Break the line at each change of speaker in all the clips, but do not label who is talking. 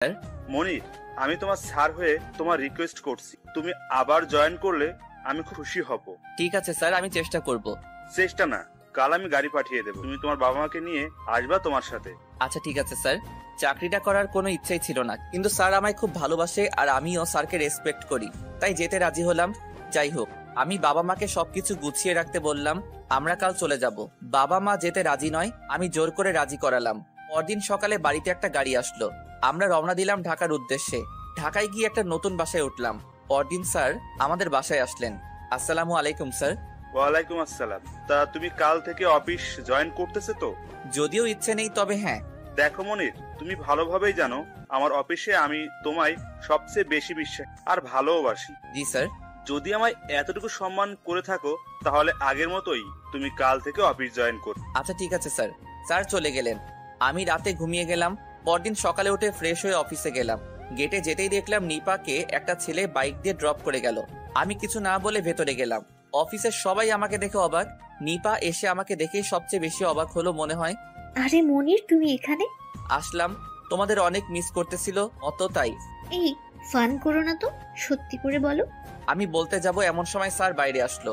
Sir.
মনির, আমি তোমার sir হয়ে তোমার রিকোয়েস্ট করছি, তুমি আবার জয়েন করলে আমি খুশি হব।
ঠিক আছে স্যার, আমি চেষ্টা করব।
চেষ্টা না, কাল আমি গাড়ি পাঠিয়ে দেবো, তুমি তোমার বাবা মাকে নিয়ে আসবা তোমার সাথে।
আচ্ছা ঠিক আছে স্যার। চাকরিটা করার কোনো ইচ্ছাই ছিল না, কিন্তু স্যার আমায় খুব ভালোবাসে আর আমিও স্যারকে রেসপেক্ট করি, তাই যেতে রাজি হলাম। যাই হোক, আমি বাবা মাকে সবকিছু গুছিয়ে রাখতে বললাম। আমরা কাল চলে যাব। বাবা মা যেতে রাজি নয়, আমি জোর করে রাজি করালাম। পরদিন সকালে বাড়িতে একটা গাড়ি আসলো। আমরা রওনা দিলাম ঢাকার উদ্দেশ্যে। ঢাকায় গিয়ে একটা নতুন বাসায় উঠলাম। পরদিন স্যার আমাদের বাসায় আসলেন। আসসালামু আলাইকুম স্যার।
ওয়ালাইকুম আসসালাম। তা তুমি কাল থেকে অফিস জয়েন করতেছে তো?
যদিও ইচ্ছে নেই, তবে হ্যাঁ।
দেখো মনির, তুমি ভালোভাবেই জানো আমার অফিসে আমি তোমায় সবচেয়ে বেশি বিশ্বাস আর ভালোবাসি।
জি স্যার।
যদি আমায় এতটুকু সম্মান করে থাকো, তাহলে আগের মতোই তুমি কাল থেকে অফিস জয়েন করো।
আচ্ছা ঠিক আছে স্যার। স্যার চলে গেলেন। আমি রাতে ঘুমিয়ে গেলাম। পরদিন সকালে উঠে ফ্রেশ হয়ে অফিসে গেলাম। গেটে যেতেই দেখলাম নিপাকে একটা ছেলে বাইক দিয়ে ড্রপ করে গেল। আমি কিছু না বলে ভেতরে গেলাম। অফিসের সবাই আমাকে দেখে অবাক। নিপা এসে আমাকে দেখেই সবচেয়ে বেশি অবাক হলো মনে হয়।
আরে মনির, তুমি এখানে?
আসলাম, তোমাদের অনেক মিস করতেছিল অত, তাই।
এই ফান করো না তো, সত্যি করে বলো।
আমি বলতে যাব এমন সময় স্যার বাইরে আসলো।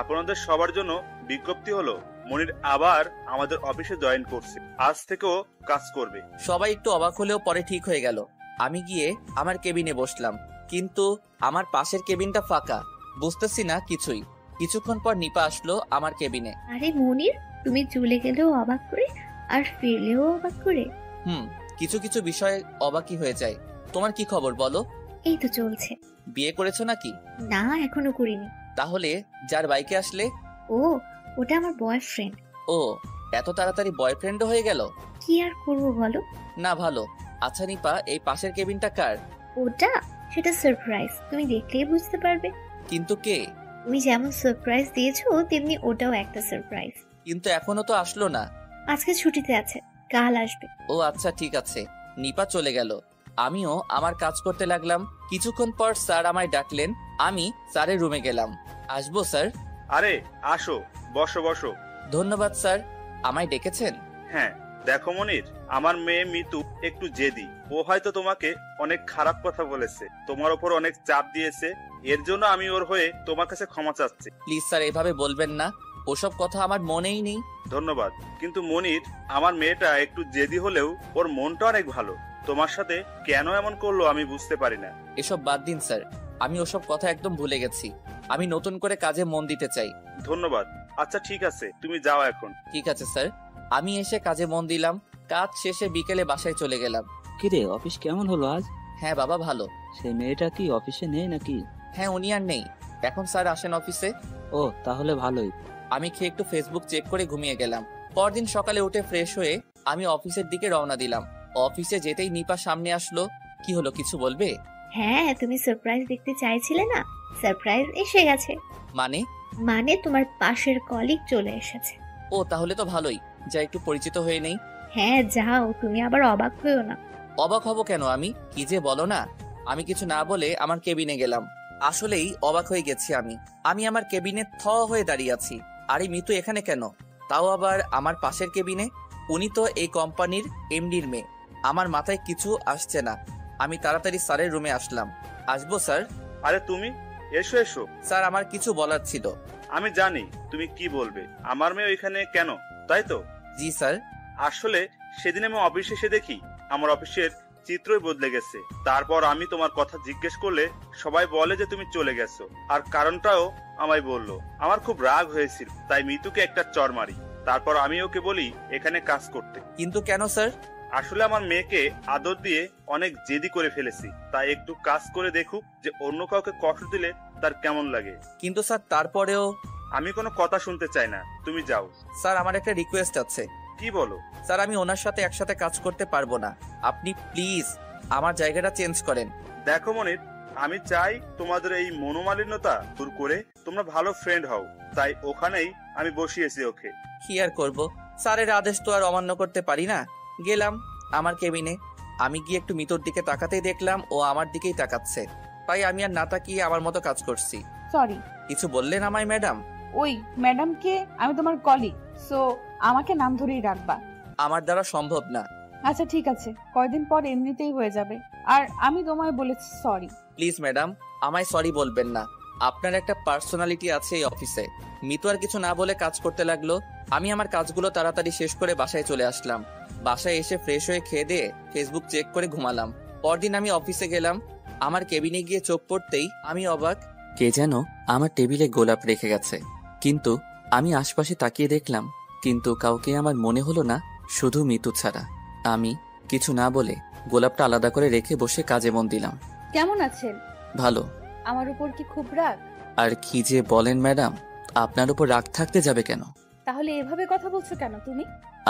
আপনাদের সবার জন্য বিজ্ঞপ্তি হলো, মনির আবার আমাদের অফিসে জয়েন করছে, আজ থেকেও কাজ করবে।
সবাই একটু অবাক হলেও পরে ঠিক হয়ে গেল। আমি গিয়ে আমার কেবিনে বসলাম, কিন্তু আমার পাশের কেবিনটা ফাঁকা। বুঝতেছি না কিছুই। কিছুক্ষণ পর নিপা আসলো আমার কেবিনে।
আরে মনির, তুমি চলে গেলেও অবাক করে আর ফিরলেও অবাক করে।
কিছু কিছু বিষয়ে অবাকই হয়ে যায়। তোমার কি খবর বলো?
এই তো চলছে।
বিয়ে করেছো নাকি?
না, এখনো করিনি।
তাহলে যার বাইকে আসলে?
ও, ওটা আমার বয়ফ্রেন্ড।
ও, এত তাড়াতাড়ি বয়ফ্রেন্ডও হয়ে গেল?
কি আর করবো বলো।
না ভালো। আচ্ছা নিপা, এই পাশের কেবিনটা কার?
ওটা, সেটা সারপ্রাইজ, তুমি দেখলেই বুঝতে পারবে।
কিন্তু কে?
তুমি যেমন সারপ্রাইজ দিয়েছো তেমনি ওটাও একটা সারপ্রাইজ।
কিন্তু এখনো তো আসলো না।
আজকে ছুটিতে আছে, কাল আসবে।
ও আচ্ছা ঠিক আছে। নিপা চলে গেল। আমিও আমার কাজ করতে লাগলাম। কিছুক্ষণ পর স্যার আমায় ডাকলেন। আমি স্যারের রুমে গেলাম। আসবো স্যার?
আরে আসো, বসো বসো।
ধন্যবাদ স্যার। আমায় ডেকেছেন?
হ্যাঁ, দেখো মনির, আমার মেয়ে মিতু একটু জেদি। ও হয়তো তোমাকে অনেক খারাপ কথা বলেছে, তোমার ওপর অনেক চাপ দিয়েছে। এর জন্য আমি ওর হয়ে তোমার কাছে ক্ষমা চাচ্ছি।
প্লিজ স্যার, এভাবে বলবেন না। ওসব কথা আমার মনেই নেই।
ধন্যবাদ। কিন্তু মনির, আমার মেয়েটা একটু জেদি হলেও ওর মনটা অনেক ভালো। তোমার সাথে কেন এমন করলো আমি বুঝতে পারি না।
এসব বাদ দিন স্যার, আমি ওসব কথা একদম ভুলে গেছি। আমি নতুন করে কাজে মন দিতে চাই।
ধন্যবাদ। আচ্ছা ঠিক আছে, তুমি যাও এখন।
ঠিক আছে স্যার। আমি এসে কাজে মন দিলাম। কাজ শেষে বিকেলে বাসায় চলে গেলাম।
কিরে, অফিস কেমন হলো আজ?
হ্যাঁ বাবা, ভালো।
সেই মেয়েটা কি অফিসে নেই নাকি?
হ্যাঁ, উনি আর নেই। এখন স্যার আসেন অফিসে।
ও, তাহলে ভালোই।
আমি খেয়ে একটু ফেসবুক চেক করে ঘুমিয়ে গেলাম। পরদিন সকালে উঠে ফ্রেশ হয়ে আমি অফিসের দিকে রওনা দিলাম। অফিসে যেতেই নিপা সামনে আসলো। কি হলো, কিছু বলবে?
হ্যাঁ, তুমি সারপ্রাইজ দেখতে চাইছিলে না, সারপ্রাইজ এসে গেছে।
মানে?
মানে তোমার পাশের কলিগ চলে এসেছে।
ও, তাহলে তো ভালোই। যা একটু পরিচিত হয়ে নেই।
হ্যাঁ যাও, তুমি আবার অবাক হইও না।
অবাক হব কেন আমি? কি যে বলো না। আমি কিছু না বলে আমার কেবিনে গেলাম। আসলেই অবাক হয়ে গেছি আমি। আমি আমার কেবিনে থ হয়ে দাঁড়িয়ে আছি। আরে মিতু এখানে কেন? তাও আবার আমার পাশের কেবিনে। উনি তো এই কোম্পানির এমডির মেয়ে। আমার মাথায় কিছু আসছে না। আমি তাড়াতাড়ি স্যারের রুমে আসলাম। আসবো স্যার?
আরে তুমি, এসো এসো।
স্যার, আমার কিছু বলার ছিল।
আমি জানি তুমি কি বলবে। আমার মেয়ে ওইখানে কেন, তাই তো?
জি স্যার।
আসলে সেদিন আমি অফিসে এসে দেখি আমার অফিসের চিত্রই বদলে গেছে। তারপর আমি তোমার কথা জিজ্ঞেস করলে সবাই বলে যে তুমি চলে গেছো, আর কারণটাও আমায় বললো। আমার খুব রাগ হয়েছিল, তাই মিতুকে একটা চড় মারি। তারপর আমি ওকে বলি এখানে কাজ করতে।
কিন্তু কেন স্যার?
আসলে আমার মেয়েকে আদর দিয়ে অনেক জেদি করে ফেলেছি, তাই একটু কাজ করে দেখুক যে অন্য কাউকে কষ্ট দিলে তার কেমন লাগে।
কিন্তু স্যার তারপরেও।
আমি কোনো কথা শুনতে চাই না, তুমি যাও।
স্যার, আমার একটা রিকোয়েস্ট আছে।
কি বলো?
স্যার, আমি ওনার সাথে একসাথে কাজ করতে পারবো না। আপনি প্লিজ আমার জায়গাটা চেঞ্জ করেন।
দেখো মনির, আমি চাই তোমাদের এই মনোমালিন্যতা দূর করে তোমরা ভালো ফ্রেন্ড হও, তাই ওখানেই আমি বসিয়েছি ওকে।
কি আর করব, স্যারের আদেশ তো আর অমান্য করতে পারি না। গেলাম আমার কেবিনে। আমি গিয়ে একটু মিতুর দিকে তাকাতেই দেখলাম ও আমার দিকেই তাকাচ্ছে। তাই আমি আর না তাকিয়ে আমার মতো কাজ করছি।
সরি।
কিছু বললেন আমায় ম্যাডাম?
ওই ম্যাডামকে, আমি তোমার কলিগ, সো আমাকে নাম ধরেই রাখবা।
আমার দ্বারা সম্ভব না।
আচ্ছা ঠিক আছে, কয়দিন পর এমনিতেই হয়ে যাবে। আর আমি তোমায় বলেছি সরি।
প্লিজ ম্যাডাম, আমায় সরি বলবেন না। আপনার একটা পার্সোনালিটি আছে এই অফিসে। মিতু আর কিছু না বলে কাজ করতে লাগলো। আমি আমার কাজগুলো তাড়াতাড়ি শেষ করে বাসায় চলে আসলাম। বাসায় এসে ফ্রেশ হয়ে খেয়ে দিয়ে ফেসবুক চেক করে ঘুমালাম। পরদিন আমি অফিসে গেলাম। আমার কেবিনে গিয়ে চোখ পড়তেই আমি অবাক, কে যেন আমার টেবিলে গোলাপ রেখে গেছে। কিন্তু আমি আশপাশে তাকিয়ে দেখলাম, কিন্তু কাউকে আমার মনে হলো না, শুধু মিতু ছাড়া। আমি কিছু না বলে গোলাপটা আলাদা করে রেখে বসে কাজে মন দিলাম।
কেমন আছেন?
ভালো।
আমার উপর কি খুব রাগ?
আর কি যে বলেন ম্যাডাম, আপনার উপর রাগ থাকতে যাবে কেন?
তাহলে এভাবে কথা বলছো কেন তুমি?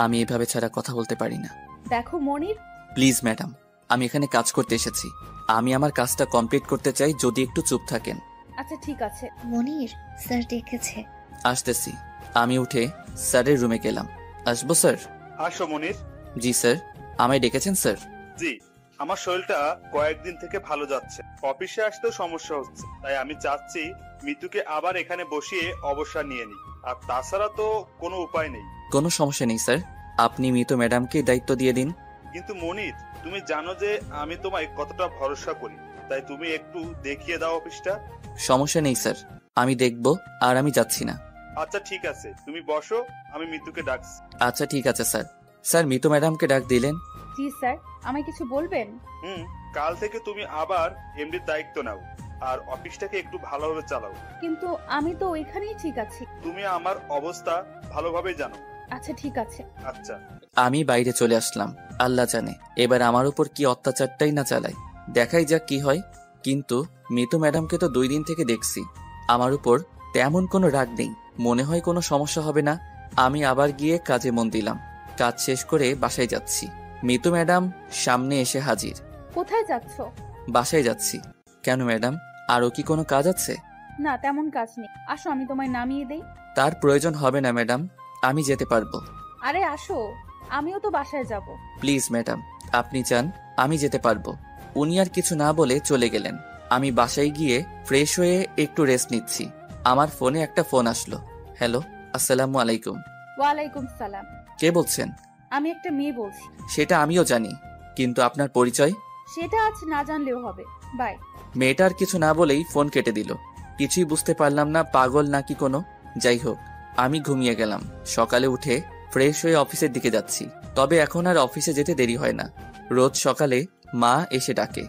আমি এভাবে ছাড়া কথা বলতে পারি না।
দেখো মনির,
প্লিজ ম্যাডাম, আমি এখানে কাজ করতে এসেছি। আমি আমার কাজটা কমপ্লিট করতে চাই, যদি একটু চুপ থাকেন।
আচ্ছা ঠিক আছে।
মনির, স্যার ডেকেছে।
আসতেছি। আমি উঠে স্যারের রুমে গেলাম। আসবো স্যার?
আসো মনির।
জি স্যার। আমায় ডেকেছেন স্যার?
জি, আমার শরীরটা কয়েকদিন থেকে ভালো যাচ্ছে, অফিসে আসতেও সমস্যা হচ্ছে, তাই আমি চাচ্ছি মিতুকে আবার এখানে বসিয়ে অবসর নিয়ে নিই। আর তাছাড়া তো কোনো উপায় নেই।
কোনো সমস্যা নেই স্যার, আপনি মিতু ম্যাডামকে দায়িত্ব দিয়ে দিন।
কিন্তু মনির, তুমি জানো যে আমি তোমায় কতটা ভরসা করি, তাই তুমি একটু দেখিয়ে দাও অফিসটা।
সমস্যা নেই স্যার, আমি দেখব। আর আমি যাচ্ছি না।
আচ্ছা ঠিক আছে, তুমি বসো, আমি মিতুকে ডাকছি।
আচ্ছা ঠিক আছে স্যার। স্যার, মিতু ম্যাডামকে ডাক দিলেন?
জি স্যার, আমায় কিছু বলবেন?
কাল থেকে তুমি আবার এমডির দায়িত্ব নাও, আর অফিসটাকে একটু ভালোভাবে চালাও।
কিন্তু আমি তো ওইখানেই ঠিক আছি।
তুমি আমার অবস্থা ভালোভাবে জানো।
আচ্ছা ঠিক আছে।
আচ্ছা।
আমি বাইরে চলে আসলাম। আল্লাহ জানে এবার আমার উপর কি অত্যাচারটাই না চালায়। দেখাই যাক কি হয়। কিন্তু মিতু ম্যাডামকে তো 2 দিন থেকে দেখছি। আমার উপর তেমন কোনো রাগ নেই, মনে হয় কোনো সমস্যা হবে না। আমি আবার গিয়ে কাজে মন দিলাম। কাজ শেষ করে বাসায় যাচ্ছি। মিতু ম্যাডাম সামনে এসে হাজির।
কোথায় যাচ্ছো?
বাসায় যাচ্ছি। কেন ম্যাডাম, আরও কি কোনো কাজ আছে?
না, তেমন কাজ নেই, আসো আমি তোমায় নামিয়ে দেই।
তার প্রয়োজন হবে না ম্যাডাম, আমি যেতে পারবো।
আরে আসো, আমিও তো বাসায় যাব।
প্লিজ ম্যাডাম, আপনি চান আমি যেতে পারবো। উনি আর কিছু না বলে চলে গেলেন। আমি বাসায় গিয়ে ফ্রেশ হয়ে একটু রেস্ট নিচ্ছি। আমার ফোনে একটা ফোন আসলো। হ্যালো, আসসালামু আলাইকুম।
ওয়ালাইকুম সালাম।
কে বলছেন?
আমি একটা মেয়ে বলছি।
সেটা আমিও জানি, কিন্তু আপনার পরিচয়?
সেটা আজ না জানলেও হবে। বাই।
মেয়েটার কিছু না বলেই ফোন কেটে দিল। কিছুই বুঝতে পারলাম না, পাগল নাকি কোনো। যাই হোক, আমি ঘুমিয়ে গেলাম। সকালে উঠে ফ্রেশ হয়ে অফিসের দিকে যাচ্ছি। তবে এখন আর অফিসে যেতে দেরি হয় না। রোজ সকালে মা এসে ডাকে।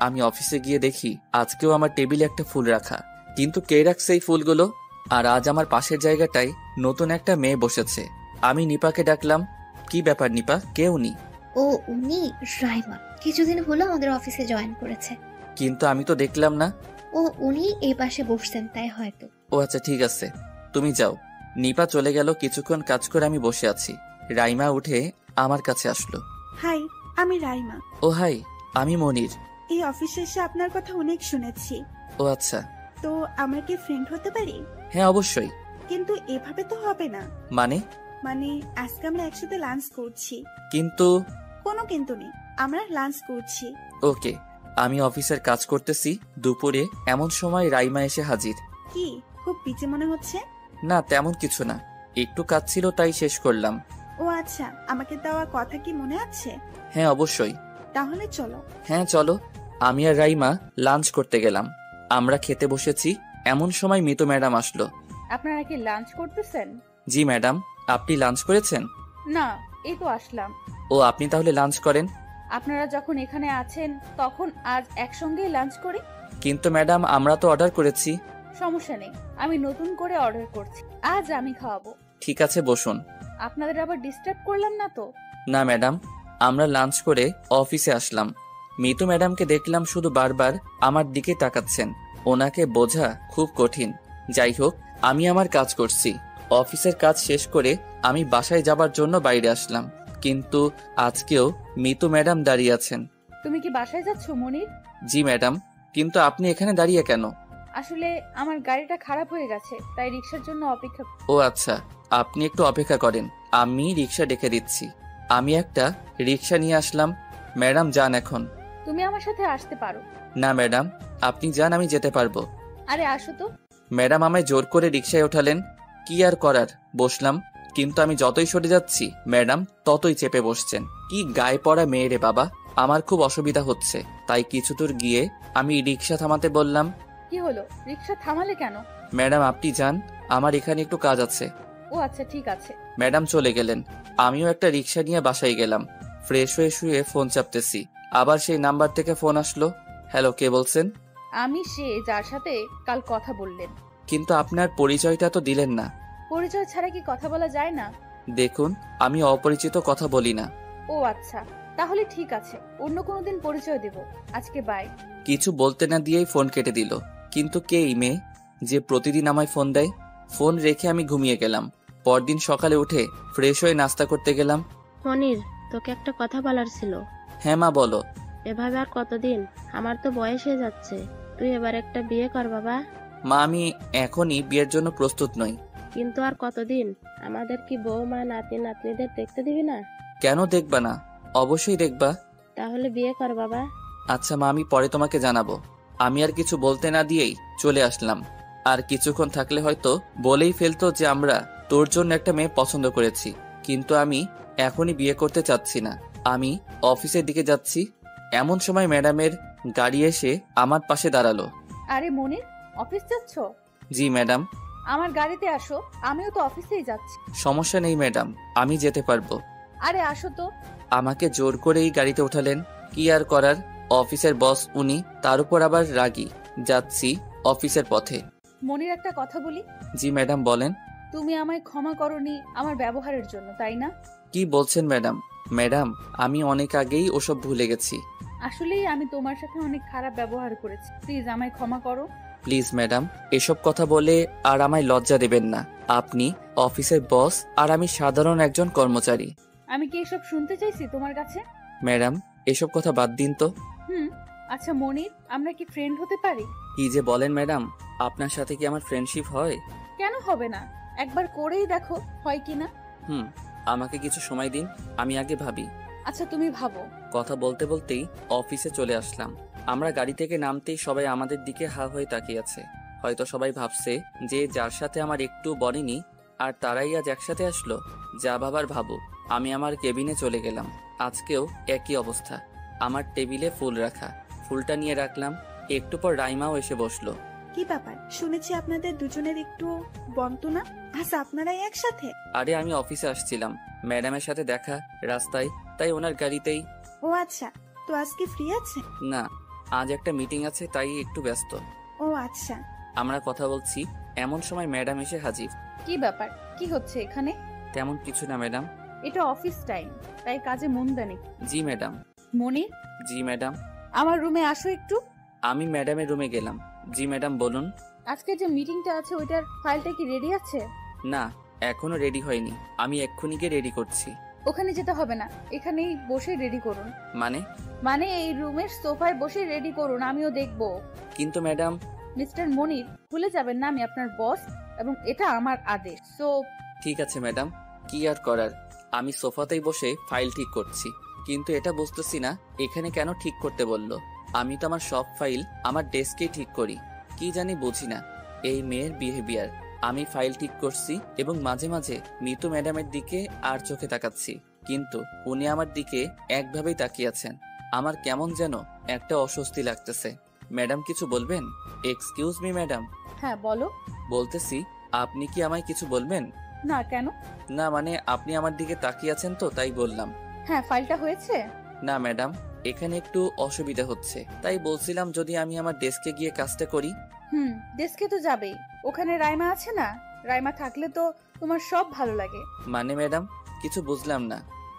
আমি অফিসে গিয়ে দেখি আজকেও আমার টেবিলে একটা ফুল রাখা। কিন্তু কে রাখছে এই ফুলগুলো? আর আজ আমার পাশের জায়গাটায় নতুন একটা মেয়ে বসেছে। আমি নিপাকে ডাকলাম। কি ব্যাপার নিপা, কে উনি?
ও উনি রাইমা, কিছুদিন হলো আমাদের অফিসে জয়েন করেছে।
কিন্তু আমি তো দেখলাম না।
ও উনি এই পাশে বসছেন, তাই হয়তো।
ও আচ্ছা ঠিক আছে, তুমি যাও। নিপা চলে গেল। কিছুক্ষণ কাজ করে আমি বসে আছি। রাইমা উঠে আমার কাছে আসলো।
হাই, আমি রাইমা।
ও হাই, আমি মনির।
এই অফিসে এসে আপনার কথা অনেক শুনেছি।
ও আচ্ছা।
তো আমরা কি ফ্রেন্ড হতে পারি?
হ্যাঁ অবশ্যই।
কিন্তু এভাবে তো হবে না।
মানে?
মানে আজকে আমরা একসাথে লাঞ্চ করছি।
কিন্তু?
কোনো কিন্তু নেই, আমরা লাঞ্চ করছি।
ওকে। আমি অফিসের কাজ করতেছি। দুপুরে এমন সময় রাইমা এসে হাজির।
কি খুব বিচে মনে হচ্ছে?
না তেমন কিছু না, একটু কাজ ছিল তাই শেষ করলাম।
ও আচ্ছা, আমাকে দেওয়া কথা কি মনে আছে?
হ্যাঁ অবশ্যই।
তাহলে চলো।
হ্যাঁ চলো। আমি আর রাইমা লাঞ্চ করতে গেলাম। আমরা খেতে বসেছি, এমন সময় মিতু ম্যাডাম আসলো।
আপনারা কি লাঞ্চ করতেছেন?
জি ম্যাডাম, আপনি লাঞ্চ করেছেন?
না, এই তো আসলাম।
ও আপনি তাহলে লাঞ্চ করেন।
আপনারা যখন এখানে আছেন তখন আজ একসঙ্গেই লাঞ্চ করি।
কিন্তু ম্যাডাম আমরা তো অর্ডার করেছি।
সমস্যা নেই, আমি নতুন করে অর্ডার করছি। আজ আমি খাওয়াবো।
ঠিক আছে বসুন।
আপনাদের আবার ডিস্টার্ব করলাম না তো?
না ম্যাডাম, আমরা লাঞ্চ করে অফিসে আসলাম। মিতু ম্যাডামকে দেখলাম শুধু বারবার আমার দিকে তাকাচ্ছেন। ওনাকে বোঝা খুব কঠিন। যাই হোক, আমি আমার কাজ করছি। অফিসের কাজ শেষ করে আমি বাসায় যাবার জন্য বাইরে আসলাম। কিন্তু আজকেও মিতু ম্যাডাম দাঁড়িয়ে আছেন।
তুমি কি বাসায় যাচ্ছ মনির?
জি ম্যাডাম, কিন্তু আপনি এখানে দাঁড়িয়ে কেন?
আসলে আমার গাড়িটা খারাপ হয়ে গেছে, তাই রিক্সার জন্য অপেক্ষা।
ও আচ্ছা, আপনি একটু অপেক্ষা করেন, আমি রিক্সা ডেকে দিচ্ছি। আমি একটা রিক্সা নিয়ে আসলাম। ম্যাডাম যান এখন।
তুমি আমার সাথে আসতে পারো।
না ম্যাডাম, আপনি যান, আমি যেতে পারবো।
আরে আসো তো।
ম্যাডাম আমায় জোর করে রিক্সায় ওঠালেন। কি আর করার, বসলাম। কিন্তু আমি যতই সরে যাচ্ছি ম্যাডাম ততই চেপে বসছেন। কি গায়ে পড়া মেয়ে রে বাবা, আমার খুব অসুবিধা হচ্ছে। তাই কিছু দূর গিয়ে আমি রিক্সা থামাতে বললাম।
কি হলো, রিক্সা থামালে কেন?
ম্যাডাম আপনি যান, আমার এখানে একটু কাজ আছে।
ও আচ্ছা, ঠিক আছে।
ম্যাডাম চলে গেলেন। আমিও একটা রিক্সা নিয়ে বাসায় গেলাম। ফ্রেশ হয়ে শুয়ে ফোন চাপতেছি, আবার সেই নাম্বার থেকে ফোন আসলো। হ্যালো, কে বলছেন?
আমি সে যার সাথে কাল কথা বললেন।
কিন্তু আপনার পরিচয়টা তো দিলেন না।
পরিচয় ছাড়া কি কথা বলা যায় না?
দেখুন, আমি অপরিচিত কথা বলি না।
ও আচ্ছা, তাহলে ঠিক আছে, অন্য কোনো দিন পরিচয় দেব। আজকে বাই।
কিছু বলতে না দিয়েই ফোন কেটে দিল। কিন্তু কে এই মেয়ে যে প্রতিদিন আমায় ফোন দেয়? ফোন রেখে আমি ঘুমিয়ে গেলাম। পরদিন সকালে উঠে ফ্রেশ হয়ে নাস্তা করতে গেলাম।
মনির, তোকে একটা কথা বলার ছিল।
হ্যাঁ মা, বলো।
এভাবে আর কতদিন? আমার তো বয়স হয়ে যাচ্ছে। তুই এবার একটা বিয়ে কর বাবা।
মা, আমি এখনই বিয়ের জন্য প্রস্তুত নই।
কিন্তু আর কতদিন? আমাদের কি বৌমা নাতি নাতনিদের দেখতে দিবি না?
কেন দেখবা না? অবশ্যই দেখবা।
তাহলে বিয়ে কর বাবা।
আচ্ছা মা, আমি পরে তোমাকে জানাবো। আমি আর কিছু বলতে না দিয়েই চলে আসলাম। আর কিছুক্ষণ থাকলে হয়তো বলেই ফেলতো যে আমরা তোর জন্য একটা মেয়ে পছন্দ করেছি। কিন্তু আমি এখনই বিয়ে করতে চাচ্ছি না। আমি অফিসের দিকে যাচ্ছি, এমন সময় ম্যাডামের গাড়ি এসে আমার পাশে দাঁড়ালো।
আরে মনির, অফিস যাচ্ছ?
জি ম্যাডাম।
আমার গাড়িতে আসো, আমিও তো অফিসেই যাচ্ছি।
সমস্যা নেই ম্যাডাম, আমি যেতে পারবো।
আরে আসো তো।
আমাকে জোর করেই গাড়িতে উঠালেন। কি আর করার, অফিসের বস উনি, তার উপর আবার রাগী। যাচ্ছি অফিসের পথে।
মনির, একটা কথা বলি।
জি ম্যাডাম, বলেন।
তুমি আমায় ক্ষমা করনি আমার ব্যবহারের জন্য, তাই না?
কি বলছেন ম্যাডাম? ম্যাডাম, আমি অনেক আগেই ওসব ভুলে গেছি।
আসলেই আমি তোমার সাথে অনেক খারাপ ব্যবহার করেছি, প্লিজ আমায় ক্ষমা করো।
প্লিজ ম্যাডাম, এসব কথা বলে আর আমায় লজ্জা দেবেন না। আপনি অফিসের বস আর আমি সাধারণ একজন কর্মচারী।
আমি কি এসব শুনতে চাইছি তোমার কাছে?
ম্যাডাম, এসব কথা বাদ দিন তো।
আচ্ছা মনির, আমরা কি ফ্রেন্ড হতে পারি?
কি যে বলেন ম্যাডাম, আপনার সাথে কি আমার ফ্রেন্ডশিপ হয়?
কেন হবে না? একবার করেই দেখো হয় কিনা।
আমাকে কিছু সময় দিন, আমি আগে ভাবি।
আচ্ছা তুমি ভাবো।
কথা বলতে বলতেই অফিসে চলে আসলাম। আমরা গাড়ি থেকে নামতেই সবাই আমাদের দিকে হা হয়ে তাকিয়ে আছে। হয়তো সবাই ভাবছে যে যার সাথে আমার একটু বলেনি আর তারাই আজ একসাথে আসলো। যা ভাবার ভাবুক। আমি আমার কেবিনে চলে গেলাম। আজকেও একই অবস্থা, আমার টেবিলে ফুল রাখা। ফুলটা নিয়ে রাখলাম। একটু পর রাইমাও এসে বসলো।
কি ব্যাপার, শুনেছি আপনাদের দুজনের একটু বন্ধু না? আচ্ছা, আপনারাই একসাথে?
আরে আমি অফিসে আসছিলাম, ম্যাডামের সাথে দেখা রাস্তায়, তাই ওনার গাড়িতেই।
ও আচ্ছা, তো আজকে ফ্রি আছে?
না, আজ একটা মিটিং আছে, তাই একটু ব্যস্ত।
ও আচ্ছা।
আমরা কথা বলছি, এমন সময় ম্যাডাম এসে হাজির।
কি ব্যাপার, কি হচ্ছে এখানে?
তেমন কিছু না ম্যাডাম।
এটা অফিস টাইম, তাই কাজে মন দেনি।
জি ম্যাডাম।
মনির,
জি ম্যাডাম।
আমার রুমে আসো একটু।
আমি ম্যাডামের রুমে গেলাম। জি ম্যাডাম, বলুন।
আজকে যে মিটিংটা আছে ওইটার ফাইলটা কি রেডি আছে?
না, এখনো রেডি হয়নি। আমি এক্ষুনি গিয়ে রেডি করছি।
ওখানে যেতে হবে না, এখানেই বসে রেডি করুন।
মানে?
এই রুমের সোফায় বসে রেডি করুন, আমিও দেখবো।
কিন্তু ম্যাডাম।
মিস্টার মনির, ভুলে যাবেন না আমি আপনার বস এবং এটা আমার আদেশ। সো
ঠিক আছে ম্যাডাম, কি আর করার। আমি সোফাতেই বসে ফাইল ঠিক করছি, কিন্তু এটা বুঝতেছি না এখানে কেন ঠিক করতে বলল। আমি তো আমার সব ফাইল আমার ডেস্কেই ঠিক করি। কি জানি, বুঝি না এই মেয়ের বিহেভিয়ার। আমি ফাইল ঠিক করছি এবং মাঝে মাঝে মিতু ম্যাডামের দিকে আর চোখে তাকাচ্ছি, কিন্তু উনি আমার দিকে একভাবেই তাকিয়ে আছেন। আমার কেমন যেন একটা অস্বস্তি লাগতেছে। ম্যাডাম কিছু বলবেন? Excuse me madam.
হ্যাঁ বলো।
বলতেছি, আপনি কি আমায় কিছু বলবেন?
না, কেন?
না মানে আপনি আমার দিকে তাকিয়ে আছেন তো, তাই বললাম।
হ্যাঁ, ফাইলটা হয়েছে।
না ম্যাডাম, এখানে একটু অসুবিধা হচ্ছে, তাই বলছিলাম যদি আমি আমার ডেস্কে গিয়ে কাজটা করি।
ডেস্কে তো যাবেই, ওখানে রাইমা আছে না? রাইমা থাকলে তো তোমার সব ভালো লাগে।
মানে ম্যাডাম, কিছু বুঝলাম না।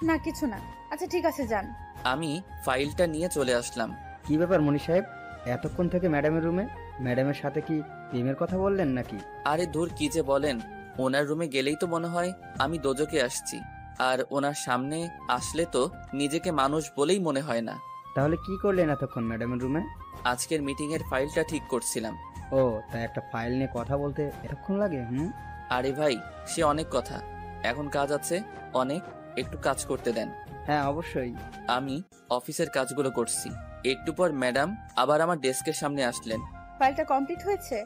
না কিছু না। আচ্ছা ঠিক আছে, যান।
আমি ফাইলটা নিয়ে চলে আসলাম।
কি ব্যাপার মনি সাহেব, এতক্ষণ থেকে ম্যাডামের রুমে? ম্যাডামের সাথে কি প্রেমের কথা বললেন নাকি?
আরে দূর, কি যে বলেন। ওনার রুমে গেলেই তো মনে হয় আমি দোজকে আসছি, আর ওনার সামনে আসলে তো নিজেকে মানুষ বলেই মনে হয় না।
তাহলে কি করলেন এতক্ষণ ম্যাডামের রুমে?
আজকের মিটিং এর ফাইলটা ঠিক করছিলাম।
ও, তাই একটা ফাইল নিয়ে কথা বলতে এতক্ষণ লাগে?
আরে ভাই, সে অনেক কথা, এখন কাজ আছে অনেক, একটু কাজ করতে দেন।
হ্যাঁ অবশ্যই।
আমি অফিসের কাজগুলো করছি। একটু পর ম্যাডাম আবার আমার ডেস্কের সামনে আসলেন।
ফাইলটা কমপ্লিট হয়েছে?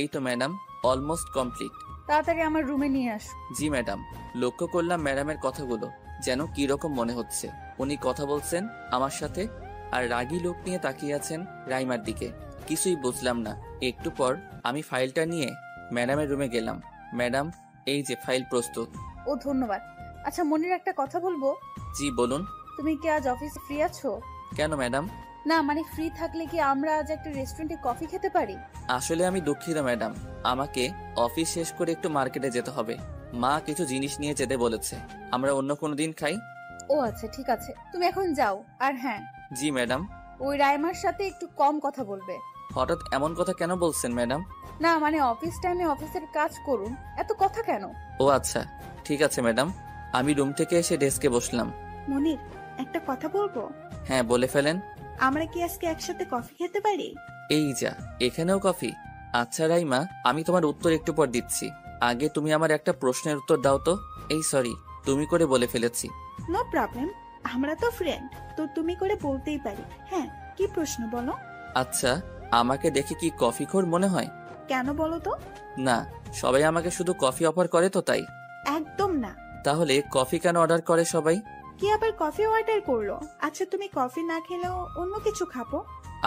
এই তো ম্যাডাম, অলমোস্ট কমপ্লিট।
তাড়াতাড়ি আমার রুমে নিয়ে আসো।
জি ম্যাডাম। লক্ষ্য করলাম ম্যাডামের কথাগুলো যেন কি রকম মনে হচ্ছে। উনি কথা বলছেন আমার সাথে আর রাগী লোক নিয়ে তাকিয়ে আছেন রাইমার দিকে। কিছুই বুঝলাম না। একটু পর আমি ফাইলটা নিয়ে ম্যাডামের রুমে গেলাম। ম্যাডাম, এই যে ফাইল প্রস্তুত।
ও ধন্যবাদ। আচ্ছা মনির, একটা কথা বলবো।
জি বলুন।
তুমি কি আজ অফিসে ফ্রি আছো?
কেন ম্যাডাম?
না মানে ফ্রি থাকলে কি আমরা আজ একটা রেস্টুরেন্টে কফি খেতে পারি?
আসলে আমি দুঃখিত ম্যাডাম, আমাকে অফিস শেষ করে একটু মার্কেটে যেতে হবে। মা কিছু জিনিস নিয়ে যেতে বলেছে। আমরা অন্য কোনো দিন খাই।
ও আচ্ছা ঠিক আছে, তুমি এখন যাও। আর হ্যাঁ,
জি ম্যাডাম।
ওই রাইমার সাথে একটু কম কথা বলবে।
হঠাৎ এমন কথা কেন বলছেন ম্যাডাম?
না মানে অফিস টাইমে অফিসের কাজ করুন, এত কথা কেন?
ও আচ্ছা, ঠিক আছে ম্যাডাম। আমি রুম থেকে এসে ডেস্কে বসলাম।
মনির, একটা কথা বলবো?
হ্যাঁ বলে ফেলেন।
আমরা কি আজকে একসাথে কফি খেতে পারি?
এই যা, এখানেও কফি? আচ্ছা রাইমা, আমি তোমার উত্তর একটু পর দিচ্ছি। আগে তুমি আমার একটা প্রশ্নের উত্তর দাও তো। এই সরি, তুমি করে বলে ফেলেছি।
নো প্রবলেম, আমরা তো ফ্রেন্ড, তো তুমি করে বলতেই পারি। হ্যাঁ, কি প্রশ্ন বলো?
আচ্ছা, আমাকে দেখে কি কফিখোর মনে হয়?
কেন বলো তো?
না, সবাই আমাকে শুধু কফি অফার করে তো তাই।
একদম না।
তাহলে কফি কেন অর্ডার করে সবাই?
কি আবার কফি অর্ডার করলো? আচ্ছা তুমি কফি না খেলেও অন্য কিছু খাবো?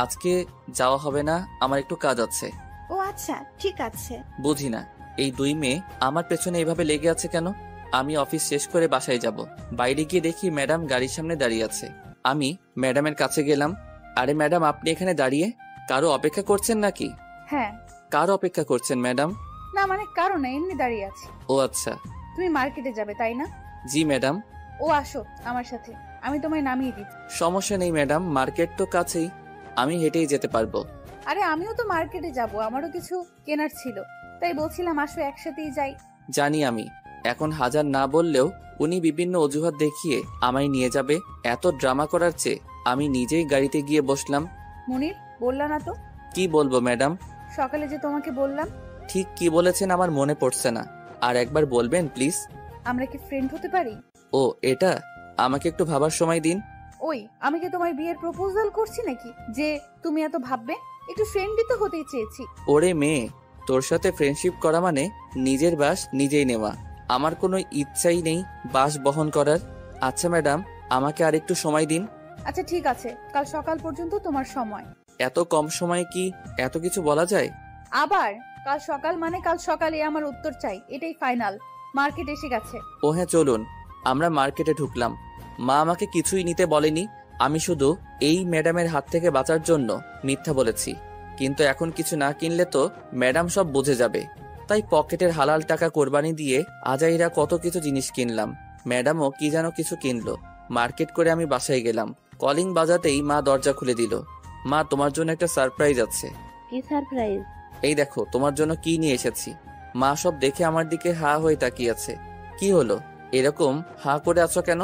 আজকে যাওয়া হবে না, আমার একটু কাজ আছে।
ও আচ্ছা ঠিক আছে।
বুঝি না, এই দুই মেয়ে আমার পেছনে এইভাবে লেগে আছে কেন? আমি অফিস শেষ করে বাসায় যাব। বাইরে গিয়ে দেখি ম্যাডাম গাড়ির সামনে দাঁড়িয়ে আছে। আমি ম্যাডামের কাছে গেলাম। আরে ম্যাডাম, আপনি এখানে দাঁড়িয়ে কারো অপেক্ষা করছেন নাকি?
হ্যাঁ।
কার অপেক্ষা করছেন ম্যাডাম?
না মানে কারণ না, এমনি দাঁড়িয়ে আছি।
ও আচ্ছা।
তুমি মার্কেটে যাবে তাই না?
জি ম্যাডাম।
ও আসো আমার সাথে, আমি তোমায় নামিয়ে দিচ্ছি।
সমস্যা নেই ম্যাডাম, মার্কেট তো কাছেই, আমি হেঁটেই যেতে পারবো।
আরে আমিও তো মার্কেটে যাব, আমারও কিছু কেনার ছিল, তাই বলছিলাম আসো একসাথেই যাই।
জানি আমি, এখন হাজার না বললেও উনি বিভিন্ন অজুহাত দেখিয়ে আমায় নিয়ে যাবে। এত ড্রামা করার চেয়ে আমি নিজেই গাড়িতে গিয়ে বসলাম।
মনির, বললা না তো?
কি বলবো ম্যাডাম?
সকালে যে তোমাকে বললাম।
ঠিক কি বলেছেন আমার মনে পড়ছে না, আর একবার বলবেন প্লিজ?
আমরা কি ফ্রেন্ড হতে পারি?
ও এটা, আমাকে একটু ভাবার সময় দিন।
ওই, আমি কি তোমায় বিয়ের প্রপোজাল করছি নাকি যে তুমি এত ভাববে? একটু ফ্রেন্ডই তো হতেই চেয়েছি।
ওরে মেয়ে, তোর সাথে ফ্রেন্ডশিপ করা মানে নিজের বাস নিজেই নেওয়া। আমার কোনো ইচ্ছাই নেই বাস বহন করার। আচ্ছা ম্যাডাম, আমাকে আর একটু সময় দিন।
আচ্ছা ঠিক আছে, কাল সকাল পর্যন্ত তোমার সময়।
এত কম সময়ে কি এত কিছু বলা যায়?
আবার কাল সকাল মানে কাল সকালে আমার উত্তর চাই, এটাই ফাইনাল। মার্কেট এসে গেছে।
ও হ্যাঁ চলুন। আমরা মার্কেটে ঢুকলাম। মা আমাকে কিছুই নিতে বলেনি, আমি শুধু এই ম্যাডামের হাত থেকে বাঁচার জন্য মিথ্যা বলেছি। কিন্তু এখন কিছু না কিনলে তো ম্যাডাম সব বুঝে যাবে। তাই পকেটের হালাল টাকা কোরবানি দিয়ে আজাইরা কত কিছু জিনিস কিনলাম। ম্যাডামও কি যেন কিছু কিনলো। মার্কেট করে আমি বাসায় গেলাম। কলিং বাজাতেই মা দরজা খুলে দিল। মা, তোমার জন্য একটা সারপ্রাইজ আছে।
কি সারপ্রাইজ?
এই দেখো তোমার জন্য কি নিয়ে এসেছি। মা সব দেখে আমার দিকে হা হয়ে তাকিয়ে আছে। কি হলো, এরকম হা করে আছো কেন?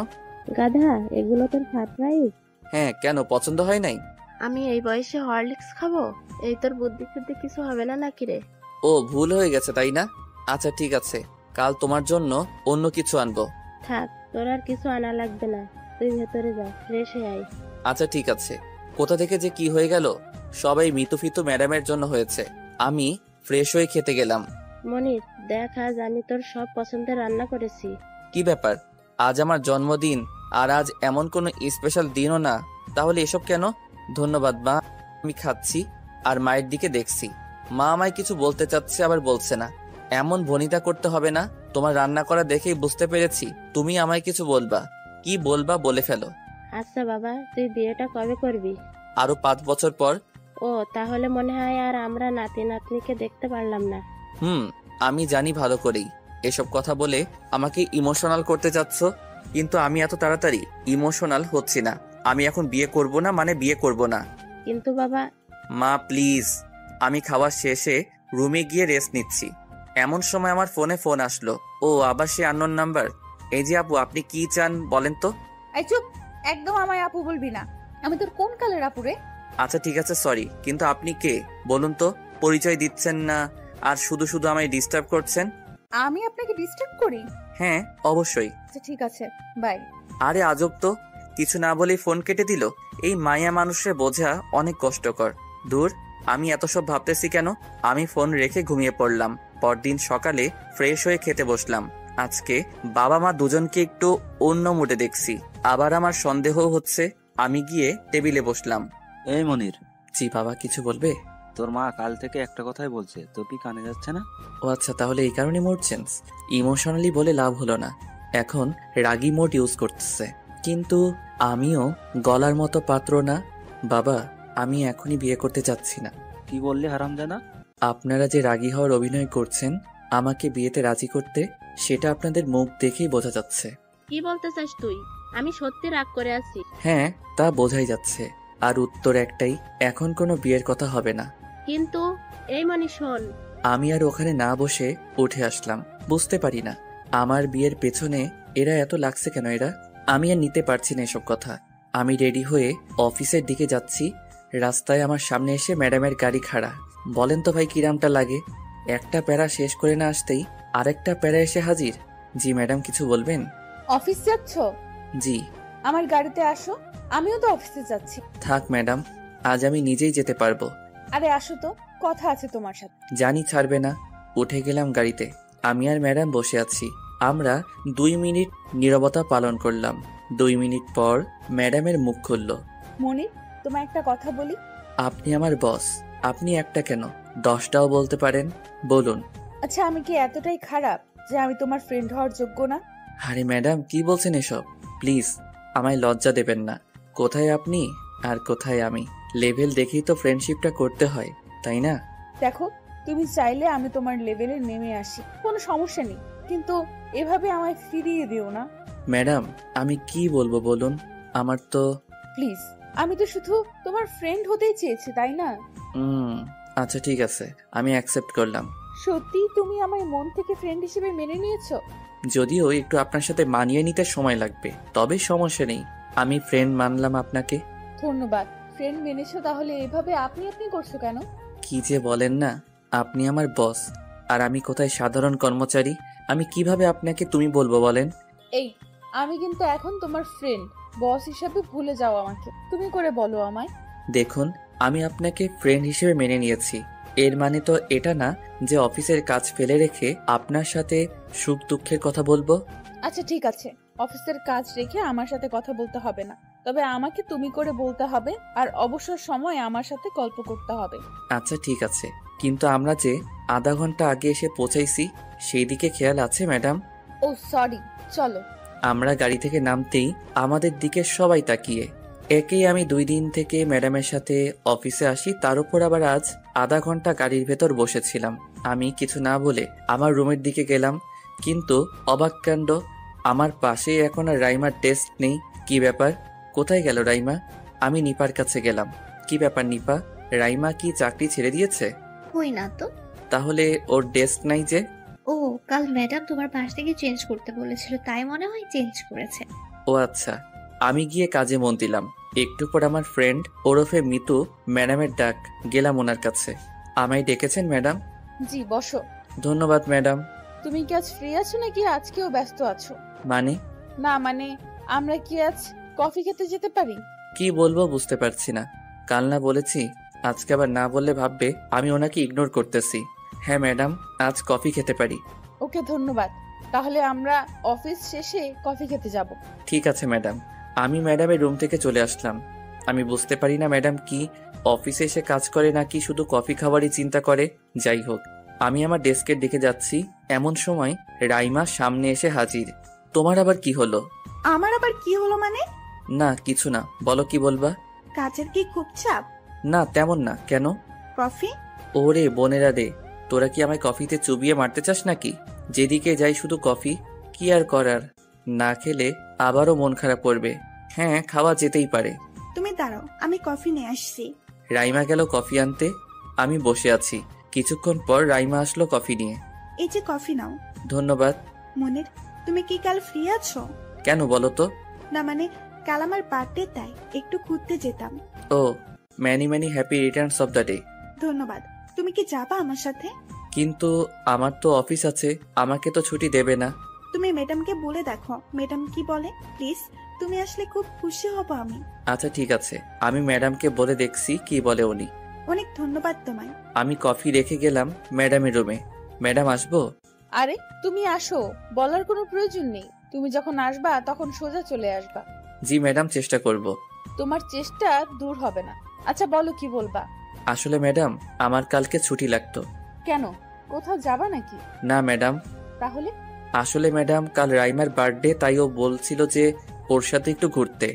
গাধা, এগুলো তোর সারপ্রাইজ?
হ্যাঁ, কেন পছন্দ হয় নাই?
আমি এই বয়সে হরলিক্স খাবো? এই তোর বুদ্ধি শুদ্ধি কিছু হবে না নাকি রে?
ও ভুল হয়ে গেছে তাই না? আচ্ছা ঠিক আছে, কাল তোমার জন্য অন্য কিছু আনবো।
থাক, তোর আর কিছু আনা লাগবে না, তুই ভেতরে যা, ফ্রেশ হয়ে আয়।
আচ্ছা ঠিক আছে। কোথা থেকে যে কি হয়ে গেল, সবাই মিতুফিতু ম্যাডামের জন্য হয়েছে। আমি ফ্রেশ হয়ে খেতে গেলাম।
মনির, দেখ আজ আমি তোর সব পছন্দের রান্না করেছি।
কি ব্যাপার, আজ আমার জন্মদিন আর আজ এমন কোনো স্পেশাল দিনও না, তাহলে এসব কেন? ধন্যবাদ মা, আমি খাচ্ছি আর মায়ের দিকে দেখছি। মা আমায় কিছু বলতে চাচ্ছে আবার বলছে না। এমন ভনিতা করতে হবে না, তোমার রান্না করা দেখেই বুঝতে পেরেছি তুমি আমায় কিছু বলবা। কি বলবা বলে ফেলো।
আচ্ছা বাবা, তুই বিয়েটা কবে করবি?
আরো 5 বছর পর।
ও, তাহলে মনে হয় আর আমরা নাতি নাতনিকে দেখতে পারলাম না।
আমি জানি ভালো করেই এসব কথা বলে আমাকে ইমোশনাল করতে চাচ্ছ, কিন্তু আমি এত তাড়াতাড়ি ইমোশনাল হচ্ছি না। আমি এখন বিয়ে করব না মানে বিয়ে করব না।
কিন্তু বাবা।
মা প্লিজ, আমি খাওয়া শেষে রুমে গিয়ে রেস্ট নিচ্ছি। এমন সময় আমার ফোন আসলো। ও আবার সে আননোন নাম্বার। এই যে আপু, আপনি কি চান বলেন তো?
এই চুপ, একদম আমায় আপু বলবি না। আমি তোর কোন কালের আপু রে?
আচ্ছা ঠিক আছে সরি, কিন্তু আপনি কে বলুন তো? পরিচয় দিচ্ছেন না আর শুধু শুধু আমায় ডিস্টার্ব করছেন।
আমি আপনাকে ডিস্টার্ব করি?
হ্যাঁ অবশ্যই।
আচ্ছা ঠিক আছে, বাই।
আরে আজব তো, কিছু না বলেই ফোন কেটে দিল। এই মায়া মানুষের বোঝা অনেক কষ্টকর। দূর, আমি এত সব ভাবতেছি কেন? আমি ফোন রেখে ঘুমিয়ে পড়লাম। পরদিন সকালে ফ্রেশ হয়ে খেতে বসলাম। আজকে বাবা মা দুজনকে একটু অন্য মুডে দেখছি। আবার আমার সন্দেহ হচ্ছে। আমি গিয়ে টেবিলে বসলাম।
এই মনির,
জি বাবা, কিছু বলবে?
তোর মা কাল থেকে একটা কথাই বলছে, তোর কি কানে যাচ্ছে না?
ও আচ্ছা, তাহলে এই কারণে মোড চেঞ্জ। ইমোশনালি বলে লাভ হলো না, এখন রাগী মোড ইউজ করতেছে। কিন্তু আমিও গলার মতো পাত্র না। বাবা, আমি এখনই বিয়ে করতে চাচ্ছি না।
কি বললি হারামজাদা?
আপনারা যে রাগী হওয়ার অভিনয় করছেন আমাকে বিয়েতে রাজি করতে, সেটা আপনাদের মুখ দেখেই বোঝা যাচ্ছে।
কি বলতে চাস তুই? আমি সত্যি রাগ করে আছি।
হ্যাঁ, তা বোঝাই যাচ্ছে। আর উত্তর একটাই, এখন কোনো বিয়ের কথা হবে না।
কিন্তু এই মনি শোন,
আমি আর ওখানে না বসে উঠে আসলাম। বুঝতে পারি না আমার বিয়ের পেছনে এরা এত লাগছে কেন। আমি আর নিতে পারছি না এসব কথা। আমি রেডি হয়ে অফিসের দিকে যাচ্ছি। রাস্তায় আমার সামনে এসে ম্যাডামের গাড়ি খাড়া। বলেন তো ভাই, কিরামটা লাগে? একটা প্যারা শেষ করে না আসতেই আরেকটা প্যারা এসে হাজির। জি ম্যাডাম, কিছু বলবেন?
অফিস যাচ্ছ?
জি।
আমার গাড়িতে আসো, আমিও তো অফিসে যাচ্ছি।
থাক ম্যাডাম, আজ আমি নিজেই যেতে পারবো।
আরে আসো তো, কথা আছে তোমার সাথে।
জানি ছাড়বে না। উঠে গেলাম গাড়িতে। আমি আর ম্যাডাম বসে আছি। আমরা 2 মিনিট নীরবতা পালন করলাম। 2 মিনিট পর ম্যাডামের মুখ খুলল।
মনির, তোমার একটা কথা বলি।
আপনি আমার বস, আপনি একটা কেন 10টাও বলতে পারেন, বলুন।
আচ্ছা, আমি কি এতটাই খারাপ যে আমি তোমার ফ্রেন্ড হওয়ার যোগ্য না?
আরে ম্যাডাম, কি বলছেন এসব? প্লিজ আমায় লজ্জা দেবেন না। কোথায় আপনি আর কোথায় আমি? লেভেল দেখেই তো ফ্রেন্ডশিপটা করতে হয়, তাই না?
দেখো, তুমি চাইলে আমি তোমার লেভেলে নেমে আসি, কোনো সমস্যা নেই, কিন্তু এভাবে আমায় ফিরিয়ে দিও না।
ম্যাডাম, আমি কি বলবো বলুন? আমার তো
প্লিজ, আমি তো শুধু তোমার ফ্রেন্ড হতেই চেয়েছি, তাই না?
আচ্ছা ঠিক আছে, আমি অ্যাকসেপ্ট করলাম।
সত্যি তুমি আমায় মন থেকে ফ্রেন্ড হিসেবে মেনে নিয়েছো?
যদিও একটু আপনার সাথে মানিয়ে নিতে সময় লাগবে, তবে সমস্যা নেই। আমি ফ্রেন্ড মানলাম আপনাকে।
ধন্যবাদ। ফ্রেন্ড মেনেছো, তাহলে এভাবে আপনি আপনি করছো কেন?
কি যে বলেন না, আপনি আমার বস আর আমি কোথায় সাধারণ কর্মচারী। আমি কিভাবে আপনাকে তুমি বলবো বলেন?
এই, আমি কিন্তু এখন তোমার ফ্রেন্ড। বস হিসেবে ভুলে যাও আমাকে, তুমি করে বলো আমায়।
দেখুন, আমি আপনাকে ফ্রেন্ড হিসেবে মেনে নিয়েছি। এর মানে তো এটা না যে অফিসের কাজ ফেলে রেখে আপনার সাথে সুখ দুঃখের কথা বলবো।
আচ্ছা ঠিক আছে, অফিসের কাজ রেখে আমার সাথে কথা বলতে হবে না, তবে আমাকে তুমি করে বলতে হবে, আর অবসর সময় আমার সাথে গল্প করতে হবে।
আচ্ছা ঠিক আছে, কিন্তু আমরা যে আধা ঘন্টা আগে এসে পৌঁছাইছি সেই দিকে খেয়াল আছে ম্যাডাম?
ও সরি, চলো।
আমরা গাড়ি থেকে নামতেই আমাদের দিকে সবাই তাকিয়ে। একেই আমি 2 দিন থেকে ম্যাডামের সাথে অফিসে আসি, তার উপর আবার আজ আধা ঘন্টা গাড়ির ভেতর বসেছিলাম। আমি কিছু না বলে আমার রুমের দিকে গেলাম, কিন্তু অবাক কাণ্ড, আমার পাশে এখন আর রাইমার ডেস্ক নেই। কি ব্যাপার? কোথায় গেল রাইমা? আমি নিপার কাছে গেলাম। কি ব্যাপার নিপা, রাইমা কি চাকরি ছেড়ে দিয়েছে?
কই না তো।
তাহলে ওর ডেস্ক নাই যে?
ও, কাল ম্যাডাম তোমার পাশ থেকে চেঞ্জ করতে বলেছিল, তাই মনে হয় চেঞ্জ করেছে।
ও আচ্ছা। আমি গিয়ে কাজে মন দিলাম। একটু পর আমার ফ্রেন্ড ওরফে মিতু ম্যাডামের ডাক। গেলাম ওনার কাছে। আমায় ডেকেছেন ম্যাডাম?
জি, বসো।
ধন্যবাদ ম্যাডাম।
তুমি কি আজ ফ্রি আছো নাকি আজকেও ব্যস্ত আছো?
মানে?
না মানে, আমরা কি আজ কফি খেতে যেতে পারি?
কি বলবো বুঝতে পারছি না। কাল না বলেছি, আজকে আবার না বললে ভাববে আমি ওনাকে ইগনোর করতেছি। হ্যাঁ ম্যাডাম, আজ কফি খেতে পারি।
ওকে, ধন্যবাদ। তাহলে আমরা অফিস শেষে কফি খেতে যাব।
ঠিক আছে ম্যাডাম। আমি ম্যাডামের রুম থেকে চলে আসলাম। আমি বুঝতে পারি না ম্যাডাম কি অফিসে এসে কাজ করে নাকি শুধু কফি খাওয়ারই চিন্তা করে। যাই হোক, আমি আমার ডেস্কের দিকে যাচ্ছি, এমন সময় রাইমা সামনে এসে হাজির। তোমার আবার কি হলো?
আমার আবার কি হলো মানে?
না কিছু না, বলো কি বলবা?
কাজের কি খুব চাপ?
না তেমন না, কেন?
কফি?
ওরে বোনেরা রে, তোরা কি আমায় কফিতে চুবিয়ে মারতে চাস নাকি? যেদিকে যাই শুধু কফি। কি আর করার, না খেলে আবারও মন খারাপ করবে। হ্যাঁ, খাওয়া যেতেই পারে।
তুমি দাঁড়াও, আমি কফি নিয়ে আসছি।
রাইমা গেল কফি আনতে। আমি বসে আছি। কিছুক্ষণ পর রাইমা আসলো কফি নিয়ে।
এই যে কফি নাও।
ধন্যবাদ।
মনির, তুমি কি কাল ফ্রি আছো?
কেন বলো তো?
না মানে, কাল আমার বার্থডে, তাই একটু ঘুরতে যেতাম।
ও, many many happy returns of the day.
ধন্যবাদ। তুমি কি যাবা আমার সাথে?
কিন্তু আমার তো অফিস আছে, আমাকে তো ছুটি দেবে না।
তুমি ম্যাডামকে বলে দেখো, ম্যাডাম কি বলে। প্লিজ, তুমি আসলে খুব খুশি হব আমি।
আচ্ছা ঠিক আছে, আমি ম্যাডামকে বলে দেখছি কি বলে উনি।
অনেক ধন্যবাদ তোমায়।
আমি কফি রেখে গেলাম ম্যাডামের রুমে। ম্যাডাম আসবো?
আরে তুমি আসো, বলার কোনো প্রয়োজন নেই। তুমি যখন আসবা তখন সোজা চলে আসবা।
জি ম্যাডাম, চেষ্টা করব।
তোমার চেষ্টা দূর হবে না। আচ্ছা বলো কি বলবা।
আসলে ম্যাডাম, আমার কালকে ছুটি লাগতো।
কেন, কোথাও যাবা নাকি?
না ম্যাডাম,
তাহলে?
আসলে ম্যাডাম কাল রাইমার বার্থডে, তাই ও বলছিল যে ওর সাথে একটু ঘুরতে।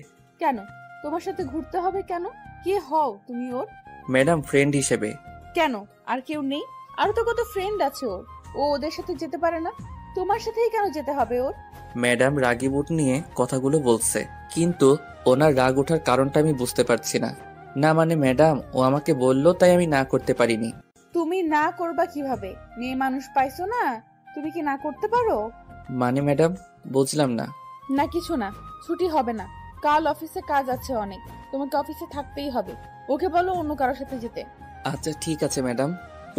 কেন তোমার সাথে ঘুরতে হবে কেন? কে হও তুমি ওর?
ম্যাডাম ফ্রেন্ড হিসেবে।
কেন, আর কেউ নেই? আরো তো কত ফ্রেন্ড আছে ওর, ও ওদের সাথে যেতে পারে না? তোমার সাথেই কেন যেতে হবে ওর?
ম্যাডাম রাগী মুড নিয়ে কথাগুলো বলছে, কিন্তু ওনার রাগ ওঠার কারণটা আমি বুঝতে পারছি না। না মানে ম্যাডাম, ও আমাকে বললো তাই আমি না করতে পারিনি।
তুমি না করবা কিভাবে? মেয়ে মানুষ পাইছো না, তুমি কি না করতে পারো?
মানে ম্যাডাম, বুঝলাম না।
না কিছু না, ছুটি হবে না। কাল অফিসে কাজ আছে অনেক, তোমাকে অফিসে থাকতেই হবে। ওকে বলো অন্য কারোর সাথে যেতে।
আচ্ছা ঠিক আছে ম্যাডাম।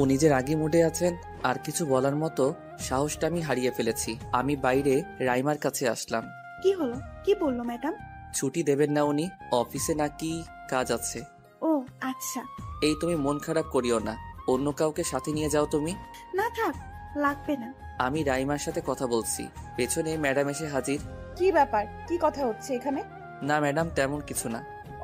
উনি যে রাগী মুডে আছেন, আর কিছু বলার মতো সাহসটা আমি হারিয়ে ফেলেছি। আমি বাইরে রাইমার কাছে আসলাম।
কি হলো, কি বললো ম্যাডাম?
ছুটি দেবেন না উনি, অফিসে নাকি কাজ আছে।
ও আচ্ছা।
এই তুমি মন খারাপ করিও না, অন্য কাউকে সাথে নিয়ে যাও তুমি।
না থাক, লাগবে না।
আমি রাইমার সাথে কথা বলছি, পেছনে ম্যাডাম এসে হাজির।
কি ব্যাপার, কি কথা হচ্ছে এখানে?
না ম্যাডাম, তেমন কিছু না।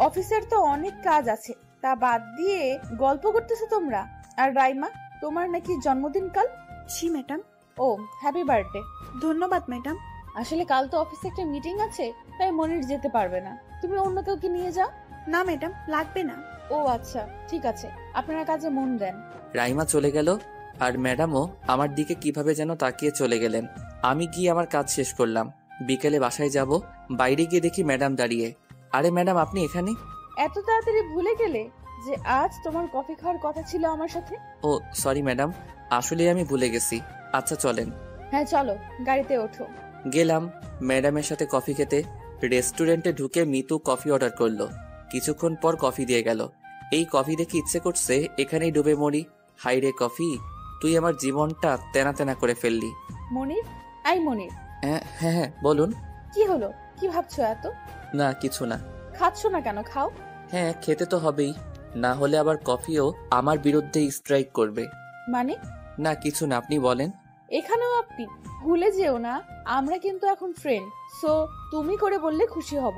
অফিসের তো অনেক কাজ আছে, তা বাদ দিয়ে গল্প করতেছো তোমরা। আর রাইমা, তোমার নাকি জন্মদিন কাল?
জি ম্যাডাম।
ও হ্যাপি বার্থডে।
ধন্যবাদ ম্যাডাম।
আসলে কাল তো অফিসে একটা মিটিং আছে, তাই মনির যেতে পারবে না। তুমি অন্য কাউকে নিয়ে যাও।
না ম্যাডাম, লাগবে না।
ও আচ্ছা ঠিক আছে, আপনারা কাজে মন দেন।
রাইমা চলে গেল, আর ম্যাডামও আমার দিকে কিভাবে যেন তাকিয়ে চলে গেলেন। আমি গিয়ে আমার কাজ শেষ করলাম। বিকেলে বাসায় যাব, বাইরে গিয়ে দেখি ম্যাডাম দাঁড়িয়ে। আরে ম্যাডাম, আপনি এখানে?
এত তাড়াতাড়ি ভুলে গেলে যে আজ তোমার কফি খাওয়ার কথা ছিল আমার সাথে?
ও সরি ম্যাডাম, আসলে আমি ভুলে গেছি। আচ্ছা চলেন।
হ্যাঁ চলো, গাড়িতে ওঠো।
গেলাম ম্যাডামের সাথে কফি খেতে। রেস্টুরেন্টে ঢুকে মিতু কফি অর্ডার করলো। কিছুক্ষণ পর কফি দিয়ে গেল। এই কফি দেখে ইচ্ছে করছে এখানেই ডুবে মরি। হাই রে কফি, তুই আমার জীবনটা তেনা তেনা করে ফেললি।
মনির, আই মনির।
হ্যাঁ হ্যাঁ হ্যাঁ, বলুন।
কি হলো, কি ভাবছো এত?
না কিছু না।
খাচ্ছ না কেন, খাও।
হ্যাঁ খেতে তো হবেই, না হলে আবার কফিও আমার বিরুদ্ধে স্ট্রাইক করবে।
মানে?
না কিছু না, আপনি বলেন।
এখানেও আপনি? ভুলে যেও না, আমরা কিন্তু এখন ফ্রেন্ড, সো তুমি করে বললে খুশি হব।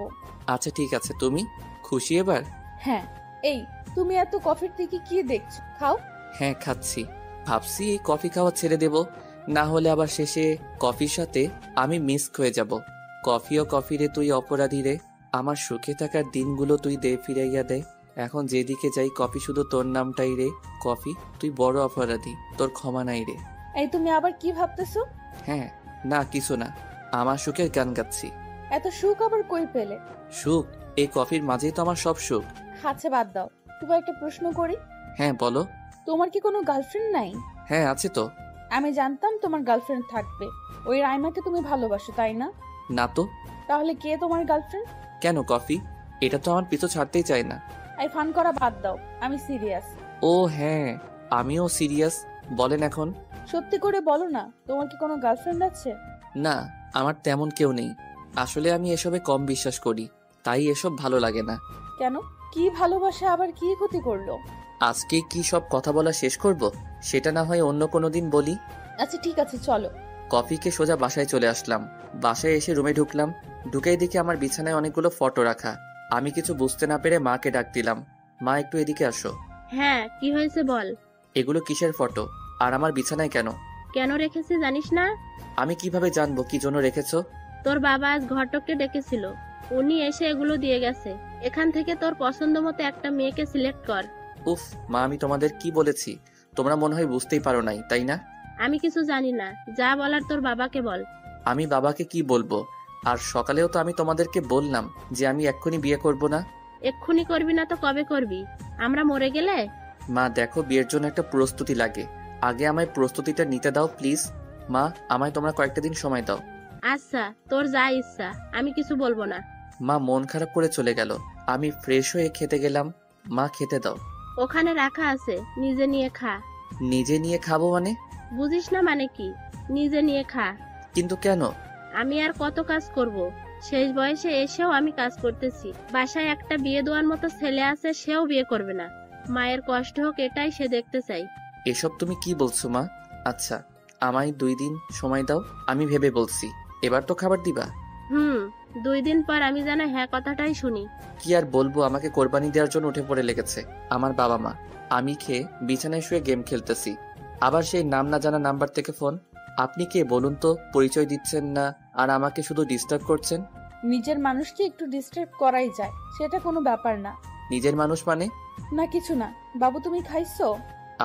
আচ্ছা ঠিক আছে, তুমি খুশি এবার?
হ্যাঁ। এই তুমি এত কফির দিকে কি দেখছো, খাও।
হ্যাঁ খাচ্ছি। ভাবছি এই কফি খাওয়া ছেড়ে দেব, না হলে আবার শেষে কফির সাথে আমি মিস হয়ে যাব। কফি ও কফি রে তুই অপরাধী রে, আমার সুখে থাকার দিনগুলো তুই দে ফিরাইয়া দে। এখন যেদিকে যাই কফি শুধু তোর নামটাই রে। কফি তুই বড় অপরাধী, তোর ক্ষমা নাই রে।
এই তুমি আবার কি ভাবতেছো?
হ্যাঁ না কিছু না, আমার সুখের গান গাচ্ছি।
এত সুখ আবার কই পেলে?
সুখ এই কফির মাঝেই তো আমার সব সুখ।
আচ্ছা বাদ দাও, তোমার একটা প্রশ্ন করি।
হ্যাঁ বলো।
তোমার কি কোনো গার্লফ্রেন্ড নাই?
হ্যাঁ আছে তো।
আমি জানতাম তোমার গার্লফ্রেন্ড থাকবে। ওই রাইমাকে তুমি ভালোবাসো তাই না?
না তো।
তাহলে কে তোমার গার্লফ্রেন্ড?
কেন কফি, এটা তো আমার পিছু ছাড়তেই চায় না।
এই ফান করা বাদ দাও, আমি সিরিয়াস।
ও হ্যাঁ, আমিও সিরিয়াস। বলেন এখন।
সত্যি করে বলো না, তোমার কি কোনো গার্লফ্রেন্ড আছে?
না, আমার তেমন কেউ নেই। আসলে আমি এসবে কম বিশ্বাস করি, তাই এসব ভালো লাগে না।
কেন, কি ভালোবাসা আবার কি ক্ষতি করলো?
আজকে কি সব কথা বলা শেষ করব? সেটা না হয় অন্য কোনো দিন বলি।
আচ্ছা ঠিক আছে চলো।
কফিকে সোজা বাসায় চলে আসলাম। বাসায় এসে রুমে ঢুকলাম। ঢুকেই দেখি আমার বিছানায় অনেকগুলো ফটো রাখা। আমি কিছু বুঝতে না পেরে মাকে ডাক দিলাম। মা একটু এদিকে আসো।
হ্যাঁ কি হয়েছে বল।
এগুলো কিসের ফটো, আর আমার বিছানায় কেন?
কেন রেখেছি জানিস না?
আমি কিভাবে জানবো কি জন্য রেখেছো?
তোর বাবা আজ ঘটককে ডেকেছিল, উনি এসে এগুলো দিয়ে গেছে। এখান থেকে তোর পছন্দ মতো একটা মেয়েকে সিলেক্ট কর।
উফ মা, আমি তোমাদের কি বলেছি? তোমরা মনে হয় বুঝতেই পারো নাই, তাই না?
আমি কিছু জানি না, যা বলার তোর বাবাকে বল।
আমি বাবাকে কি বলবো? আর সকালেও তো আমি তোমাদেরকে বললাম যে আমি এক্ষুনি বিয়ে করব না।
এক্ষুনি করবি না তো কবে করবি? আমরা মরে গেলে?
মা দেখো, বিয়ের জন্য একটা প্রস্তুতি লাগে, আগে আমায় প্রস্তুতিটা নিতে দাও প্লিজ। মা, আমায় তোমরা কয়েকটা দিন সময় দাও।
আচ্ছা তোর যা ইচ্ছা, আমি কিছু বলবো না।
মা মন খারাপ করে চলে গেল। আমি ফ্রেশ হয়ে খেতে গেলাম। মা খেতে দাও।
ওখানে রাখা আছে, নিজে নিয়ে খা।
নিজে নিয়ে খাবো মানে?
বুঝিস না মানে কি? নিজে নিয়ে খা।
কিন্তু কেন?
আমি আর কত কাজ করব? শেষ বয়সে এসেও আমি কাজ করতেছি। বাসায় একটা বিয়ে দেওয়ার মতো ছেলে আছে, সেও বিয়ে করবে না। মায়ের কষ্ট হোক এটাই সে দেখতে চাই।
এসব তুমি কি বলছো মা? আচ্ছা, আমায় 2 দিন সময় দাও, আমি ভেবে বলছি। এবার তো খাবার দিবা?
2 দিন পর আমি যেন হ্যাঁ কথাটাই শুনি।
কি আর বলবো, আমাকে কোরবানি দেওয়ার জন্য উঠে পড়ে লেগেছে আমার বাবা মা। আমি খেয়ে বিছানায় শুয়ে গেম খেলতেছি, আবার সেই নাম না জানা নাম্বার থেকে ফোন। আপনি কে বলুন তো? পরিচয় দিচ্ছেন না আর আমাকে শুধু ডিস্টার্ব করছেন।
নিজের মানুষকে একটু ডিস্টার্ব করাই যায়, সেটা কোনো ব্যাপার না।
নিজের মানুষ মানে?
না কিছু না। বাবু তুমি খাইছো?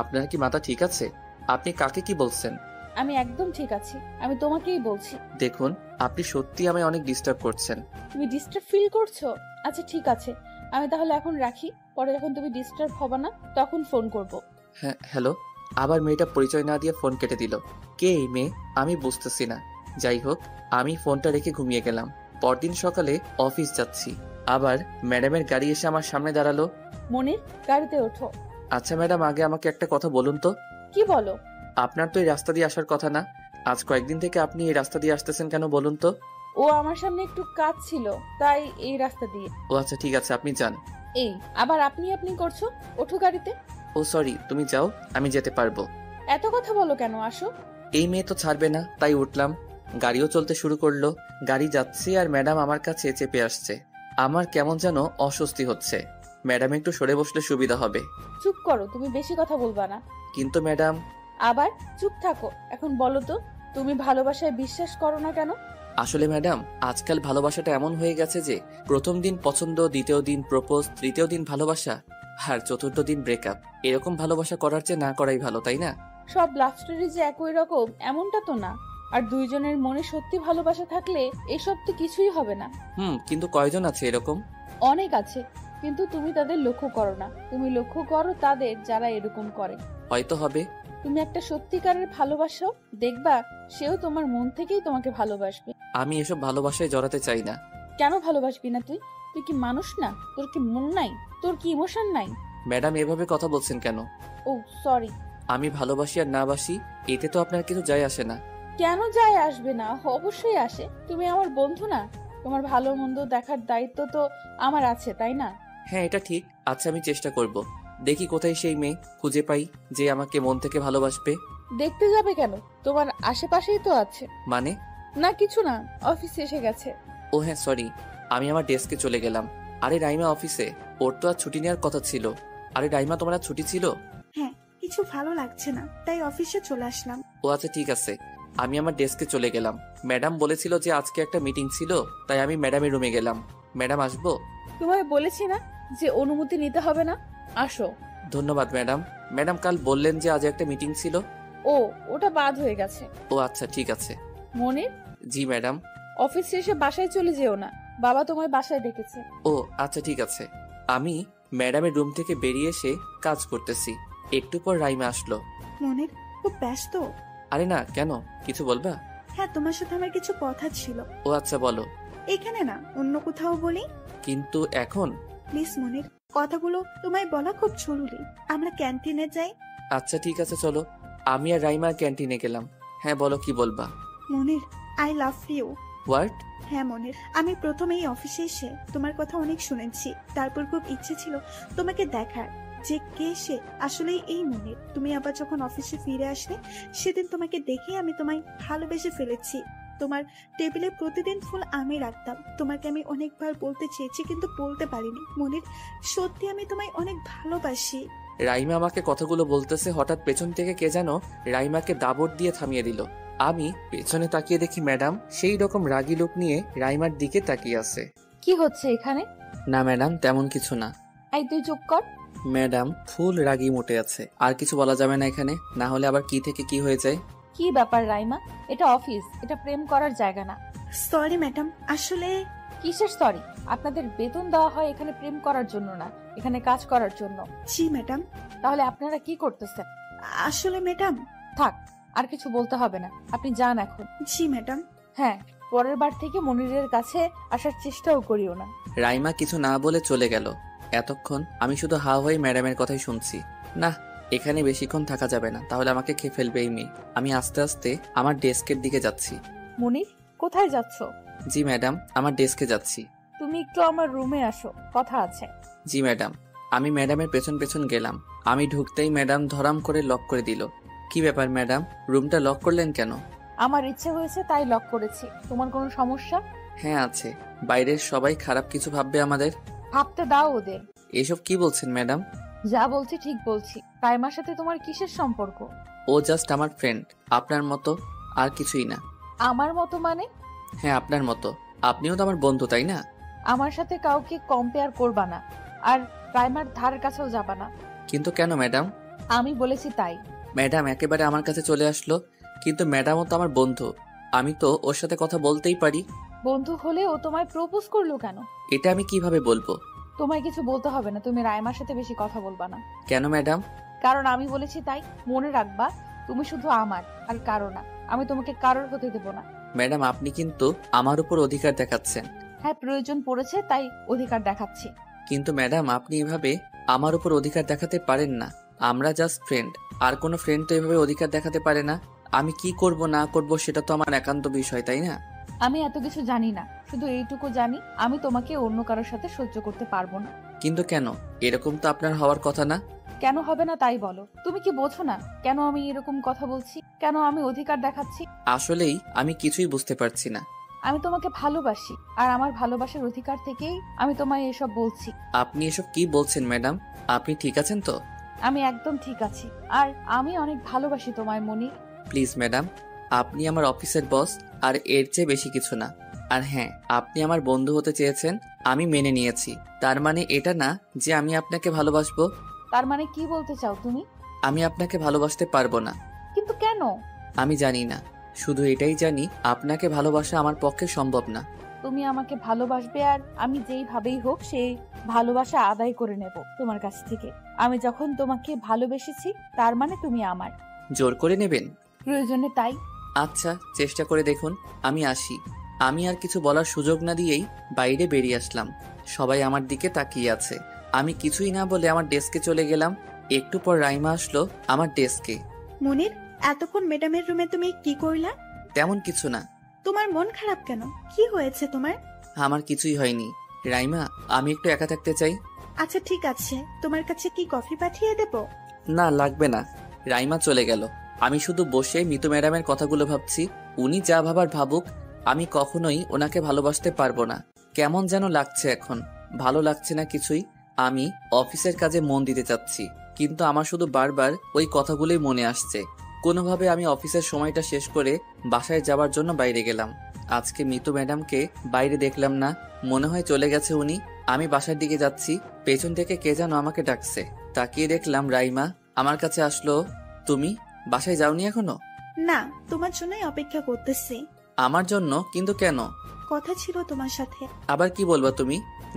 আপনার কি মাথা ঠিক আছে? আপনি কাকে কি বলছেন?
আমি একদম ঠিক আছি, আমি তোমাকেই বলছি।
দেখুন, আপনি সত্যি আমায় অনেক ডিস্টার্ব করছেন।
তুমি ডিস্টার্ব ফিল করছো? আচ্ছা ঠিক আছে, আমি তাহলে এখন রাখি, পরে যখন তুমি ডিস্টার্ব হবে না তখন ফোন করব।
হ্যাঁ হ্যালো। আবার মেয়েটা পরিচয় না দিয়ে ফোন কেটে দিল। কে এই মেয়ে আমি বুঝতেছি না। যাই হোক, আমি ফোনটা রেখে ঘুমিয়ে গেলাম। পরদিন সকালে অফিস যাচ্ছি, আবার ম্যাডামের গাড়ি এসে আমার সামনে দাঁড়ালো।
মনির, গাড়িতে ওঠো।
আচ্ছা ম্যাডাম, আগে আমাকে একটা কথা বলুন তো।
কি বলো?
আপনার তো এই রাস্তা দিয়ে আসার কথা না, আজ কয়েকদিন থেকে আপনি এই রাস্তা দিয়ে আসতেছেন কেন বলুন তো?
ও আমার সামনে একটু কাজ ছিল, তাই এই রাস্তা দিয়ে।
ও আচ্ছা ঠিক আছে, আপনি যান।
এই আবার আপনি আপনি করছো? ওঠো গাড়িতে।
ও সরি, তুমি যাও, আমি যেতে পারবো।
এত কথা বলো কেন? আসো।
এই মেয়ে তো ছাড়বে না, তাই উঠলাম। গাড়িও চলতে শুরু করলো। গাড়ি যাচ্ছে আর ম্যাডাম আমার কাছে চেপে আসছে। আমার কেমন যেন অস্বস্তি হচ্ছে। ম্যাডাম একটু সরে বসলে সুবিধা হবে।
চুপ করো, তুমি বেশি কথা বলবা না।
কিন্তু ম্যাডাম।
আবার চুপ থাকো। এখন বলো তো, তুমি ভালোবাসায় বিশ্বাস করো না কেন?
আসলে ম্যাডাম, আজকাল ভালোবাসাটা এমন হয়ে গেছে যে প্রথম দিন পছন্দ, দ্বিতীয় দিন প্রপোজ, তৃতীয় দিন ভালোবাসা, আর চতুর্থ দিন ব্রেকআপ। এরকম ভালোবাসা করার চেয়ে না করাই ভালো, তাই না?
সব লাভ স্টোরি যে একই রকম এমনটা তো না। আর দুইজনের মনে সত্যি ভালোবাসা থাকলে এসব তো কিছুই হবে না।
কিন্তু কয়জন আছে এরকম?
অনেক আছে, কিন্তু তুমি তাদের লক্ষ্য করো না। তুমি লক্ষ্য করো তাদের যারা এরকম করে।
হয়তো হবে।
তুমি একটা সত্যিকারের ভালোবাসো, দেখবা সেও তোমার মন থেকেই তোমাকে ভালোবাসবে।
আমি এসব ভালোবাসায় জড়াতে চাই না।
কেন ভালোবাসবি না তুই? তুই কি মানুষ না? তোর কি মন নাই? তোর কি ইমোশন নাই?
ম্যাডাম এভাবে কথা বলছেন কেন?
ও সরি।
আমি ভালোবাসি আর না বাসি এতে তো আপনার কিছু যায় আসে না।
কেন যায় আসবে না? অবশ্যই আসে। তুমি আমার বন্ধু না? তোমার ভালো মন্দ দেখার দায়িত্ব তো আমার আছে, তাই না?
হ্যাঁ এটা ঠিক। আচ্ছা আমি চেষ্টা করব। দেখি কোথায় সেই মেয়ে খুঁজে পাই যে আমাকে মন থেকে ভালোবাসবে।
দেখতে যাবে কেন? তোমার আশেপাশেই তো আছে।
মানে?
না কিছু না, অফিসে এসে গেছে।
ও হ্যাঁ সরি, আমি আমার ডেস্কে চলে গেলাম। আরে রাইমা অফিসে? ওর তো আর ছুটি নেওয়ার কথা ছিল। আরে রাইমা, তোমার আর ছুটি ছিল?
হ্যাঁ, কিছু ভালো লাগছে না, তাই অফিসে চলে আসলাম।
ও আচ্ছা ঠিক আছে। আমি আমার ডেস্কে চলে গেলাম। ম্যাডাম বলেছিল যে আজকে একটা মিটিং ছিল, তাই আমি ম্যাডামের রুমে গেলাম। ম্যাডাম আসবো?
তোমায় বলেছি না যে অনুমতি নিতে হবে না? আসো।
ধন্যবাদ ম্যাডাম। ম্যাডাম কাল বললেন যে আজ একটা মিটিং ছিল।
ও, ওটা বাদ হয়ে গেছে।
ও আচ্ছা ঠিক আছে।
মনির,
জি ম্যাডাম।
অফিস শেষে বাসায় চলে যেও না, বাবা তোমায় বাসায় ডেকেছে।
ও আচ্ছা ঠিক আছে। আমি ম্যাডামের রুম থেকে বেরিয়ে এসে কাজ করতেছি। একটু পর রাইমা আসলো।
মনির, খুব ব্যস্ত?
আরে না, কেন? কিছু বলবা?
হ্যাঁ, তোমার সাথে আমার কিছু কথা ছিল।
ও আচ্ছা বলো।
এখানে না, অন্য কোথাও বলি।
কিন্তু এখন?
প্লিজ মনির, কথাগুলো তোমায় বলা খুব জরুরি। আমরা ক্যান্টিনে যাই।
আচ্ছা ঠিক আছে চলো। আমি আর রাইমা ক্যান্টিনে গেলাম। হ্যাঁ বলো, কি বলবা?
মনির, আই লাভ ইউ।
হোয়াট?
হ্যাঁ মনির, আমি প্রথমেই অফিসে এসে তোমার কথা অনেক শুনেছি। তারপর খুব ইচ্ছে ছিল তোমাকে দেখার, যে কে সে আসলেই এই মনির। তুমি আবার যখন অফিসে ফিরে আসলে সেদিন তোমাকে দেখে আমি তোমায় ভালোবেসে ফেলেছি। তোমার টেবিলে প্রতিদিন ফুল আমি রাখতাম। তোমাকে আমি অনেকবার বলতে চেয়েছি, কিন্তু বলতে পারিনি। মনির, সত্যি আমি তোমায় অনেক ভালোবাসি।
রাইমা আমাকে কথাগুলো বলতেছে, হঠাৎ পেছন থেকে কে যেন রাইমাকে দাবড় দিয়ে থামিয়ে দিল। আমি পেছনে তাকিয়ে দেখি ম্যাডাম সেই রকম রাগী লোক নিয়ে রাইমার দিকে তাকিয়ে আছে।
কি হচ্ছে এখানে?
না ম্যাডাম, তেমন কিছু না।
এই তুই চুপ কর।
ম্যাডাম ফুল রাগী মোটে আছে, আর কিছু বলা যাবে না এখানে, না হলে আবার কি থেকে কি হয়ে যায়।
কি ব্যাপার রাইমা? এটা অফিস, এটা প্রেম করার জায়গা না।
সরি ম্যাডাম, আসলে।
কিসের সরি? আপনাদের বেতন দেওয়া হয় এখানে প্রেম করার জন্য না, এখানে কাজ করার জন্য।
জি ম্যাডাম।
তাহলে আপনারা কি করতেছেন?
আসলে ম্যাডাম।
থাক, আর কিছু বলতে হবে না, আপনি যান এখন।
জি ম্যাডাম।
হ্যাঁ, পরের বার থেকে মনিরের কাছে আসার চেষ্টাও করিও না।
রাইমা কিছু না বলে চলে গেল। এতক্ষণ আমি শুধু হা হয়ে ম্যাডামের কথাই শুনছি। না, এখানে বেশিক্ষণ থাকা যাবে না, তাহলে আমাকে খেয়ে ফেলবে এই মেয়ে। আমি আস্তে আস্তে আমার ডেস্কের দিকে যাচ্ছি।
মনির, কোথায় যাচ্ছ?
জি ম্যাডাম, আমার ডেস্কে যাচ্ছি।
তুমি একটু আমার রুমে আসো, কথা আছে।
জি ম্যাডাম। আমি ম্যাডামের পেছন পেছন গেলাম। আমি ঢুকতেই ম্যাডাম ধরাম করে লক করে দিল। কি ব্যাপার ম্যাডাম, রুমটা লক করলেন কেন?
আমার ইচ্ছে হয়েছে তাই লক করেছি। তোমার কোনো সমস্যা?
হ্যাঁ আছে, বাইরের সবাই খারাপ কিছু ভাববে আমাদের।
ভাবতে দাও ওদের।
এসব কি বলছেন ম্যাডাম?
যা বলছি ঠিক বলছি। রাইমার সাথে তোমার কিসের সম্পর্ক?
ও জাস্ট আমার ফ্রেন্ড, আপনার মতো, আর কিছুই না।
আমার মতো মানে?
হ্যাঁ আপনার মতো, আপনিও তো আমার বন্ধু তাই না?
আমার সাথে কাউকে কম্পেয়ার করবা না, আর রাইমার ধারের কাছেও যাবা না।
কিন্তু কেন ম্যাডাম?
আমি বলেছি তাই।
ম্যাডাম একেবারে আমার কাছে চলে আসলো, কিন্তু ম্যাডামও তো আমার বন্ধু, আমি তো ওর সাথে কথা বলতেই পারি।
বন্ধু হলে ও তোমায় প্রপোজ করলো কেন?
এটা আমি কিভাবে বলবো?
তোমায় কিছু বলতে হবে না, তুমি রাইমার সাথে বেশি কথা বলবা না।
কেন ম্যাডাম?
কারণ আমি বলেছি তাই। মনে রাখবা, তুমি শুধু আমার আর কারো না। আমি তোমাকে কারোর হতে দেব না।
ম্যাডাম আপনি কিন্তু আমার উপর অধিকার দেখাচ্ছেন।
হ্যাঁ, প্রয়োজন পড়েছে তাই অধিকার দেখাচ্ছি।
কিন্তু ম্যাডাম আপনি এভাবে আমার উপর অধিকার দেখাতে পারেন না। আমরা জাস্ট ফ্রেন্ড, আর কোনো ফ্রেন্ড তো এভাবে অধিকার দেখাতে পারে না। আমি কি করব না করব সেটা তো আমার একান্ত বিষয়, তাই না?
আমি এত কিছু জানি না, শুধু এইটুকু জানি আমি তোমাকে অন্য কারোর সাথে সহ্য করতে পারবো না।
কিন্তু কেন? এরকম তো আপনার হওয়ার কথা না।
কেন হবে না তাই বলো। তুমি কি বোঝো না কেন আমি এরকম কথা বলছি, কেন আমি অধিকার দেখাচ্ছি?
আসলেই আমি কিছুই বুঝতে পারছি না।
আমি তোমাকে ভালোবাসি, আর আমার ভালোবাসার অধিকার থেকেই আমি তোমায় এসব বলছি।
আপনি এসব কি বলছেন ম্যাডাম? আপনি ঠিক আছেন তো?
আমি একদম ঠিক আছি, আর আমি অনেক ভালোবাসি তোমায় মনি।
প্লিজ ম্যাডাম, আপনি আমার অফিসের বস, আর এর চেয়ে বেশি কিছু না। আর হ্যাঁ, আপনি আমার বন্ধু হতে চেয়েছেন, আমি মেনে নিয়েছি। তার মানে এটা না যে আমি আপনাকে ভালোবাসবো।
তার মানে কি বলতে চাও তুমি?
আমি আপনাকে ভালোবাসতে পারবো না।
কিন্তু কেন?
আমি জানি না, শুধু এটাই জানি আপনাকে ভালোবাসা আমার পক্ষে সম্ভব না।
তুমি আমাকে ভালোবাসবে, আর আমি যেইভাবেই হোক সেই ভালোবাসা আদায় করে নেব তোমার কাছ থেকে। আমি যখন তোমাকে ভালোবেসেছি তার মানে তুমি আমার।
জোর করে নেবেন?
প্রয়োজনে তাই।
আচ্ছা, চেষ্টা করে দেখুন। আমি আসি। আমি আর কিছু বলার সুযোগ না দিয়েই বাইরে বেরিয়ে আসলাম। সবাই আমার দিকে তাকিয়ে আছে। আমি কিছুই না বলে আমার ডেস্কে চলে গেলাম। একটু পর রাইমা আসলো আমার ডেস্কে।
মনির, এতক্ষণ ম্যাডামের রুমে তুমি কি করলা?
তেমন কিছু না।
তোমার মন খারাপ কেন? কি হয়েছে তোমার?
আমার কিছুই হয়নি। রাইমা, আমি একটু একা থাকতে চাই।
আচ্ছা ঠিক আছে, তোমার কাছে কি কফি পাঠিয়ে দেব?
না লাগবে না। রাইমা চলে গেল। আমি শুধু বসে মিতু ম্যাডামের কথাগুলো ভাবছি। উনি যা ভাবার ভাবুক, আমি কখনোই ওনাকে ভালোবাসতে পারবো না। কেমন যেন লাগছে এখন, ভালো লাগছে না কিছুই। আমি অফিসের কাজে মন দিতে চাচ্ছি, কিন্তু আমার শুধু বারবার ওই কথাগুলোই মনে আসছে। কোনোভাবে আমি অফিসের সময়টা শেষ করে বাসায় যাওয়ার জন্য বাইরে গেলাম। আজকে মিতু ম্যাডামকে বাইরে দেখলাম না, মনে হয় চলে গেছে উনি। আমি বাসার দিকে যাচ্ছি, পেছন থেকে কে যেন আমাকে ডাকছে। তাকিয়ে দেখলাম রাইমা আমার কাছে আসলো। তুমি বাসায় যাওনি এখনো?
না, তোমার জন্যই অপেক্ষা করতেছি।
আমার জন্য? কিন্তু কেন?
কথা ছিল তোমার সাথে।
আবার কি বলবা তুমি?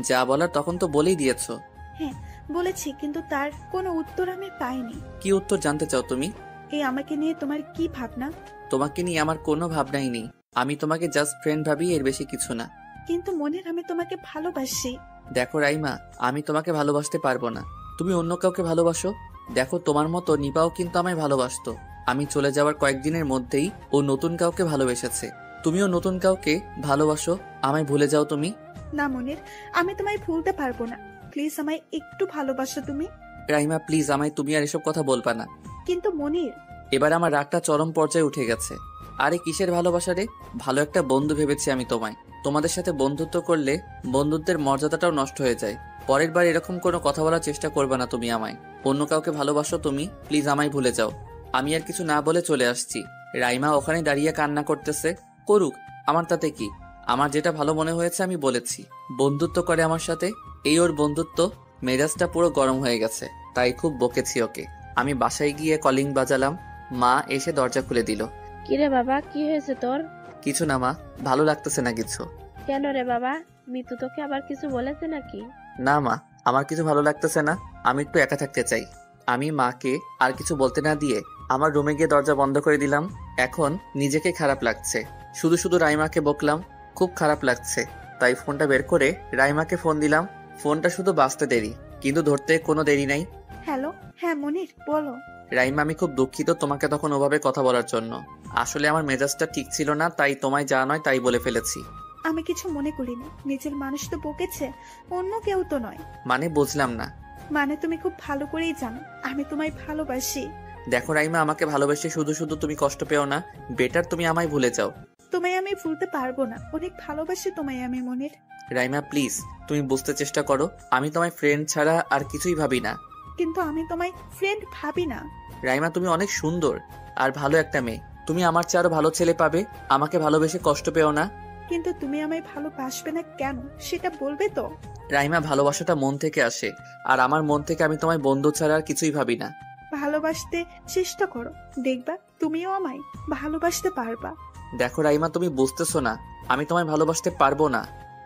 যা বলার তখন তো বলেই দিয়েছো।
হ্যাঁ বলেছি, কিন্তু তার কোনো উত্তর আমি পাইনি।
কি উত্তর জানতে চাও তুমি?
এই আমাকে নিয়ে তোমার কি ভাবনা?
তোমাকে নিয়ে আমার কোনো ভাবনাই নেই। আমি তোমাকে জাস্ট ফ্রেন্ড ভাবি, এর বেশি কিছু না।
কিন্তু মনের আমি তোমাকে ভালোবাসি।
দেখো রাইমা, আমি তোমাকে ভালোবাসতে পারবো না। তুমি অন্য কাউকে ভালোবাসো। দেখো তোমার মতো নিপাও কিন্তু আমায় ভালোবাসতো। আমি চলে যাওয়ার কয়েকদিনের মধ্যেই ও নতুন কাউকে ভালোবেসেছে। তুমিও নতুন কাউকে ভালোবাসো, আমায় ভুলে যাও তুমি।
না মনির, আমি তোমায় ভুলতে পারবো না। প্লিজ আমায় একটু ভালোবাসো তুমি।
রাইমা প্লিজ, আমায় তুমি আর এসব কথা বলবা না।
কিন্তু মনির,
এবার আমার রাগটা চরম পর্যায়ে উঠে গেছে। আরে কিসের ভালোবাসা রে? ভালো একটা বন্ধু ভেবেছি আমি তোমায়। তোমাদের সাথে বন্ধুত্ব করলে বন্ধুত্বের মর্যাদাটাও নষ্ট হয়ে যায়। পরের বার এরকম কোনো কথা বলার চেষ্টা করবে না তুমি আমায়। অন্য কাউকে ভালোবাসো তুমি, প্লিজ আমায় ভুলে যাও। আমি আর কিছু না বলে চলে আসছি। রাইমা ওখানে দাঁড়িয়ে কান্না করতেছে। করুক, আমার তাতে কি? আমার যেটা ভালো মনে হয়েছে আমি বলেছি। বন্ধুত্ব করে আমার সাথে, এই ওর বন্ধুত্ব। মেজাজটা পুরো গরম হয়ে গেছে, তাই খুব বকেছি ওকে। আমি বাসায় গিয়ে কলিং বাজালাম। মা এসে দরজা খুলে দিল।
কিরে বাবা, কি হয়েছে তোর?
কিছু না মা, ভালো লাগতেছে না কিছু।
কেন রে বাবা, মিতু তোকে আবার কিছু বলেছে নাকি?
না মা, আমার কিছু ভালো লাগতেছে না। আমি একটু একা থাকতে চাই। আমি মাকে আর কিছু বলতে না দিয়ে আমার রুমে গিয়ে দরজা বন্ধ করে দিলাম। এখন নিজেকে খারাপ লাগছে। শুধু শুধু রাইমাকে বকলাম, খুব খারাপ লাগছে। তাই ফোনটা বের করে রাইমাকে ফোন দিলাম। ফোনটা শুধু বাজতে দেরি, কিন্তু ধরতে কোনো দেরি নাই।
হ্যালো। হ্যাঁ মনির, বলো।
রাইমা, আমি খুব দুঃখিত তোমাকে তখন ওভাবে কথা বলার জন্য। আসলে আমার মেজাজটা ঠিক ছিল না, তাই তোমায় যা নয় তাই বলে ফেলেছি।
আমি কিছু মনে করিনি। নিজের মানুষ তো বকেছে, অন্য কেউ তো নয়।
মানে বুঝলাম না।
মানে তুমি খুব ভালো করেই জানো আমি তোমায় ভালোবাসি।
দেখো রাইমা, আমাকে ভালোবেসে শুধু শুধু তুমি কষ্ট পেও না। বেটার তুমি আমায় ভুলে যাও।
তোমায় আমি ভুলতে পারবো না, অনেক ভালোবাসি তোমায় আমি মনির।
রাইমা প্লিজ, তুমি বুঝতে চেষ্টা করো। আমি তোমায় ফ্রেন্ড ছাড়া আর কিছুই ভাবি না।
কিন্তু আমি তোমায় ফ্রেন্ড ভাবি না।
রাইমা তুমি অনেক সুন্দর আর ভালো একটা মেয়ে। তুমি আমার চেয়ে আরো ভালো ছেলে পাবে। আমাকে ভালোবেসে কষ্ট পেও না।
কিন্তু তুমি আমায় ভালোবাসবে না কেন সেটা বলবে তো?
রাইমা, ভালোবাসাটা মন থেকে আসে, আর আমার মন থেকে আমি তোমায় বন্ধু ছাড়া আর কিছুই ভাবি না।
ভালোবাসতে চেষ্টা করো, দেখবা তুমিও আমায় ভালোবাসতে পারবা।
দেখো রাইমা, তুমি বুঝতেছো না, আমি তোমায় ভালোবাসতে পারবো না।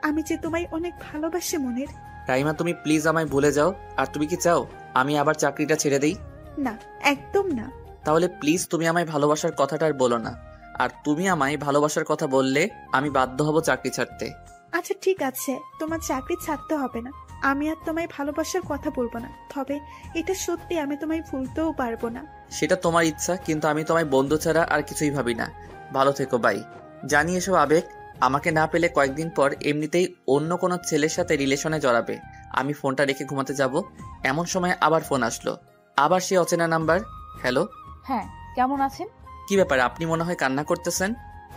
আমি যে তোমায় অনেক ভালোবাসি মনির।
রাইমা তুমি প্লিজ আমায় ভুলে যাও। আর তুমি কি চাও আমি আবার চাকরিটা ছেড়ে দেই?
না, একদম না।
তাহলে প্লিজ তুমি আমায় ভালোবাসার কথাটা আর বলো না। আর তুমি আমায় ভালোবাসার কথা বললে আমি বাধ্য হব চাকরি ছাড়তে।
আচ্ছা ঠিক আছে, তোমার চাকরি ছাড়তে হবে না। আমি আর তোমায় ভালোবাসার কথা বলবো না, তবে এটা সত্যি আমি তোমায় ভুলতেও পারবো না।
সেটা তোমার ইচ্ছা, কিন্তু আমি তোমায় বন্ধু ছাড়া আর কিছুই ভাবি না। ভালো থেকো, বাই। জানি এসব আবেগ আমাকে না পেলে কয়েকদিন পর এমনিতেই অন্য কোনো ছেলের সাথে রিলেশনে জড়াবে। আমি ফোনটা রেখে ঘুমাতে যাব, এমন সময় আবার ফোন আসলো। আবার সে অচেনা নাম্বার। হ্যালো,
হ্যাঁ, কেমন আছেন?
কি ব্যাপার, আপনি মনে হয় কান্না করতেছেন?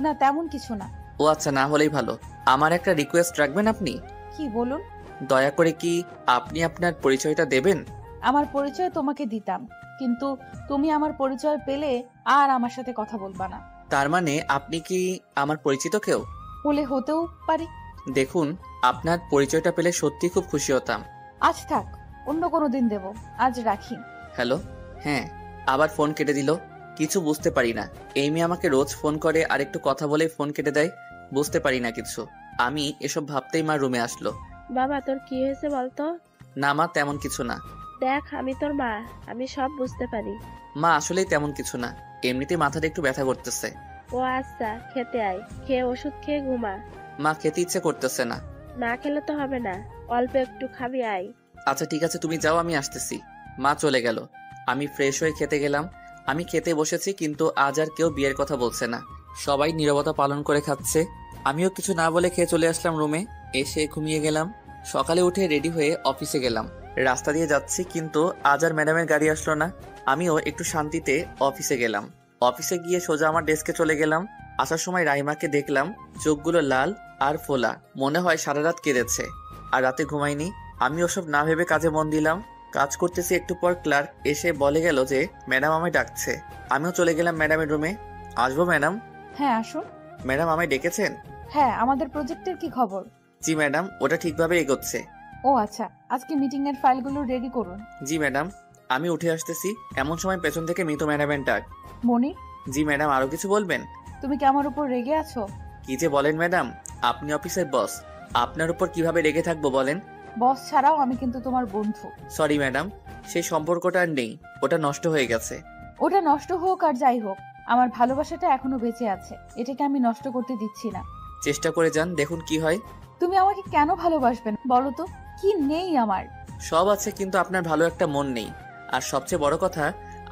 না, তেমন কিছু না।
ও আচ্ছা, না হলেই ভালো। আমার একটা রিকোয়েস্ট রাখবেন আপনি?
কি বলুন?
দয়া করে কি আপনি আপনার পরিচয়টা দেবেন?
আমার পরিচয় তোমাকে দিতাম, কিন্তু তুমি আমার পরিচয় পেলে আর আমার সাথে কথা বলবা না।
তার মানে আপনি কি আমার পরিচিত কেউ?
বলে হতেও পারি।
দেখুন, আপনার পরিচয়টা পেলে সত্যি খুব খুশি হতাম।
আজ থাক, অন্য কোনো দিন দেব, আজ রাখি।
হ্যালো, হ্যাঁ। আবার ফোন কেটে দিল। কিছু বুঝতে পারি না। এই মেয়ে আমাকে রোজ ফোন করে আর একটু কথা বলেই ফোন কেটে দেয়। বুঝতে পারি না কিছু। আমি এসব ভাবতেই মা রুমে আসলো।
বাবা তোর কি হয়েছে বলতো?
না মা, তেমন কিছু না।
দেখ আমি তোর মা, আমি সব বুঝতে পারি।
মা আসলেই তেমন কিছু না, এমনিতেই মাথাটা একটু ব্যথা করতেছে।
ও আচ্ছা, খেতে আয়, খেয়ে ওষুধ খেয়ে ঘুমা।
মা খেতে ইচ্ছে করতেছে না।
না খেলে তো হবে না, অল্প একটু খাবি আয়।
আচ্ছা ঠিক আছে, তুমি যাও, আমি আসতেছি। মা চলে গেল। আমি ফ্রেশ হয়ে খেতে গেলাম। আমি খেতে বসেছি, কিন্তু আজ আর কেউ বিয়ের কথা বলছে না। সবাই নীরবতা পালন করে খাচ্ছে। আমিও কিছু না বলে খেয়ে চলে আসলাম রুমে। এসে ঘুমিয়ে গেলাম। সকালে উঠে রেডি হয়ে অফিসে গেলাম। রাস্তা দিয়ে যাচ্ছি, কিন্তু আজ আর ম্যাডামের গাড়ি আসলো না। আমিও একটু শান্তিতে অফিসে গেলাম। অফিসে গিয়ে সোজা আমার ডেস্কে চলে গেলাম। আসার সময় রাইমাকে দেখলাম, চোখগুলো লাল আর ফোলা, মনে হয় সারা রাত কেঁদেছে আর রাতে ঘুমায়নি। আমি ওসব না ভেবে কাজে মন দিলাম। কাজ করতেছি, একটু পর ক্লার্ক এসে বলে গেল যে ম্যাডাম আমায় ডাকছে। আমিও চলে গেলাম ম্যাডামের রুমে। আসবো ম্যাডাম?
হ্যাঁ আসুন।
ম্যাডাম আমায় ডেকেছেন?
হ্যাঁ, আমাদের প্রজেক্টের কি খবর?
জি ম্যাডাম, ওটা ঠিকভাবে এগোচ্ছে।
ও আচ্ছা, আজকে মিটিং এর ফাইলগুলো রেডি করুন।
জি ম্যাডাম, আমি উঠে আসতেছি। এমন সময় পেছন থেকে মিতু ম্যাডামের ডাক।
মনি,
জি ম্যাডাম, আরো কিছু বলবেন?
তুমি কি আমার উপর রেগে আছো?
কি যে বলেন ম্যাডাম, আপনি অফিসের বস, আপনার উপর কিভাবে রেগে থাকবো বলেন?
বস ছাড়াও আমি কিন্তু তোমার বন্ধু।
সরি ম্যাডাম, সেই সম্পর্কটা আর নেই, ওটা নষ্ট হয়ে গেছে।
ওটা নষ্ট হোক আর যাই হোক, আমার ভালোবাসাটা এখনো বেঁচে আছে, এটাকে আমি নষ্ট করতে দিচ্ছি না।
চেষ্টা করে যান, দেখুন কি হয়।
তুমি আমাকে কেন ভালোবাসবে না বলো তো? কি নেই আমার?
সব আছে, কিন্তু আপনার ভালো একটা মন নেই। আর সবচেয়ে বড় কথা,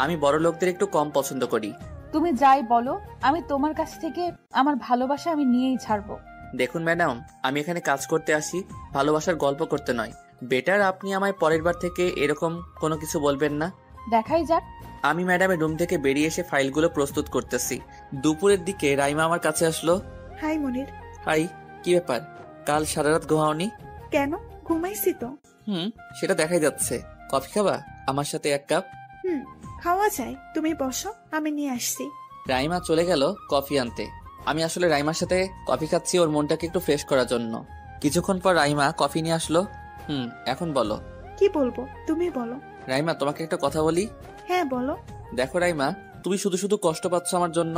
আমি বড় লোকদের একটু কম পছন্দ করি।
তুমি যাই বলো, আমি তোমার কাছ থেকে আমার ভালোবাসা আমি নিয়েই ছাড়বো।
দেখুন ম্যাডাম, আমি এখানে কাজ করতে আসি, ভালোবাসার গল্প করতে নয়। বেটার আপনি আমায় পরের বার থেকে এরকম কোনো কিছু বলবেন না।
দেখাই যাক।
আমি ম্যাডামের রুম থেকে বেরিয়ে এসে ফাইলগুলো প্রস্তুত করতেছি। দুপুরের দিকে রাইমা আমার কাছে আসলো।
হাই মনির।
হাই, কি ব্যাপার, কাল সারা রাত ঘুমাওনি?
কেন, ঘুমাইছি তো।
সেটা দেখাই যাচ্ছে। কফি খাবা আমার সাথে, 1 কাপ?
খাওয়া যায়, তুমি বসো, আমি নিয়ে আসছি।
রাইমা চলে গেল কফি আনতে। আমি আসলে রাইমার সাথে কফি খাচ্ছি, ওর মনটাকে একটু ফ্রেশ করার জন্য। কিছুক্ষণ পর রাইমা কফি নিয়ে আসলো। এখন বলো।
কি বলবো, তুমি বলো।
রাইমা, তোমাকে একটা কথা বলি।
হ্যাঁ বলো।
দেখো রাইমা, তুমি শুধু শুধু কষ্ট পাচ্ছ আমার জন্য।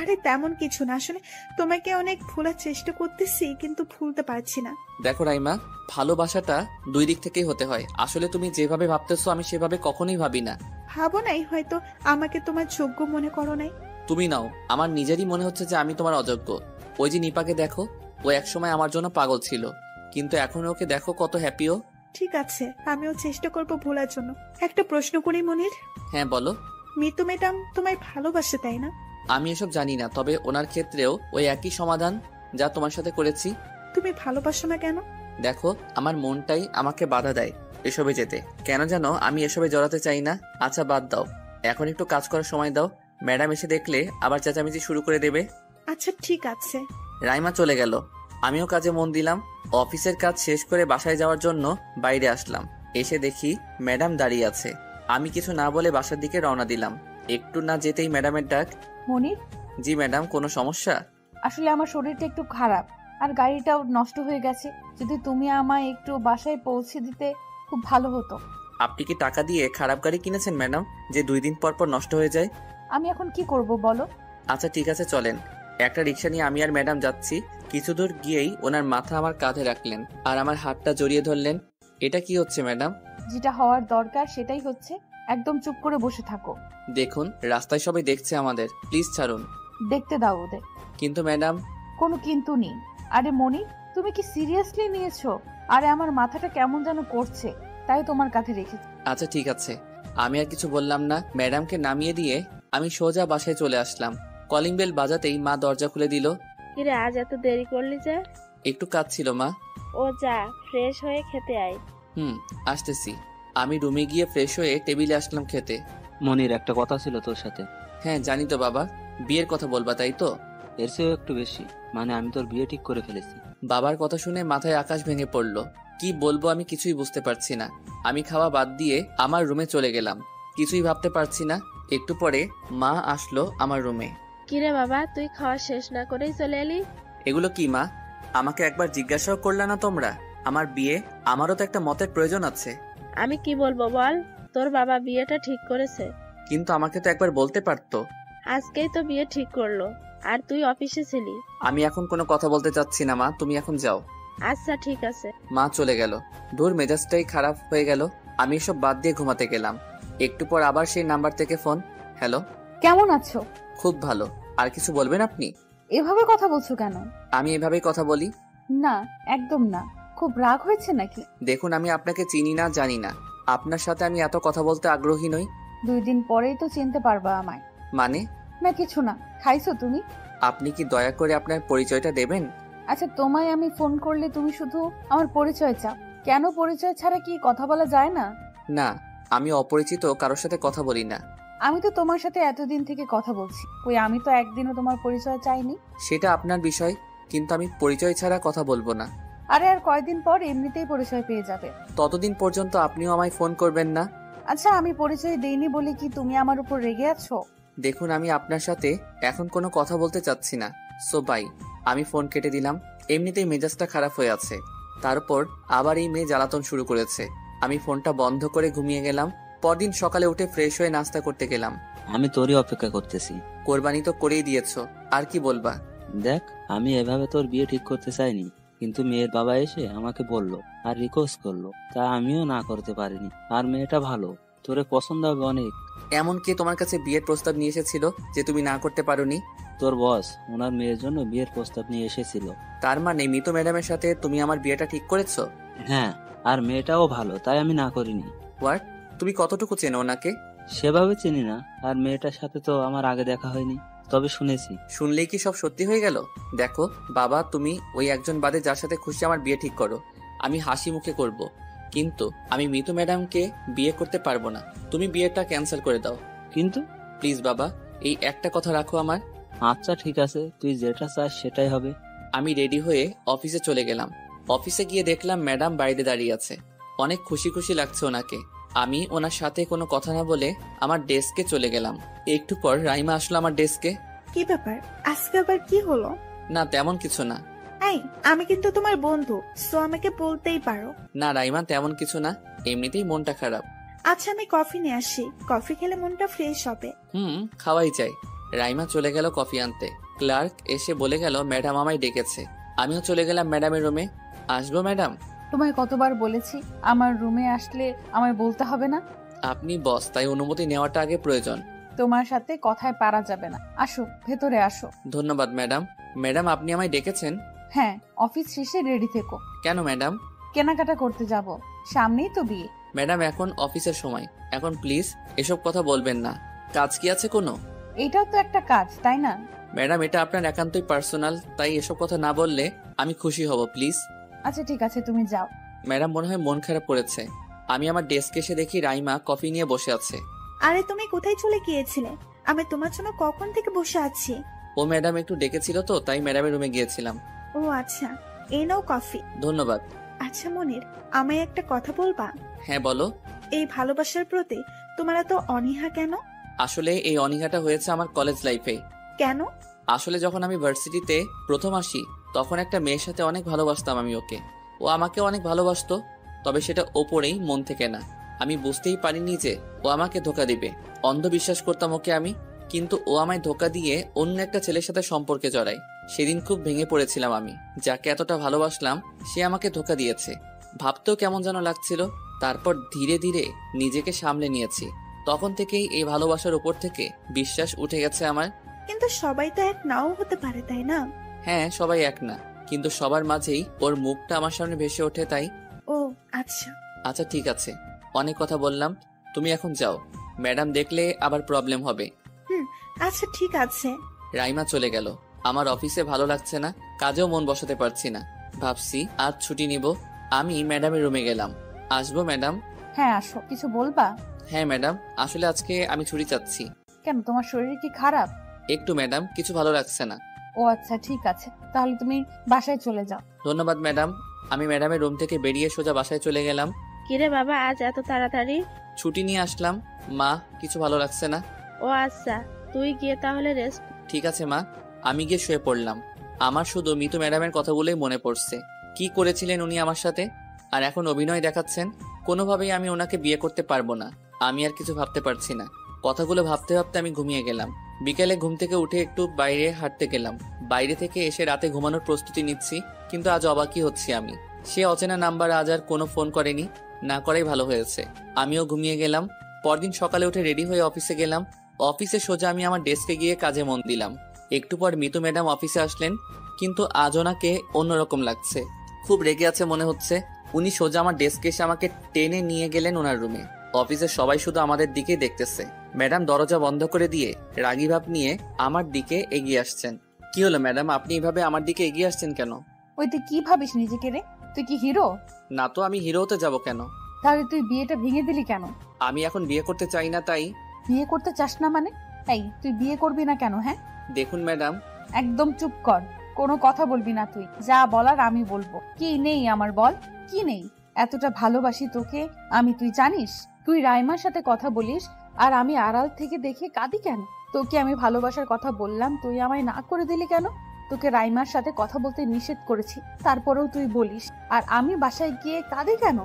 আরে তেমন কিছু না, আসলে তোমাকে অনেক ভোলার চেষ্টা করতেছি, কিন্তু ভুলতে পারছি না।
দেখো রাইমা, ভালোবাসাটা 2 দিক থেকেই হতে হয়। আসলে তুমি যেভাবে ভাবতেছো আমি সেভাবে কখনোই ভাবি না।
ভাবো নাই, হয়তো আমাকে তোমার যোগ্য মনে করো নাই।
তুমি নাও, আমার নিজেরই মনে হচ্ছে যে আমি তোমার অযোগ্য। ওই যে নিপাকে দেখো, ও একসময় আমার জন্য পাগল ছিল, কিন্তু এখন ওকে দেখো কত হ্যাপিও।
ঠিক আছে, আমিও চেষ্টা করব ভোলার জন্য। একটা প্রশ্ন করি মনির।
হ্যাঁ বলো।
মিতু ম্যাডাম তোমায় ভালোবাসে তাই না?
আমি এসব জানি না, তবে ওনার ক্ষেত্রেও ওই একই সমাধান যা তোমার সাথে করেছি।
তুমি ভালোবাসো না কেন?
দেখো, আমার মনটাই আমাকে বাধা দেয়। এসবে যেতে। কেন জানো আমি এসবে জড়াতে চাই না। আচ্ছা বাদ দাও, এখন একটু কাজ করার সময় দাও। ম্যাডাম এসে দেখলে আবার চেঁচামেচি শুরু করে দেবে।
আচ্ছা ঠিক আছে।
রাইমা চলে গেল, আমিও কাজে মন দিলাম। অফিসের কাজ শেষ করে বাসায় যাওয়ার জন্য বাইরে আসলাম। এসে দেখি ম্যাডাম দাঁড়িয়ে আছে। আমি কিছু না বলে বাসার দিকে রওনা দিলাম। একটু না যেতেই ম্যাডামের ডাক।
মনির,
জি ম্যাডাম, কোনো সমস্যা?
আসলে আমার শরীরটা একটু খারাপ আর গাড়িটাও নষ্ট হয়ে গেছে। যদি তুমি আমায় একটু বাসায় পৌঁছে দিতে খুব ভালো হতো।
আপনি কি টাকা দিয়ে খারাপ গাড়ি কিনেছেন ম্যাডাম, যে 2 দিন পর পর নষ্ট হয়ে যায়?
আমি এখন কি করব বলো?
আচ্ছা ঠিক আছে চলেন। একটা রিক্সা নিয়ে আমি আর ম্যাডাম যাচ্ছি। কিছু দূর গিয়েই ওনার মাথা আমার কাঁধে রাখলেন আর আমার হাতটা জড়িয়ে ধরলেন। এটা কি হচ্ছে ম্যাডাম?
যেটা হওয়ার দরকার সেটাই হচ্ছে, একদম চুপ করে বসে থাকো।
দেখুন রাস্তায় সবাই দেখছে আমাদের, প্লিজ ছাড়ুন।
দেখতে দাও ওদের।
কিন্তু ম্যাডাম।
কোনো কিন্তু নেই। আরে মনি, তুমি কি সিরিয়াসলি নিয়েছো? আরে আমার মাথাটা কেমন যেন করছে, তাই তোমার কাছে রেখেছি।
আচ্ছা ঠিক আছে, আমি আর কিছু বললাম না। ম্যাডামকে নামিয়ে দিয়ে আমি সোজা বাসায় চলে আসলাম। কলিং বেল বাজাতেই মা দরজা খুলে দিল।
কিরে আজ এত দেরি করলি যে?
একটু কাজ ছিল মা।
ও যা, ফ্রেশ হয়ে খেতে আয়।
আসতেছি। আমি রুমে গিয়ে ফ্রেশ হয়ে টেবিলে আসলাম খেতে।
মনির, একটা কথা ছিল তোর সাথে।
হ্যাঁ জানি তো বাবা, বিয়ের কথা বলবা তাই তো?
এর চেয়েও একটু বেশি, মানে আমি তোর বিয়ে ঠিক করে ফেলেছি।
বাবার কথা শুনে মাথায় আকাশ ভেঙে পড়লো। কি বলবো আমি কিছুই বুঝতে পারছি না। আমি খাওয়া বাদ দিয়ে আমার রুমে চলে গেলাম। কিছুই ভাবতে পারছি না। একটু পরে মা আসলো আমার রুমে।
কিরে বাবা, তুই খাওয়া শেষ না করেই চলে এলি?
এগুলো কি মা? আমাকে একবার জিজ্ঞাসাও করলা না তোমরা? আমার বিয়ে, আমারও তো একটা মতের প্রয়োজন আছে।
আমি কি বলবো বল, তোর বাবা বিয়েটা ঠিক করেছে।
কিন্তু আমাকে তো একবার বলতে পারতো।
আজকেই তো বিয়ে ঠিক করলো, আর তুই অফিসে ছিলি।
আমি এখন কোনো কথা বলতে চাচ্ছি না মা, তুমি এখন যাও।
আচ্ছা ঠিক আছে।
মা চলে গেল। দূর মেজাজটাই খারাপ হয়ে গেল। আমি এসব বাদ দিয়ে ঘুমাতে গেলাম। একটু পর আবার সেই নাম্বার থেকে ফোন। হ্যালো।
কেমন আছো?
খুব ভালো। আর কিছু বলবেন আপনি?
এভাবে কথা বলছো কেন?
আমি এভাবেই কথা বলি।
না, একদম না। খুব রাগ হয়েছে নাকি?
দেখুন আমি আপনাকে চিনি না, জানি না। আপনার সাথে আমি এত কথা বলতে আগ্রহী নই।
2 দিন পরেই তো চিনতে পারবা আমায়।
মানে?
না কিছু না। খাইছো তুমি?
আপনি কি দয়া করে আপনার পরিচয়টা দেবেন?
আচ্ছা, তোমায় আমি ফোন করলে তুমি শুধু আমার পরিচয় চাও কেন? পরিচয় ছাড়া কি কথা বলা যায় না?
না, আমি অপরিচিত কারোর সাথে কথা বলি না।
আমি তো তোমার সাথে এতদিন থেকে কথা বলছি, কই আমি তো একদিনও তোমার পরিচয় চাইনি।
সেটা আপনার বিষয়, কিন্তু আমি পরিচয় ছাড়া কথা বলবো না।
আরে আর কয়দিন পর এমনিতেই পরিচয় পেয়ে যাবে।
ততদিন পর্যন্ত আপনিও আমায় ফোন করবেন না।
আচ্ছা, আমি পরিচয় দেইনি বলে কি তুমি আমার উপর রেগে আছো?
দেখুন আমি আপনার সাথে এখন কোনো কথা বলতে চাচ্ছি না। So by. আমি ফোন কেটে দিলাম। এমনিতেই মেজাজটা খারাপ হয়ে আছে, তারপর আবার এই মেয়ে জ্বালাতন শুরু করেছে। আমি ফোনটা বন্ধ করে ঘুমিয়ে গেলাম। পরদিন সকালে উঠে ফ্রেশ হয়ে নাস্তা করতে গেলাম।
আমি তোরই অপেক্ষা করতেছি।
কোরবানি তো করেই দিয়েছো, আর কি বলবা?
দেখ, আমি এভাবে তোর বিয়ে ঠিক করতে চাইনি, কিন্তু মেয়ের বাবা এসে আমাকে বলল আর রিকোয়েস্ট করলো, তা আমিও না করতে পারিনি। আর মেয়েটা ভালো, তোরে পছন্দ হবে অনেক।
এমন কে তোমার কাছে বিয়ের প্রস্তাব নিয়ে এসেছিল যে তুমি না করতে পারোনি?
তোর বস ওনার মেয়ের জন্য বিয়ের প্রস্তাব নিয়ে এসেছিল।
তার মানে মিতু ম্যাডামের সাথে তুমি আমার বিয়েটা ঠিক করেছো?
হ্যাঁ, আর মেয়েটাও ভালো, তাই আমি না করিনি।
হোয়াট? তুমি কতটুকু চেনো ওনাকে?
সেভাবে চিনি না, আর মেয়েটার সাথে তো আমার আগে দেখা হয়নি, তবে শুনেছি।
শুনলেই কি সব সত্যি হয়ে গেল? দেখো বাবা, তুমি ওই একজন বাদে যার সাথে খুশি আমার বিয়ে ঠিক করো, আমি হাসি মুখে করব। কিন্তু আমি মিতু ম্যাডামকে বিয়ে করতে পারবো না। তুমি বিয়েটা ক্যান্সেল করে দাও।
কিন্তু
প্লিজ বাবা, এই একটা কথা রাখো আমার।
আচ্ছা ঠিক আছে, তুই যেটা চাস সেটাই হবে।
আমি রেডি হয়ে অফিসে চলে গেলাম। অফিসে গিয়ে দেখলাম ম্যাডাম বাইরে দাঁড়িয়ে আছে। অনেক খুশি খুশি লাগছে ওনাকে। আমি ওনার সাথে কোনো কথা না বলে আমার ডেস্কে চলে গেলাম। একটু পর রাইমা আসলো আমার ডেস্কে।
কি ব্যাপার, আজকে আবার কি হলো?
না তেমন কিছু না।
এই, আমি কিন্তু তোমার বন্ধু, সো আমাকে বলতেই পারো।
না রাইমা, তেমন কিছু না, এমনিতেই মনটা খারাপ।
আচ্ছা আমি কফি নিয়ে আসি, কফি খেলে মনটা ফ্রেশ হবে।
খাওয়াই চাই। রাইমা চলে গেল কফি আনতে। ক্লার্ক এসে বলে গেল ম্যাডাম আমায় ডেকেছে। আমিও চলে গেলাম ম্যাডামের রুমে। আসবো ম্যাডাম?
তোমায় কতবার বলেছি আমার রুমে আসলে আমায় বলতে হবে না?
আপনি বস, তাই অনুমতি নেওয়াটা আগে প্রয়োজন।
তোমার সাথে কথায় পারা যাবে না। আসো, ভেতরে আসো।
ধন্যবাদ ম্যাডাম। ম্যাডাম আপনি আমায় ডেকেছেন?
হ্যাঁ, অফিস শেষে রেডি থেকো।
কেন ম্যাডাম?
কেনাকাটা করতে যাব, সামনেই তো বিয়ে।
ম্যাডাম এখন অফিসের সময়, এখন প্লিজ এসব কথা বলবেন না। কাজ কি আছে কোনো?
এটাও তো একটা কাজ, তাই না?
ম্যাডাম এটা আপনার একান্তই পার্সোনাল, তাই এসব কথা না বললে আমি খুশি হব প্লিজ।
আচ্ছা ঠিক আছে, তুমি যাও।
ম্যাডাম মনে হয় মন খারাপ করেছে। আমি আমার ডেস্কে এসে দেখি রাইমা কফি নিয়ে বসে আছে।
আরে তুমি কোথায় চলে গিয়েছিলে? আমি তোমার জন্য কখন থেকে বসে আছি।
ও ম্যাডাম একটু ডেকেছিল তো, তাই ম্যাডামের রুমে গিয়েছিলাম।
ও আচ্ছা, এই নাও কফি।
ধন্যবাদ।
আচ্ছা মনির, আমায় একটা কথা বলবা?
হ্যাঁ বলো।
এই ভালোবাসার প্রতি তোমার এত অনীহা কেন?
আসলে এই অনীহাটা হয়েছে আমার কলেজ লাইফে।
কেন?
আসলে যখন আমি ভার্সিটিতে প্রথম আসি, তখন একটা মেয়ের সাথে অনেক ভালোবাসতাম আমি ওকে। ও আমাকে অনেক ভালোবাসতো, তবে সেটা ওপরেই, মন থেকে না। আমি বুঝতেই পারিনি যে ও আমাকে ধোকা দিবে। অন্ধবিশ্বাস করতাম ওকে আমি, কিন্তু ও আমায় ধোকা দিয়ে অন্য একটা ছেলের সাথে সম্পর্কে জড়ায়। সেদিন খুব ভেঙে পড়েছিলাম আমি। যাকে এতটা ভালোবাসলাম সে আমাকে ধোকা দিয়েছে। ভাবতেও কেমন যেন লাগছিল। তারপর ধীরে ধীরে নিজেকে সামলে নিয়েছি। তখন থেকেই এই ভালোবাসার উপর থেকে বিশ্বাস উঠে গেছে আমার।
কিন্তু সবাই তো এক নাও হতে পারে, তাই না?
হ্যাঁ, সবাই এক না, কিন্তু সবার মাঝেই ওর মুখটা আমার সামনে ভেসে ওঠে, তাই।
ও আচ্ছা।
আচ্ছা ঠিক আছে, অনেক কথা বললাম, তুমি এখন যাও। ম্যাডাম দেখলে আবার প্রবলেম হবে।
আচ্ছা ঠিক আছে।
রাইমা চলে গেল। আমার অফিসে ভালো লাগছে না, কাজেও মন বসাতে পারছি না। ভাবছি আজ ছুটি নিব। আমি ম্যাডামের রুমে গেলাম। আসবো ম্যাডাম?
হ্যাঁ আসো, কিছু বলবা?
হ্যাঁ ম্যাডাম, আসলে আজকে আমি ছুটি চাচ্ছি।
কেন, তোমার শরীর কি খারাপ?
একটু ম্যাডাম, কিছু ভালো লাগছে না।
ও আচ্ছা ঠিক আছে, তাহলে তুমি বাসায় চলে যাও।
ধন্যবাদ ম্যাডাম। আমি ম্যাডামের রুম থেকে বেরিয়ে সোজা বাসায় চলে গেলাম।
কিরে বাবা, আজ এত তাড়াতাড়ি?
ছুটি নিয়ে আসলাম মা, কিছু ভালো লাগছে না।
ও আচ্ছা, তুই গিয়ে তাহলে রেস্ট।
ঠিক আছে মা। আমি গিয়ে শুয়ে পড়লাম। আমার শুধু মিতু ম্যাডামের কথাগুলোই মনে পড়ছে। কি করেছিলেন উনি আমার সাথে, আর এখন অভিনয় দেখাচ্ছেন। কোনোভাবেই আমি ওনাকে বিয়ে করতে পারবো না। আমি আর কিছু ভাবতে পারছি না। কথাগুলো ভাবতে ভাবতে আমি ঘুমিয়ে গেলাম। বিকেলে ঘুম থেকে উঠে একটু বাইরে হাঁটতে গেলাম। বাইরে থেকে এসে রাতে ঘুমানোর প্রস্তুতি নিচ্ছি, কিন্তু আজ অবাকই হচ্ছি আমি। সে অচেনা নাম্বার আজ আর কোনো ফোন করেনি, না করাই ভালো হয়েছে। আমিও ঘুমিয়ে গেলাম। পরদিন সকালে উঠে রেডি হয়ে অফিসে গেলাম। অফিসে সোজা আমি আমার ডেস্কে গিয়ে কাজে মন দিলাম। একটু পর মিতু ম্যাডাম অফিসে আসলেন, কিন্তু আজ ওনাকে অন্যরকম লাগছে। খুব রেগে আছে মনে হচ্ছে। উনি সোজা আমার ডেস্কে এসে আমাকে টেনে নিয়ে গেলেন ওনার রুমে। অফিসের সবাই শুধু আমাদের দিকেই দেখতেছে। ম্যাডাম দরজা বন্ধ করে দিয়ে রাগী ভাব নিয়ে আমার দিকে এগিয়ে আসছেন। কি হলো ম্যাডাম, আপনি এভাবে আমার দিকে এগিয়ে আসছেন কেন?
ওই তুই কি ভাবিস নিজেকে রে? তুই কি হিরো?
না তো, আমি হিরো হতে যাবো কেন?
তাহলে তুই বিয়েটা ভেঙে দিলি কেন?
আমি এখন বিয়ে করতে চাই না, তাই।
বিয়ে করতে চাস না মানে? এই তুই বিয়ে করবি না কেন? হ্যাঁ,
দেখুন ম্যাডাম।
একদম চুপ কর, কোনো কথা বলবি না। তুই যা বলার আমি বলবো। কি নেই আমার, বল কি নেই? এতটা ভালোবাসি তোকে আমি, তুই জানিস? তুই রাইমার সাথে কথা বলিস আর আমি আড়াল থেকে দেখে কাঁদি কেন? তোকে আমি ভালোবাসার কথা বললাম, তুই আমায় না করে দিলি কেন? তোকে রাইমার সাথে কথা বলতে নিষেধ করেছি, তারপরেও তুই বলিস। আর আমি বাসায় গিয়ে কাঁদি কেন?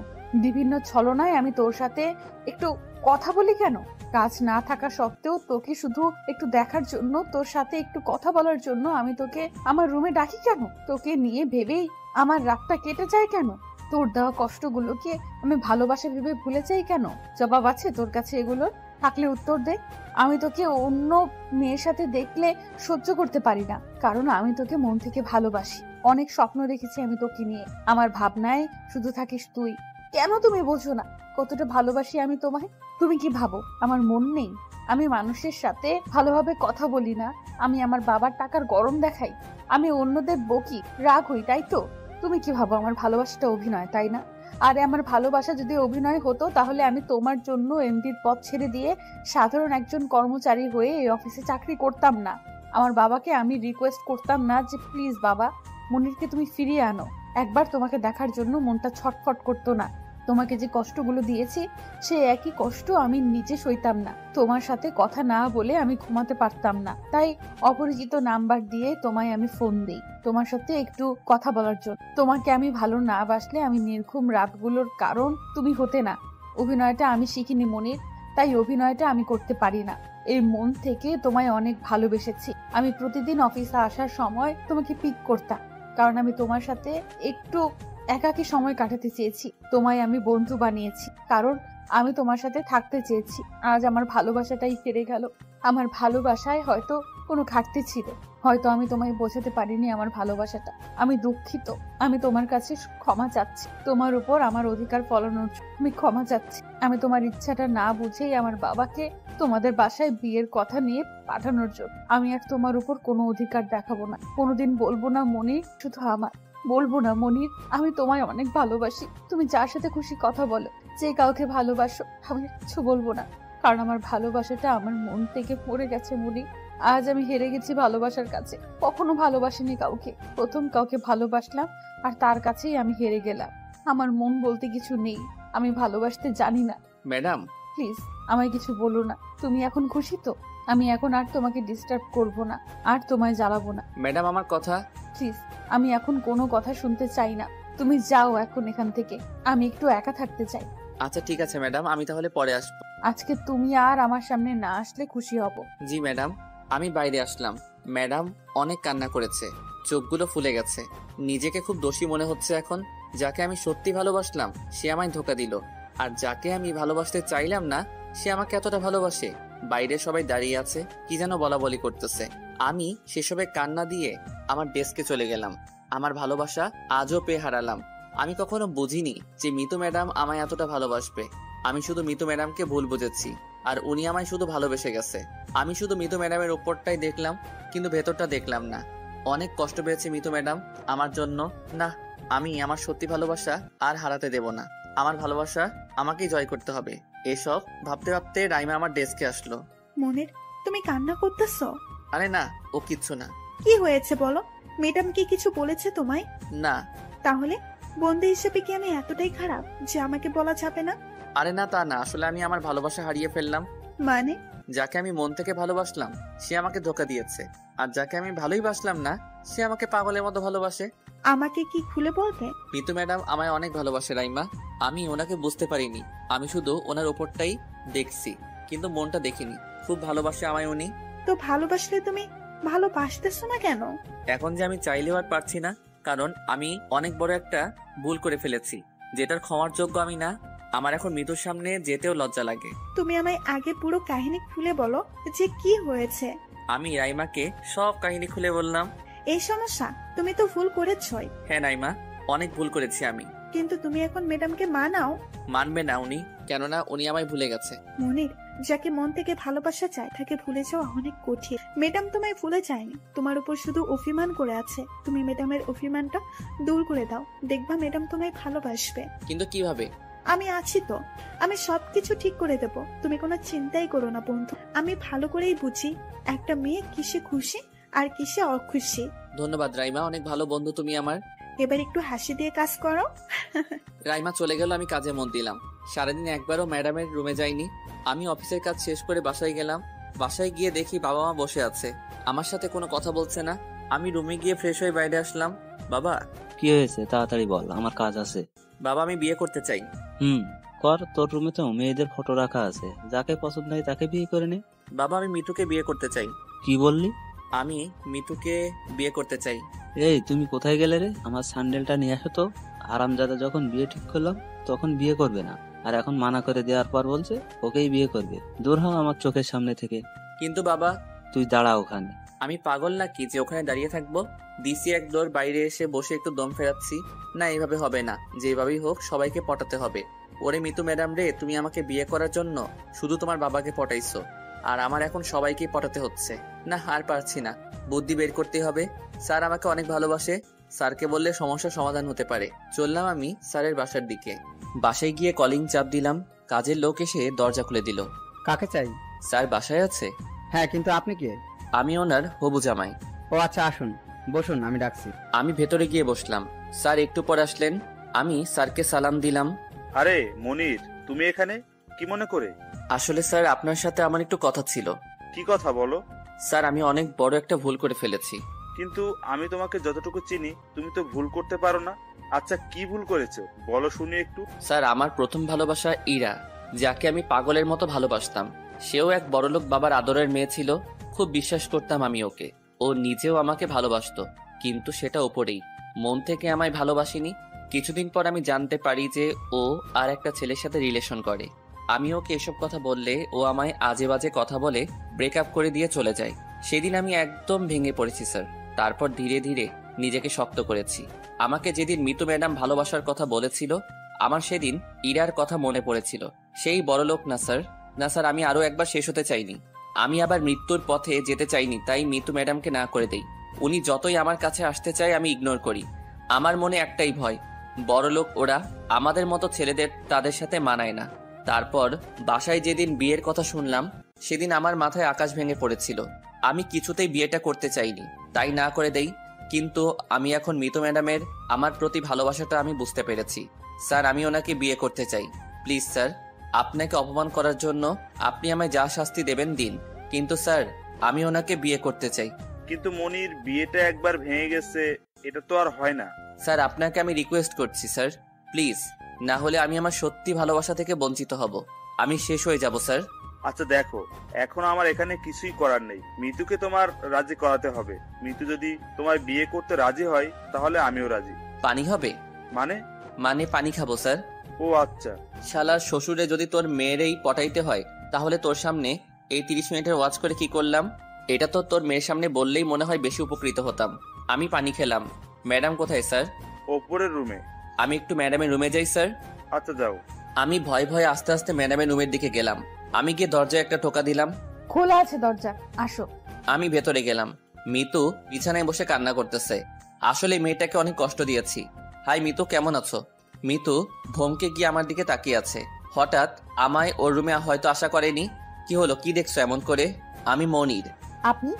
বিভিন্ন ছলনায় আমি তোর সাথে একটু কথা বলি কেন? কাজ না থাকা সত্ত্বেও তোকে শুধু একটু দেখার জন্য, তোর সাথে একটু কথা বলার জন্য আমি তোকে আমার রুমে ডাকি কেন? তোকে নিয়ে ভেবেই আমার রাতটা কেটে যায় কেন? তোর দেওয়া কষ্টগুলোকে আমি ভালোবাসা ভেবে ভুলে যাই কেন? জবাব আছে তোর কাছে এগুলোর? থাকলে উত্তর দে। আমি তোকে অন্য মেয়ের সাথে দেখলে সহ্য করতে পারি না, কারণ আমি তোকে মন থেকে ভালোবাসি। অনেক স্বপ্ন দেখেছি আমি তোকে নিয়ে। আমার ভাবনায় শুধু থাকিস তুই। কেন তুমি বোঝো না কতটা ভালোবাসি আমি তোমায়? তুমি কি ভাবো আমার মন নেই? আমি মানুষের সাথে ভালোভাবে কথা বলি না? আমি আমার বাবার টাকার গরম দেখাই? আমি অন্যদের বকি, রাগ হই, তাই তো? তুমি কি ভাবো আমার ভালোবাসাটা অভিনয়, তাই না? আরে আমার ভালোবাসা যদি অভিনয় হতো, তাহলে আমি তোমার জন্য এমডির পদ ছেড়ে দিয়ে সাধারণ একজন কর্মচারী হয়ে এই অফিসে চাকরি করতাম না। আমার বাবাকে আমি রিকোয়েস্ট করতাম না যে প্লিজ বাবা, মনিরকে তুমি ফিরিয়ে আনো। একবার তোমাকে দেখার জন্য মনটা ছটফট করতো না? তোমাকে যে কষ্টগুলো দিয়েছি, সে একই কষ্ট আমি নিজে সইতাম না। তোমার সাথে কথা না বলে আমি ঘুমাতে পারতাম না, তাই অপরিচিত নাম্বার দিয়ে তোমায় আমি ফোন দেই তোমার সাথে একটু কথা বলার জন্য। তোমাকে আমি ভালো না বাসলে আমি নির্ঘুম রাতগুলোর কারণ তুমি হতে না। অভিনয়টা আমি শিখিনি মনির, তাই অভিনয়টা আমি করতে পারি না। এই মন থেকে তোমায় অনেক ভালোবেসেছি। আমি প্রতিদিন অফিসে আসার সময় তোমাকে পিক করতাম, কারণ আমি তোমার সাথে একটু একাকী সময় কাটাতে চেয়েছি। তোমায় আমি বন্ধু বানিয়েছি, কারণ আমি তোমার সাথে থাকতে চেয়েছি। আজ আমার ভালোবাসাটাই হেরে গেল। আমার ভালোবাসায় হয়তো কোনো ঘাটতি ছিল, হয়তো আমি তোমায় বোঝাতে পারিনি আমার ভালোবাসাটা। আমি দুঃখিত। আমি তোমার কাছে ক্ষমা চাচ্ছি। তোমার উপর আমার অধিকার ফলানোর জন্য আমি ক্ষমা চাচ্ছি। আমি তোমার ইচ্ছাটা না বুঝেই আমার বাবাকে তোমাদের বাসায় বিয়ের কথা নিয়ে পাঠানোর জন্য আমি আর তোমার উপর কোনো অধিকার দেখাবো না। কোনোদিন বলবো না মনির শুধু আমার, বলবো না মনির আমি তোমায় অনেক ভালোবাসি। তুমি যার সাথে খুশি কথা বলো, যে কাউকে ভালোবাসো, আমি কিছু বলবো না, কারণ আমার ভালোবাসাটা আমার মন থেকে পড়ে গেছে মুনি। আজ আমি হেরে গেছি ভালোবাসার কাছে। কখনো ভালোবাসিনি কাউকে, প্রথম কাউকে ভালোবাসলাম আর তার কাছেই আমি হেরে গেলাম। আমার মন বলতে কিছু নেই, আমি ভালোবাসতে জানি না।
ম্যাডাম,
প্লিজ আমায় কিছু বলো না। তুমি এখন খুশি তো? আমি এখন আর তোমাকে ডিস্টার্ব করব না, আর তোমায় জ্বালাবো না।
ম্যাডাম আমার কথা।
প্লিজ, আমি এখন কোনো কথা শুনতে চাই না। তুমি যাও এখন এখান থেকে, আমি একটু একা থাকতে চাই।
আচ্ছা ঠিক আছে ম্যাডাম, আমি তাহলে পরে আসবো।
আজকে তুমি আর আমার সামনে না আসলে খুশি হব।
জি ম্যাডাম। আমি বাইরে আসলাম। ম্যাডাম অনেক কান্না করেছে, চোখগুলো ফুলে গেছে। নিজেকে খুব দোষী মনে হচ্ছে এখন। যাকে আমি সত্যি ভালোবাসলাম সে আমায় ধোকা দিল, আর যাকে আমি ভালোবাসতে চাইলাম না সে আমাকে এতটা ভালোবাসে। বাইরে সবাই দাঁড়িয়ে আছে, কি যেন বলা বলি করতেছে। আমি সেসবে কান্না দিয়ে আমার ডেস্কে চলে গেলাম। আমার ভালোবাসা আজও পেয়ে হারালাম। আমি কখনো বুঝিনি যে মিতু ম্যাডাম আমায় এতটা ভালোবাসবে। আমি শুধু মিতু ম্যাডামকে ভুল বুঝেছি, আর উনি আমায় শুধু ভালোবেসে গেছে। আমি শুধু মিতু ম্যাডামের উপরটাই দেখলাম, কিন্তু ভেতরটা দেখলাম না। অনেক কষ্ট পেয়েছে মিতু ম্যাডাম আমার জন্য। না, আমি আমার সত্যি ভালোবাসা আর হারাতে দেব না। আমার ভালোবাসা আমাকেই জয় করতে হবে। এসব ভাবতে ভাবতে রাইমা আমার ডেস্কে আসলো।
মনির, তুমি কান্না করতেছো?
আরে না, ও কিচ্ছু না।
কি হয়েছে বলো? ম্যাডাম কি কিছু বলেছে তোমায়?
না।
তাহলে বন্ধু হিসেবে কি আমি এতটাই খারাপ যে আমাকে বলা যাবে না?
আরে না, তা না। আসলে আমি আমার ভালোবাসা হারিয়ে ফেললাম।
মানে?
যাকে আমি মন থেকে ভালোবাসলাম সে আমাকে ধোকা দিয়েছে, আর যাকে আমি ভালোই বাসলাম না সে আমাকে পাগলের মতো ভালোবাসে।
আমাকে কি খুলে বলবে?
মিতু ম্যাডাম আমায় অনেক ভালোবাসে রাইমা। আমি ওনাকে বুঝতে পারিনি। আমি শুধু ওনার ওপরটাই দেখছি, কিন্তু মনটা দেখিনি। খুব ভালোবাসে আমায় উনি।
তো ভালোবাসলে তুমি ভালোবাসতেছো না কেন?
এখন যে আমি চাইলেও আর পারছি না, কারণ আমি অনেক বড় একটা ভুল করে ফেলেছি, যেটার ক্ষমার যোগ্য আমি না। আমার এখন মৃত্যুর সামনে যেতেও লজ্জা লাগে।
তুমি আমায় আগে পুরো কাহিনী খুলে বলো যে কি হয়েছে।
আমি রাইমাকে সব কাহিনী খুলে বললাম।
এই সমস্যা, তুমি তো ভুল করেছই।
হ্যাঁ রাইমা, অনেক ভুল করেছি আমি।
কিন্তু তুমি এখন ম্যাডামকে মানাও।
মানবে না উনি, কেননা উনি আমায় ভুলে গেছে।
মনির, যাকে মন থেকে ভালোবাসা চায় তাকে ভুলে যাওয়া অনেক কঠিন। ম্যাডাম তোমায় ভুলে যায়নি, তোমার উপর শুধু অভিমান করে আছে। তুমি ম্যাডামের অভিমানটা দূর করে দাও, দেখবা ম্যাডাম তোমায় ভালোবাসবে।
কিন্তু কিভাবে?
আমি আছি তো, আমি সবকিছু ঠিক করে দেব। তুমি কোনো চিন্তাই করো না বন্ধু। আমি ভালো করেই বুঝি একটা মেয়ে কিসে খুশি আর কিসে অখুশি।
ধন্যবাদ রাইমা, অনেক ভালো বন্ধু তুমি আমার।
এবার একটু হাসি দিয়ে কাজ করো।
রাইমা চলে গেল, আমি কাজে মন দিলাম। সারাদিন একবারও ম্যাডামের রুমে যাইনি। আমি অফিসের কাজ শেষ করে বাসায় গেলাম। বাসায় গিয়ে দেখি বাবা মা বসে আছে, আমার সাথে কোনো কথা বলছে না। আমি রুমে গিয়ে ফ্রেশ হয়ে বাইরে আসলাম। বাবা।
কি হয়েছে তাড়াতাড়ি বল, আমার কাজ আছে।
বাবা, আমি বিয়ে করতে চাই।
কর, তোর রুমে তো মেয়েদের ফটো রাখা আছে, যাকে পছন্দ হয় তাকে বিয়ে করে নে।
বাবা, আমি মিতুকে বিয়ে করতে চাই।
কি বললি?
আমি মিতুকে বিয়ে করতে চাই।
এই তুমি কোথায় গেলে রে? আমার স্যান্ডেলটা নিয়ে আসো তো। আরামজাদা যখন বিয়ে ঠিক করলাম তখন বিয়ে করবে না, আর এখন মানা করে দেওয়ার পর বলছে ওকেই বিয়ে করবে। দূর হও আমার চোখের সামনে থেকে।
কিন্তু বাবা।
তুই দাঁড়া ওখানে।
আমি পাগল নাকি যে ওখানে দাঁড়িয়ে থাকবো? দিসি এক দৌড়, বাইরে এসে বসে একটু দম ফেরাচ্ছি। না, এভাবে হবে না। যেভাবেই হোক সবাইকে পটাতে হবে। ওরে মিতু ম্যাডাম রে, তুমি আমাকে বিয়ে করার জন্য শুধু তোমার বাবাকে পটাইছো, আর আমার এখন সবাইকে পটাতে হচ্ছে। না, আর পারছি না। বুদ্ধি বের করতে হবে। স্যার আমাকে অনেক ভালোবাসে, স্যারকে বললে সমস্যার সমাধান হতে পারে। চললাম আমি স্যারের বাসার দিকে। বাসায় গিয়ে কলিং চাপ দিলাম। কাজের লোক এসে দরজা খুলে দিল।
কাকে চাই?
স্যার বাসায় আছে?
হ্যাঁ, কিন্তু আপনি কে?
আমি ওনার হবু জামাই।
ও আচ্ছা, আসুন বসুন, আমি ডাকছি।
আমি ভেতরে গিয়ে বসলাম। স্যার একটু পর আসলেন। আমি স্যারকে সালাম দিলাম।
আরে মনির, তুমি এখানে কি মনে করে?
আসলে স্যার আপনার সাথে আমার একটু কথা ছিল।
কি কথা বলো?
স্যার আমি অনেক বড় একটা ভুল করে ফেলেছি।
কিন্তু আমি তোমাকে যতটুকু চিনি তুমি তো ভুল করতে পারো না। আচ্ছা, কি ভুল করেছো বলো শুনি একটু।
স্যার আমার প্রথম ভালোবাসা ইরা, যাকে আমি পাগলের মতো ভালোবাসতাম। সেও এক বড়লোক বাবার আদরের মেয়ে ছিল। খুব বিশ্বাস করতাম আমি ওকে। ও নিজেও আমাকে ভালোবাসতো, কিন্তু সেটা ওপরেই, মন থেকে আমায় ভালোবাসিনি। কিছুদিন পর আমি জানতে পারি যে ও আর একটা ছেলের সাথে রিলেশন করে। আমি ওকে এসব কথা বললে ও আমায় আজে বাজে কথা বলে ব্রেকআপ করে দিয়ে চলে যায়। সেদিন আমি একদম ভেঙে পড়েছি স্যার। তারপর ধীরে ধীরে নিজেকে শক্ত করেছি। আমাকে যেদিন মিতু ম্যাডাম ভালোবাসার কথা বলেছিল, আমার সেদিন ইরার কথা মনে পড়েছিল। সেই বড়লোক না স্যার, না স্যার, আমি আরো একবার শেষ হতে চাইনি। আমি আবার মৃত্যুর পথে যেতে চাইনি, তাই মিতু ম্যাডামকে না করে দেই। উনি যতই আমার কাছে আসতে চায় আমি ইগনোর করি। আমার মনে একটাই ভয়, বড়লোক ওরা, আমাদের মতো ছেলেদের তাদের সাথে মানায় না। তারপর বাসায় যেদিন বিয়ের কথা শুনলাম সেদিন আমার মাথায় আকাশ ভেঙে পড়েছিল। আমি কিছুতেই বিয়েটা করতে চাইনি, তাই না করে দেই। কিন্তু আমি এখন মিতু ম্যাডামের আমার প্রতি ভালোবাসাটা আমি বুঝতে পেরেছি। স্যার, আমি ওনাকে বিয়ে করতে চাই। প্লিজ স্যার, আপনাকে অপমান করার জন্য আপনি আমায় যা শাস্তি দেবেন দিন, কিন্তু স্যার আমি ওনাকে বিয়ে করতে চাই।
কিন্তু মনির, বিয়েটা একবার ভেঙে গেছে, এটা তো আর হয় না।
স্যার, আপনাকে আমি রিকোয়েস্ট করছি স্যার, প্লিজ, না হলে আমি আমার সত্যি ভালোবাসা থেকে বঞ্চিত হব। আমি শেষ হয়ে যাব স্যার।
আচ্ছা দেখো, এখন আমার এখানে কিছুই করার নেই। মিতুকে তোমার রাজি করাতে হবে। মিতু যদি তোমার বিয়ে করতে রাজি হয় তাহলে আমিও রাজি।
পানি হবে?
মানে
পানি খাবো স্যার।
ও আচ্ছা।
শালার শ্বশুরে যদি তোর মেয়েরই পটাইতে হয় তাহলে তোর সামনে এই 30 মিনিটের ওয়াচ করে কি করলাম? এটা তো তোর মেয়ের সামনে বললেই মনে হয় বেশি উপকৃত হতাম। আমি পানি খেলাম। ম্যাডাম কোথায় স্যার?
ওপরের রুমে।
আমি একটু ম্যাডামের রুমে যাই স্যার।
আচ্ছা যাও।
আমি ভয়ে ভয়ে আস্তে আস্তে ম্যাডামের রুমের দিকে গেলাম। আমি গিয়ে দরজায় একটা টোকা দিলাম।
খোলা আছে দরজা, আসো।
আমি ভেতরে গেলাম। মিতু বিছানায় বসে কান্না করতেছে। আসলে মেয়েটাকে অনেক কষ্ট দিয়েছি। হাই মিতু, কেমন আছো? মিতু ভমকে গিয়ে আমার দিকে তাকিয়ে আছে। হঠাৎ আমায় ওর রুমে হয়তো আশা করেনি। কি হলো, কি দেখছো এমন করে? আমি মনির।
আপনি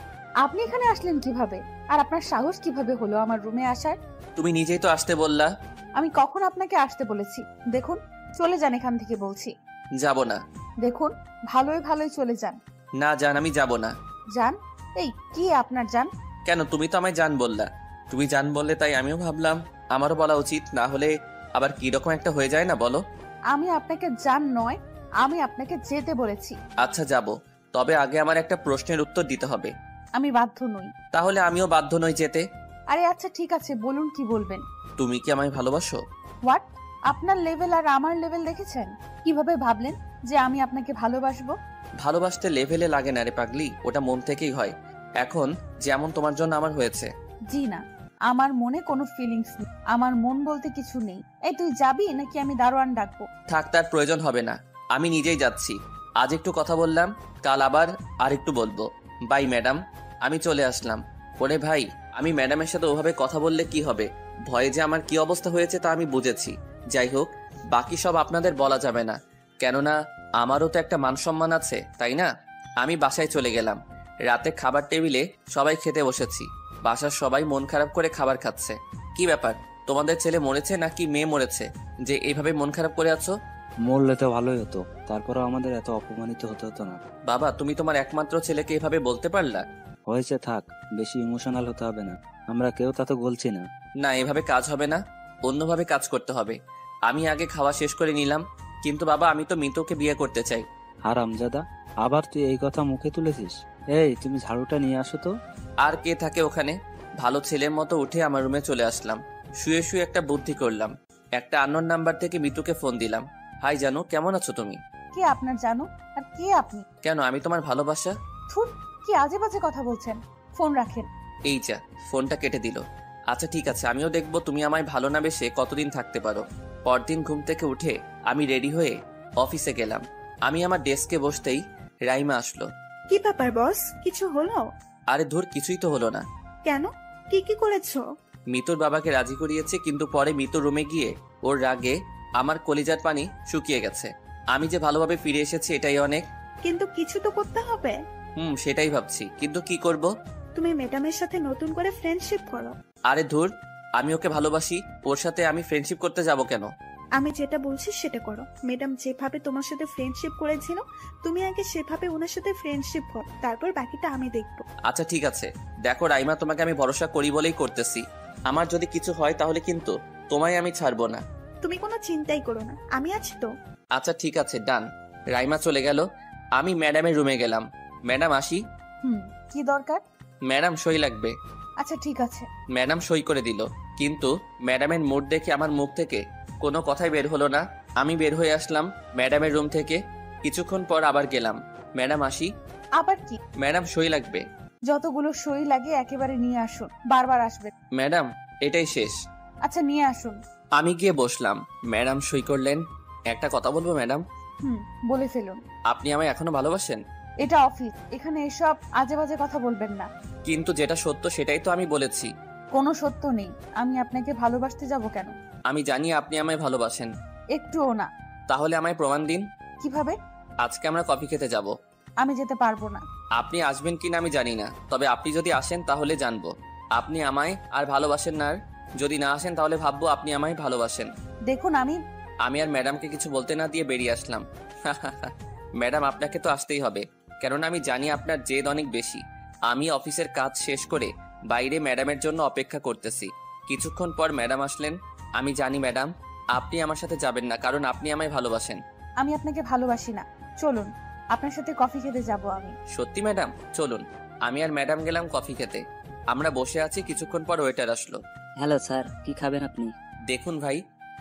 আপনি এখানে আসলেন কিভাবে? আর আপনার সাহস কিভাবে হলো আমার রুমে আসার?
তুমি নিজেই তো আসতে বললা।
আমি কখন আপনাকে আসতে বলেছি? দেখুন, চলে যান এখান থেকে বলছি।
যাব না।
দেখুন, ভালোই ভালোই চলে যান।
না জান, আমি যাব না।
যান? এই কি আপনার যান?
কেন, তুমি তো আমায় জান বললা। তুমি জান বললে তাই আমিও ভাবলাম আমারও বলা উচিত, না হলে আবার কি রকম একটা হয়ে যায় না, বলো।
আমি আপনাকে যান নয়, আমি আপনাকে যেতে বলেছি।
আচ্ছা যাব, তবে আগে আমার একটা প্রশ্নের উত্তর দিতে হবে।
আমি বাধ্য নই।
তাহলে আমিও বাধ্য নই যেতে।
আরে আচ্ছা ঠিক আছে, বলুন কি বলবেন।
তুমি কি আমায় ভালোবাসো?
হোয়াট? আপনার লেভেল আর আমার লেভেল দেখেছেন? কিভাবে ভাবলেন যে আমি আপনাকে ভালোবাসবো?
ভালোবাসতে লেভেলে লাগে না রে পাগলি, ওটা মন থেকেই হয়। এখন যেমন তোমার জন্য আমার হয়েছে।
জি না, আমার মনে কোনো ফিলিংস নেই। আমার মন বলতে কিছু নেই। এই তুই যাবি নাকি আমি দারোয়ান ডাকবো?
থাক, তার প্রয়োজন হবে না, আমি নিজেই যাচ্ছি। আজ একটু কথা বললাম, কাল আবার আর একটু বলবো। বাই ম্যাডাম, আমি চলে আসলাম। ওরে ভাই, আমি ম্যাডামের সাথে ওভাবে কথা বললে কি হবে? ভয়ে যে আমার কি অবস্থা হয়েছে তা আমি বুঝেছি। যাই হোক, বাকি সব আপনাদের বলা যাবে না, কেননা আমারও তো একটা মান সম্মান আছে, তাই না? আমি বাসায় চলে গেলাম। রাতে খাবার টেবিলে সবাই খেতে বসেছি। বাসার সবাই মন খারাপ করে খাবার খাচ্ছে। কি ব্যাপার, তোমাদের ছেলে মরেছে নাকি মেয়ে মরেছে যে এইভাবে মন খারাপ করে আছো?
মরলে তো ভালোই হতো, তারপরেও আমাদের এত অপমানিত হতে হতো না।
বাবা, তুমি তোমার একমাত্র ছেলেকে এভাবে বলতে পারলা?
হয়েছে, থাক, বেশি ইমোশনাল হতে হবে না। আমরা কেউ তা তো বলছি না।
না, এভাবে কাজ হবে না, অন্যভাবে কাজ করতে হবে। আমি আগে খাওয়া শেষ করে নিলাম। কিন্তু বাবা, আমি তো মিতুকে বিয়ে করতে চাই।
আর আমজাদা, আবার তুই এই কথা মুখে তুলেছিস? এই, তুমি ঝাড়ুটা নিয়ে আসো তো।
আর কে থাকে ওখানে? ভালো ছেলের মতো উঠে আমার রুমে চলে আসলাম। শুয়ে শুয়ে একটা বুদ্ধি করলাম। একটা আননোন নাম্বার থেকে মিতুকে ফোন দিলাম। হাই জানু, কেমন আছো তুমি?
কে আপনার জানো? আর কে আপনি?
কেন, আমি তোমার ভালোবাসা।
থুর, কি আজে বাজে কথা বলছেন। ফোন রাখেন।
এই যা, ফোনটা কেটে দিল। আচ্ছা ঠিক আছে, আমিও দেখবো তুমি আমায় ভালো না বেসে কতদিন থাকতে পারো। পরদিন ঘুম থেকে উঠে আমি রেডি হয়ে অফিসে গেলাম। আমি আমার ডেস্কে বসতেই রাইমা আসলো।
কি ব্যাপার বস, কিছু হলো?
আরে ধুর, কিছুই তো হলো না।
কেন, কি কি করেছো?
মিতুর বাবাকে রাজি করিয়েছে, কিন্তু পরে মিতুর রুমে গিয়ে ওর রাগে আমার কলিজার পানি শুকিয়ে গেছে। আমি যে ভালোভাবে ফিরে এসেছি এটাই অনেক।
কিন্তু কিছু তো করতে হবে।
সেটাই ভাবছি, কিন্তু কি করব?
তুমি ম্যাডামের সাথে নতুন করে ফ্রেন্ডশিপ করো।
আরে ধুর, আমি ওকে ভালোবাসি, ওর সাথে আমি ফ্রেন্ডশিপ করতে যাব কেন?
আমি যেটা বলছি সেটা করো। ম্যাডাম যেভাবে তোমার সাথে ফ্রেন্ডশিপ করেছিল, তুমি আগে সেভাবে ওনার সাথে ফ্রেন্ডশিপ করো, তারপর বাকিটা আমি দেখবো।
আচ্ছা ঠিক আছে, দেখো রাইমা, তোমাকে আমি ভরসা করি বলেই করতেছি। আমার যদি কিছু হয় তাহলে কিন্তু তোমায় আমি ছাড়বো না।
তুমি কোনো চিন্তাই করো না, আমি আছি তো।
আচ্ছা ঠিক আছে, ডান। রাইমা চলে গেল। আমি ম্যাডামের রুমে গেলাম। ম্যাডাম আসি?
কি দরকার?
ম্যাডাম সই লাগবে।
আচ্ছা ঠিক আছে।
ম্যাডাম সই করে দিল, কিন্তু ম্যাডামের মুড দেখে আমার মুখ থেকে কোনো কথাই বের হলো না। আমি বের হয়ে আসলাম ম্যাডামের রুম থেকে। কিছুক্ষণ পর আবার গেলাম। ম্যাডাম আসি?
আবার কি?
ম্যাডাম সই লাগবে।
যতগুলো সই লাগে একেবারে নিয়ে আসুন, বারবার আসবেন।
ম্যাডাম, এটাই শেষ।
আচ্ছা নিয়ে আসুন।
আমি গিয়ে বসলাম। ম্যাডাম সই করলেন। একটা কথা বলবো ম্যাডাম?
বলে ফেলুন।
আপনি আমায় এখনো ভালোবাসেন?
এটা অফিস, এখানে এসব আজে বাজে কথা বলবেন না।
কিন্তু যেটা সত্য সেটাই তো আমি বলেছি।
কোনো সত্য নেই, আমি আপনাকে ভালোবাসতে যাব কেন?
আমি জানি আপনি আমায় ভালোবাসেন।
একটুও না।
তাহলে আমায় প্রমাণ দিন।
কিভাবে?
আজকে আমরা কফি খেতে যাব।
আমি যেতে পারবো না।
আপনি আসবেন কিনা আমি জানি না, তবে আপনি যদি আসেন তাহলে জানবো আপনি আমায় আর ভালোবাসেন না। আর যদি না আসেন তাহলে ভাববো আপনি আমায় ভালোবাসেন।
দেখুন আমি
আর ম্যাডামকে কিছু বলতে না দিয়ে বেরিয়ে আসলাম। ম্যাডাম, আপনাকে তো আসতেই হবে, কেননা আমি জানি আপনার জেদ অনেক বেশি। আমি অফিসের কাজ শেষ করে বাইরে ম্যাডামের জন্য অপেক্ষা করতেছি। কিছুক্ষণ পর ম্যাডাম আসলেন। আমি জানি ম্যাডাম আপনি আমার সাথে যাবেন না, কারণ আপনি আমায় ভালোবাসেন।
আমি আপনাকে ভালোবাসি না। চলুন, আপনার সাথে কফি খেতে যাব আমি।
সত্যি ম্যাডাম? চলুন। আমি আর ম্যাডাম গেলাম কফি খেতে। আমরা বসে আছি, কিছুক্ষণ পর ওয়েটার আসলো।
হ্যালো স্যার, কি খাবেন আপনি?
দেখুন ভাই,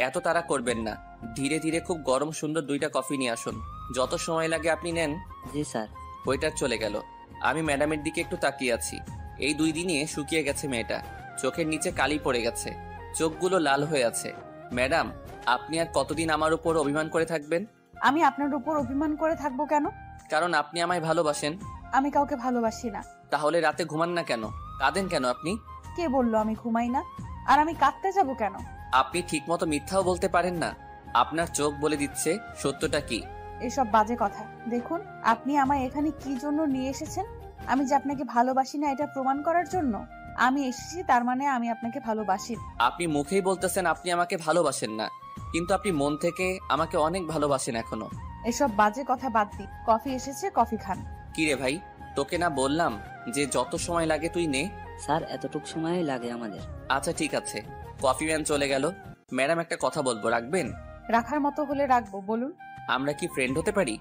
এত তাড়া করবেন না, ধীরে ধীরে খুব গরম সুন্দর 2টা কফি নিয়ে আসুন। যত সময় লাগে আপনি নেন।
জি স্যার।
ওয়েটার চলে গেল। আমি ম্যাডামের দিকে একটু তাকিয়ে আছি। এই 2 দিনে শুকিয়ে গেছে মেয়েটা, চোখের নিচে কালি পড়ে গেছে, চোখগুলো লাল হয়ে আছে। ম্যাডাম, আপনি আর কতদিন আমার উপর অভিমান করে থাকবেন?
আমি আপনার উপর অভিমান করে থাকবো কেন?
কারণ আপনি আমায় ভালোবাসেন।
আমি কাউকে ভালোবাসি না।
তাহলে রাতে ঘুমান না কেন? কাঁদেন কেন আপনি?
কে বললো আমি ঘুমাই না? আর আমি কাঁদতে যাব কেন?
আপনি ঠিক মতো মিথ্যাও বলতে পারেন না। আপনার চোখ বলে দিচ্ছে সত্যটা কি।
এসব বাজে কথা। দেখুন, আপনি আমায় এখানে কি জন্য নিয়ে এসেছেন? আমি যে আপনাকে ভালোবাসি না এটা প্রমাণ করার জন্য আমি এসেছি, তার মানে আমি আপনাকে ভালোবাসি।
আপনি মুখেই বলতেছেন আপনি আমাকে ভালোবাসেন না, কিন্তু আপনি মন থেকে আমাকে অনেক ভালোবাসেন এখনো।
এসব বাজে কথা বাদ দিন। কফি এসেছে, কফি খান।
কি রে ভাই, তোকে না বললাম যে যত সময় লাগে তুই নে?
স্যার, এতটুক সময়ই লাগে আমাদের।
আচ্ছা ঠিক আছে। কফি ম্যান চলে গেল। ম্যাডাম, একটা কথা বলবো, রাখবেন?
রাখার মতো হলে রাখবো, বলুন।
আমরা কি ফ্রেন্ড হতে পারি?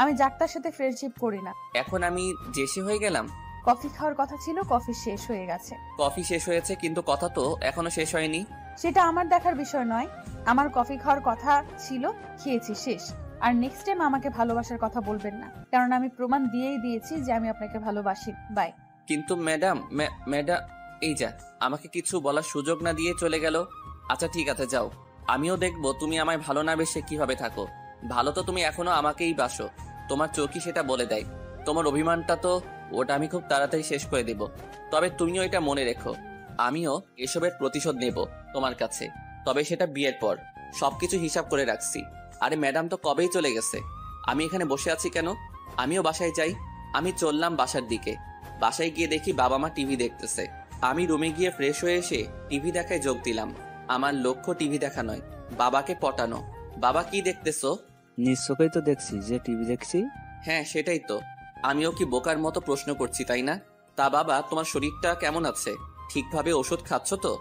আমি যাত্রার সাথে ফ্রেন্ডশিপ করি না।
এখন আমি জেসি হয়ে গেলাম?
কফি খাওয়ার কথা ছিল, কফি শেষ হয়ে গেছে।
কফি শেষ হয়েছে, কিন্তু কথা তো এখনো শেষ হয়নি।
সেটা আমার দেখার বিষয় নয়। আমার কফি খাওয়ার কথা ছিল, খেয়েছি, শেষ। আর নেক্সট টাইম আমাকে ভালোবাসার কথা বলবেন না, কারণ আমি প্রমাণ দিয়েই দিয়েছি যে আমি আপনাকে ভালোবাসি। বাই।
কিন্তু ম্যাডাম, ম্যাডাম, এই যা, আমাকে কিছু বলার সুযোগ না দিয়ে চলে গেল। আচ্ছা ঠিক আছে, যাও। আমিও দেখবো তুমি আমায় ভালো না বেসে কিভাবে থাকো। ভালো তো তুমি এখনো আমাকেই বাসো, তোমার চোখই সেটা বলে দেয়। তোমার অভিমানটা তো ওটা আমি খুব তাড়াতাড়ি শেষ করে দেব। তবে তুমিও এটা মনে রেখো, আমিও এসবের প্রতিশোধ নেব তোমার কাছে, তবে সেটা বিয়ের পর। সবকিছু হিসাব করে রাখছি। আরে ম্যাডাম তো কবেই চলে গেছে, আমি এখানে বসে আছি কেন? আমিও বাসায় যাই। আমি চললাম বাসার দিকে। বাসায় গিয়ে দেখি বাবা মা টিভি দেখতেছে। আমি রুমে গিয়ে ফ্রেশ হয়ে এসে টিভি দেখায় যোগ দিলাম। আমার লক্ষ্য টিভি দেখা নয়, বাবাকে পটানো। বাবা, কি দেখতেছো?
নিজ চোখেই তো দেখছি যে টিভি দেখছি।
হ্যাঁ সেটাই তো। আমিও কি বোকার মতো প্রশ্ন করছি, তাই না? তা বাবা, তোমার শরীরটা কেমন আছে? ঠিকভাবে ওষুধ খাচ্ছ তো?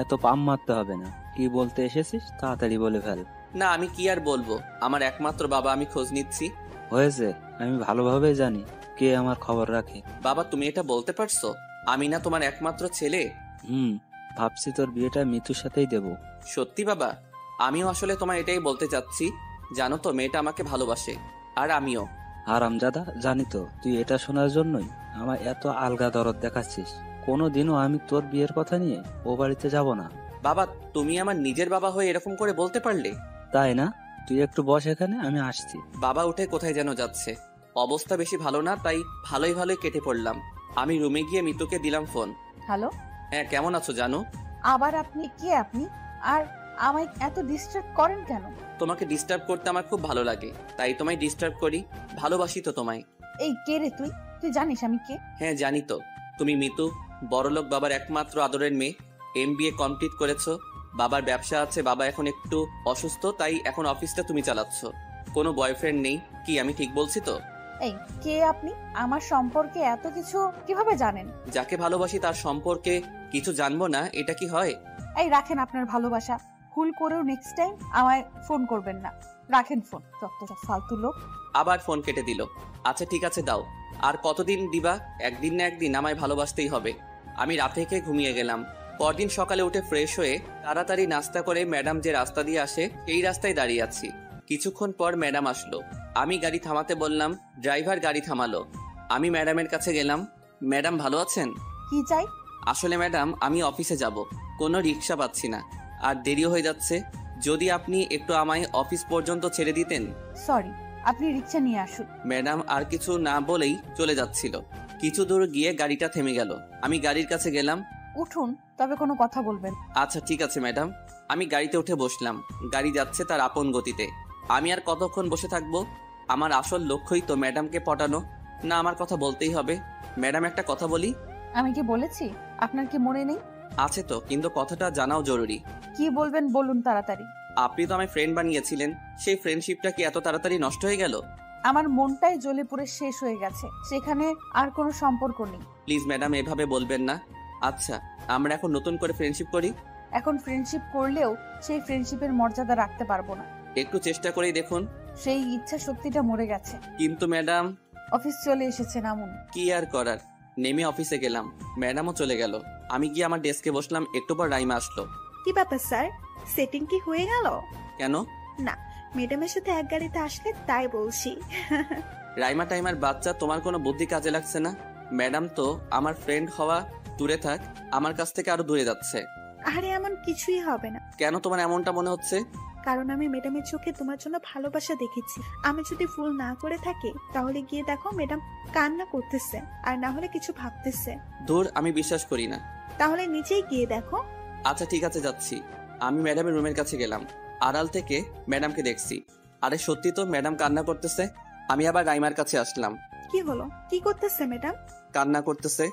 এত পাম মারতে হবে না, কি বলতে এসেছিস তাড়াতাড়ি বলে ফেল।
না, আমি কি আর বলবো, আমার একমাত্র বাবা, আমি খোঁজ নিচ্ছি।
হয়েছে, আমি ভালোভাবে জানি কে আমার খবর রাখে।
বাবা, তুমি এটা বলতে পারছো আমি না তোমার একমাত্র ছেলে?
ভাবছি তোর বিয়েটা মিতুর সাথেই দেব।
সত্যি বাবা? আমিও আসলে তোমার এটাই বলতে চাচ্ছি। জানো তো, মেয়েটা আমাকে ভালোবাসে, আর আমিও।
হারামজাদা, জানি তো তুই এটা শোনার জন্যই আমার এত আলগা দরদ দেখাচ্ছিস। কোনোদিনও আমি তোর বিয়ের কথা নিয়ে ও বাড়িতে যাব না।
বাবা, তুমি আমার নিজের বাবা হয়ে এরকম করে বলতে পারলে?
তাই না? তুই একটু বস এখানে, আমি আসছি।
বাবা উঠে কোথায় যেন যাচ্ছে। অবস্থা বেশি ভালো না, তাই ভালোই ভালোই কেটে পড়লাম। আমি রুমে গিয়ে মিতুকে দিলাম ফোন।
হ্যালো।
হ্যাঁ, কেমন আছো জানো?
আবার আপনি? কে আপনি? আর আমায় এত ডিস্টার্ব করেন কেন?
তোমাকে ডিস্টার্ব করতে আমার খুব ভালো লাগে, তাই তোমায় ডিস্টার্ব করি। ভালোবাসি তো তোমায়।
এই কে রে তুই? তুই জানিস আমি কে?
হ্যাঁ জানি তো, তুমি মিতু, বড়লোক বাবার একমাত্র আদরের মেয়ে। MBA কমপ্লিট করেছো, বাবার ব্যবসা আছে, বাবা এখন একটু অসুস্থ, তাই এখন অফিসটা তুমি চালাচ্ছ। কোনো বয়ফ্রেন্ড নেই, কি আমি ঠিক বলছি তো?
এই কে আপনি? আমার সম্পর্কে এত কিছু কিভাবে জানেন?
যাকে ভালোবাসি তার সম্পর্কে কিছু জানবো না, এটা কি হয়?
এই রাখেন আপনার ভালোবাসা। ভুল করেও নেক্সট টাইম আমায় ফোন করবেন না। রাখেন ফোন, যতটা ফালতু লোক।
আবার ফোন কেটে দিল। আচ্ছা ঠিক আছে, দাও। আর কতদিন দিবা? একদিন না একদিন আমায় ভালোবাসতেই হবে। আমি রাতে খেয়ে ঘুমিয়ে গেলাম। পরদিন সকালে উঠে ফ্রেশ হয়ে তাড়াতাড়ি নাস্তা করে ম্যাডাম যে রাস্তা দিয়ে আসে সেই রাস্তায় দাঁড়িয়ে আছি। কিছুক্ষণ পর ম্যাডাম আসলো। আমি গাড়ি থামাতে বললাম, ড্রাইভার গাড়ি থামালো। আমি ম্যাডামের কাছে গেলাম। ম্যাডাম ভালো আছেন?
কি চাই?
আসলে ম্যাডাম, আমি অফিসে যাব, কোনো রিক্সা পাচ্ছি না, আর দেরিও হয়ে যাচ্ছে। যদি আপনি একটু আমায় অফিস পর্যন্ত ছেড়ে দিতেন।
সরি, আপনি রিক্সা নিয়ে আসুন।
ম্যাডাম আর কিছু না বলেই চলে যাচ্ছিল। কিছু দূর গিয়ে গাড়িটা থেমে গেল। আমি গাড়ির কাছে গেলাম।
উঠুন, তবে কোনো কথা বলবেন।
আচ্ছা ঠিক আছে ম্যাডাম। আমি গাড়িতে উঠে বসলাম। গাড়ি যাচ্ছে তার আপন গতিতে। আমি আর কতক্ষণ বসে থাকবো? আমার আসল লক্ষ্যই তো ম্যাডামকে পটানো। না, আমার কথা বলতেই হবে। ম্যাডাম, একটা কথা বলি।
আমি কি বলেছি? আপনার কি মনে নেই?
আছে তো, কিন্তু কথাটা জানাও জরুরি।
কি বলবেন বলুন তাড়াতাড়ি।
আপনি তো আমায় ফ্রেন্ড বানিয়েছিলেন, সেই ফ্রেন্ডশিপটা কি এত তাড়াতাড়ি নষ্ট হয়ে গেল?
আমার মনটাই জ্বলে পুড়ে শেষ হয়ে গেছে, সেখানে আর কোনো সম্পর্ক নেই।
প্লিজ ম্যাডাম, এভাবে বলবেন না। আচ্ছা, আমরা এখন নতুন করে ফ্রেন্ডশিপ করি।
এখন ফ্রেন্ডশিপ করলেও সেই ফ্রেন্ডশিপের মর্যাদা রাখতে পারবো না।
একটু চেষ্টা করেই দেখুন।
সেই ইচ্ছা শক্তিটা মরে গেছে।
কিন্তু ম্যাডাম।
অফিস চলে এসেছে, নামুন।
কি আর করার, নেমে অফিসে গেলাম। ম্যাডামও চলে গেল। আমি গিয়ে আমার ডেস্কে বসলাম। একটু পর রাইমা আসলো।
কি ব্যাপার স্যার, সেটিং কি হয়ে গেল?
কেন?
না, ম্যাডামের সাথে এক গাড়িতে আসলে তাই বলছি।
রাইমা টাইমার বাচ্চা, তোমার কোনো বুদ্ধি কাজে লাগছে না। ম্যাডাম তো আমার ফ্রেন্ড হওয়া দূরে থাক, আমার কাছ থেকে আরো দূরে যাচ্ছে।
আরে এমন কিছুই হবে না।
কেন তোমার এমনটা মনে হচ্ছে?
কারণ আমি ম্যাডামের চোখে তোমার জন্য ভালোবাসা দেখেছি। আমি যদি ভুল না করে থাকি তাহলে গিয়ে দেখো ম্যাডাম কান্না করতেছে, আর না হলে কিছু ভাবতেছে।
দূর, আমি বিশ্বাস করি না।
তাহলে নিচেই গিয়ে দেখো।
আচ্ছা ঠিক আছে, যাচ্ছি। আমি ম্যাডামের রুমের কাছে গেলাম। আড়াল থেকে ম্যাডামকে দেখছি। আরে সত্যি তো, ম্যাডাম কান্না করতেছে। আমি আবার রাইমার কাছে আসলাম।
কি হলো, কি করতেছে ম্যাডাম?
কান্না করতেছে।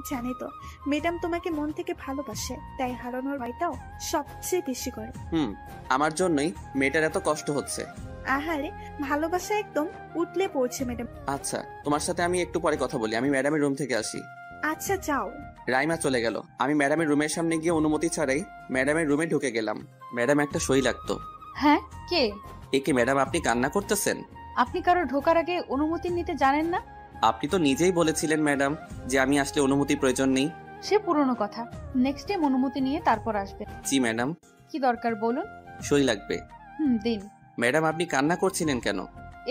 জানি তো, ম্যাডাম তোমাকে মন থেকে ভালোবাসে, তাই হারানোর ভয়টাও সবচেয়ে বেশি করে।
আমার জন্যই মেয়েটার এত কষ্ট হচ্ছে।
আহারে, ভালোবাসা একদম উতলে পড়ছে ম্যাডাম।
আচ্ছা, তোমার সাথে আমি একটু পরে কথা বলি। আমি ম্যাডামের রুম থেকে আসি।
আচ্ছা যাও।
রাইমা চলে গেল। আমি ম্যাডামের রুমের সামনে গিয়ে অনুমতি ছাড়াই ম্যাডামের রুমে ঢুকে গেলাম। ম্যাডাম, একটা সই লাগতো।
হ্যাঁ, কে?
একে ম্যাডাম, আপনি কান্না করতেছেন?
আপনি কারো ঢোকার আগে অনুমতি নিতে জানেন না?
আপনি তো নিজেই বলেছিলেন ম্যাডাম যে আমি আসলে অনুমতি প্রয়োজন নেই।
সে পুরনো কথা। নেক্সট টাইম অনুমতি নিয়ে তারপর আসবে।
জি ম্যাডাম।
কি দরকার বলুন।
সই লাগবে।
দিন।
ম্যাডাম, আপনি কান্না করছিলেন কেন?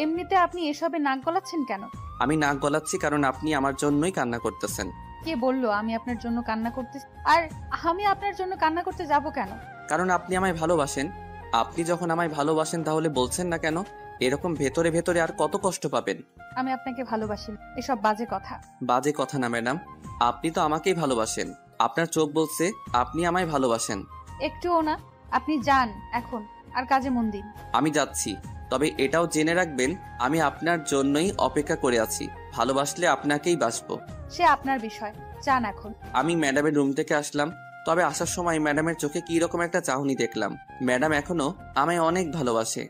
এমনিতে আপনি এসবে নাক গলাচ্ছেন কেন?
আমি নাক গলাচ্ছি কারণ আপনি আমার জন্যই কান্না করতেছেন।
কে বললো আমি আপনার জন্য কান্না করতে? আর আমি আপনার জন্য কান্না করতে যাব কেন?
কারণ আপনি আমায় ভালোবাসেন। আপনি যখন আমায় ভালোবাসেন তাহলে বলছেন না কেন? এরকম ভেতরে ভেতরে আর কত কষ্ট পাবেন?
আমি আপনাকে ভালোবাসি না। এসব বাজে কথা।
বাজে কথা না ম্যাডাম, আপনি তো আমাকেই ভালোবাসেন। আপনার চোখ বলছে আপনি আমায় ভালোবাসেন।
একটুও না। আপনি যান এখন, আর কাজে মন দিন।
আমি যাচ্ছি, তবে এটাও জেনে রাখবেন আমি আপনার জন্যই অপেক্ষা করে আছি। ভালোবাসলে আপনাকেই বাসবো।
সে আপনার বিষয়, যান এখন।
আমি ম্যাডামের রুম থেকে আসলাম, তবে আসার সময় ম্যাডামের চোখে কি রকম একটা চাহনি দেখলাম। ম্যাডাম এখনো আমায় অনেক ভালোবাসে।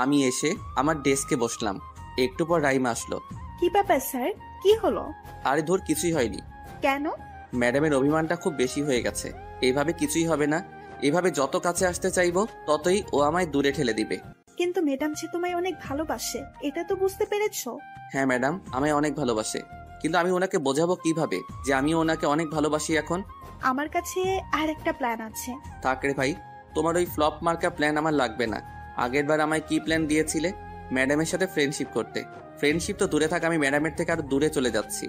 আমি এসে আমার ডেস্কে বসলাম। একটু পর রাইমা আসলো।
কি ব্যাপার স্যার, কি হলো?
আরে ধর, কিছুই হয়নি।
কেন?
ম্যাডামের অভিমানটা খুব বেশি হয়ে গেছে। এভাবে কিছুই হবে না। এভাবে যত কাছে আসতে চাইবো ততই ও আমায় দূরে ঠেলে দিবে।
কিন্তু ম্যাডাম যে তোমায় অনেক ভালোবাসে, এটা তো বুঝতে পেরেছো?
হ্যাঁ ম্যাডাম, আমায় অনেক ভালোবাসে, কিন্তু আমি ওনাকে বোঝাবো কিভাবে যে আমি ওনাকে অনেক ভালোবাসি এখন?
আমার কাছে আর একটা প্ল্যান আছে।
থাক রে ভাই, তোমার ওই ফ্লপ মার্কা প্ল্যান আমার লাগবে না। আগের বার আমায় কি প্ল্যান দিয়েছিলে? ম্যাডামের সাথে ফ্রেন্ডশিপ করতে। ফ্রেন্ডশিপ তো দূরে থাক, আমি ম্যাডামের থেকে আরো দূরে চলে যাচ্ছি।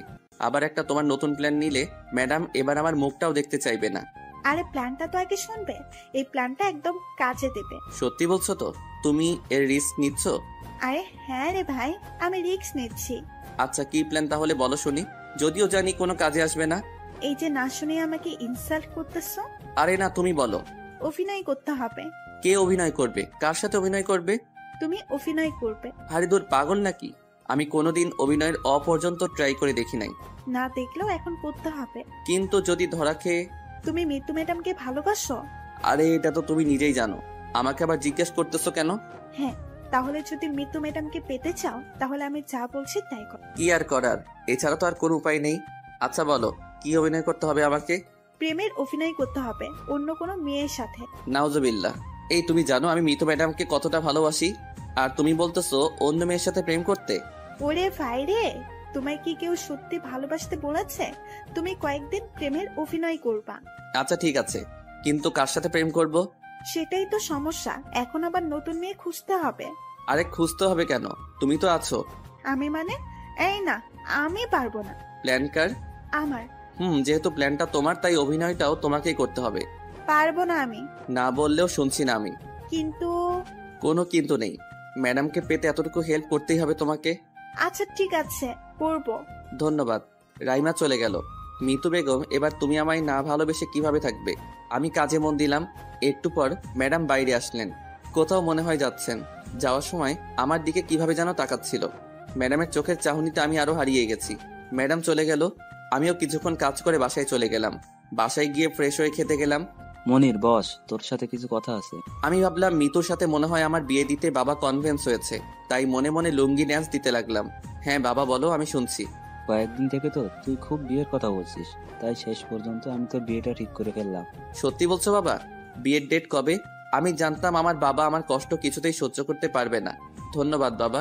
আবার একটা তোমার নতুন প্ল্যান নিলে ম্যাডাম এবার আমার মুখটাও দেখতে চাইবে না।
আরে প্ল্যানটা তো আগে শুনবে। এই প্ল্যানটা একদম কাজে দেবে।
সত্যি বলছো তো? তুমি এর রিস্ক নিচ্ছ?
আরে হ্যাঁ রে ভাই, আমি রিস্ক নিচ্ছি।
আচ্ছা, কি প্ল্যান তাহলে বলো শুনি। যদিও জানি কোনো কাজে আসবে না।
এই যে না শুনে আমাকে ইনসাল্ট করতেছো।
আরে না, তুমি বলো।
অভিনয় করতে হবে।
কে অভিনয় করবে? কার সাথে অভিনয় করবে?
তুমি অভিনয় করবে।
আরে দূর, পাগল নাকি? আমি কোনোদিন অভিনয়ের পর্যন্ত ট্রাই করে দেখি নাই।
না দেখলেও এখন করতে হবে।
কিন্তু যদি ধরা খেয়ে?
তুমি মৃত্যু ম্যাডামকে ভালোবাসো?
আরে এটা তো তুমি নিজেই জানো, আমাকে আবার জিজ্ঞেস করতেছো কেন?
হ্যাঁ, তাহলে যদি মৃত্যু ম্যাডামকে পেতে চাও তাহলে আমি যা বলছি তাই করো।
কি আর করার, এছাড়া তো আর কোনো উপায় নেই। আচ্ছা বলো, কি অভিনয় করতে হবে আমাকে?
প্রেমের অভিনয় করতে হবে অন্য কোনো মেয়ের সাথে।
নাউজুবিল্লাহ। এই তুমি জানো আমি মিতু ম্যাডামকে কতটা ভালোবাসি, আর তুমি বলতেছো অন্য মেয়ের সাথে প্রেম করতে?
ওরে ভাই রে, তোমায় কি কেউ সত্যি ভালোবাসতে বলেছে? তুমি কয়েকদিন প্রেমের অভিনয় করবা।
আচ্ছা ঠিক আছে, কিন্তু কার সাথে প্রেম করব?
সেটাই তো সমস্যা, এখন আবার নতুন মেয়ে খুঁজতে হবে।
আরে খুঁজতে হবে কেন? তুমি তো আছো।
আমি মানে? এই না, আমি পারবো না।
প্ল্যান কার?
আমার।
যেহেতু প্ল্যানটা তোমার, তাই অভিনয়টাও তোমাকেই করতে হবে।
পারবো না আমি।
না বললেও শুনছি না আমি।
কিন্তু?
কোনো কিন্তু নেই। ম্যাডামকে পেতে এতটুকু হেল্প করতেই হবে তোমাকে।
আচ্ছা ঠিক আছে, করবো।
ধন্যবাদ। রাইমা চলে গেল। মিতু বেগম, এবার তুমি আমায় না ভালোবেসে কিভাবে থাকবে? আমি কাজে মন দিলাম। একটু পর ম্যাডাম বাইরে আসলেন। কোথাও মনে হয় যাচ্ছেন। যাওয়ার সময় আমার দিকে কিভাবে যেন তাকাচ্ছিল। ম্যাডামের চোখের চাহনিতে আমি আরো হারিয়ে গেছি। ম্যাডাম চলে গেল, আমিও কিছুক্ষণ কাজ করে বাসায় চলে গেলাম। বাসায় গিয়ে ফ্রেশ হয়ে খেতে গেলাম।
মনির বস, তোর সাথে কিছু কথা আছে।
আমি ভাবলাম মিতুর সাথে মনে হয় আমার বিয়ে দিতে বাবা কনভিন্স হয়েছে, তাই মনে মনে লুঙ্গি ড্যান্স দিতে লাগলাম। হ্যাঁ বাবা বলো, আমি শুনছি।
কয়েকদিন থেকে তো তুই খুব বিয়ের কথা বলছিস, তাই শেষ পর্যন্ত আমি তোর বিয়েটা ঠিক করে ফেললাম।
সত্যি বলছো বাবা? বিয়ের ডেট কবে? আমি জানতাম আমার বাবা আমার কষ্ট কিছুতেই সহ্য করতে পারবে না। ধন্যবাদ বাবা।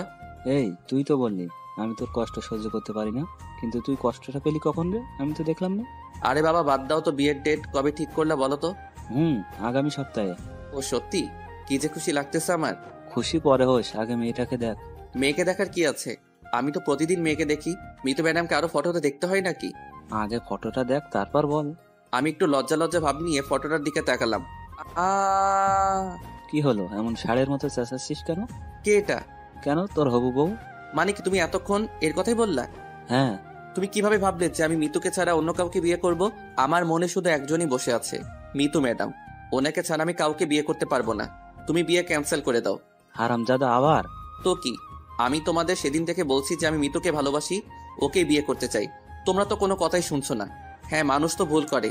এই, তুই তো বললি আমি তোর কষ্ট সহ্য করতে পারি না, কিন্তু তুই কষ্টটা পেলি কখন রে? আমি তো দেখলাম না।
আরে বাবা বাদ দাও তো, বিয়ের ডেট কবে ঠিক করলা বলো তো?
আগামী সপ্তাহে।
ও সত্যি? কি যে খুশি লাগতেছে আমার।
খুশি পরে হোস, আগে মেয়েটাকে দেখ।
মেয়েকে দেখার কি আছে? আমি তো প্রতিদিন মেয়েকে দেখি। মিতু ম্যাডামকে আরো ফটোতে দেখতে হয় নাকি?
আগে ফটোটা দেখ, তারপর বল।
আমি একটু লজ্জা লজ্জা ভাব নিয়ে ফটোটার দিকে তাকালাম।
কি হলো, এমন ষাঁড়ের মতো চেঁচাচ্ছিস কেন?
কে এটা?
কেন, তোর হবু বউ।
মানে কি তুমি এতক্ষণ এর কথাই বললা?
হ্যাঁ।
তুমি কিভাবে ভাবলে যে আমি মিতুকে ছাড়া অন্য কাউকে বিয়ে করব? আমার মনে শুধু একজনই বসে আছে, মিতু ম্যাডাম। ওনাকে ছাড়া আমি কাউকে বিয়ে করতে পারবো না। তুমি বিয়ে ক্যান্সেল করে দাও।
হারামজাদা আবার?
তো কি, আমি তোমাদের সেদিন থেকে বলছি যে আমি মিতুকে ভালোবাসি, ওকে বিয়ে করতে চাই। তোমরা তো কোনো কথাই শুনছো না। হ্যাঁ, মানুষ তো ভুল করে।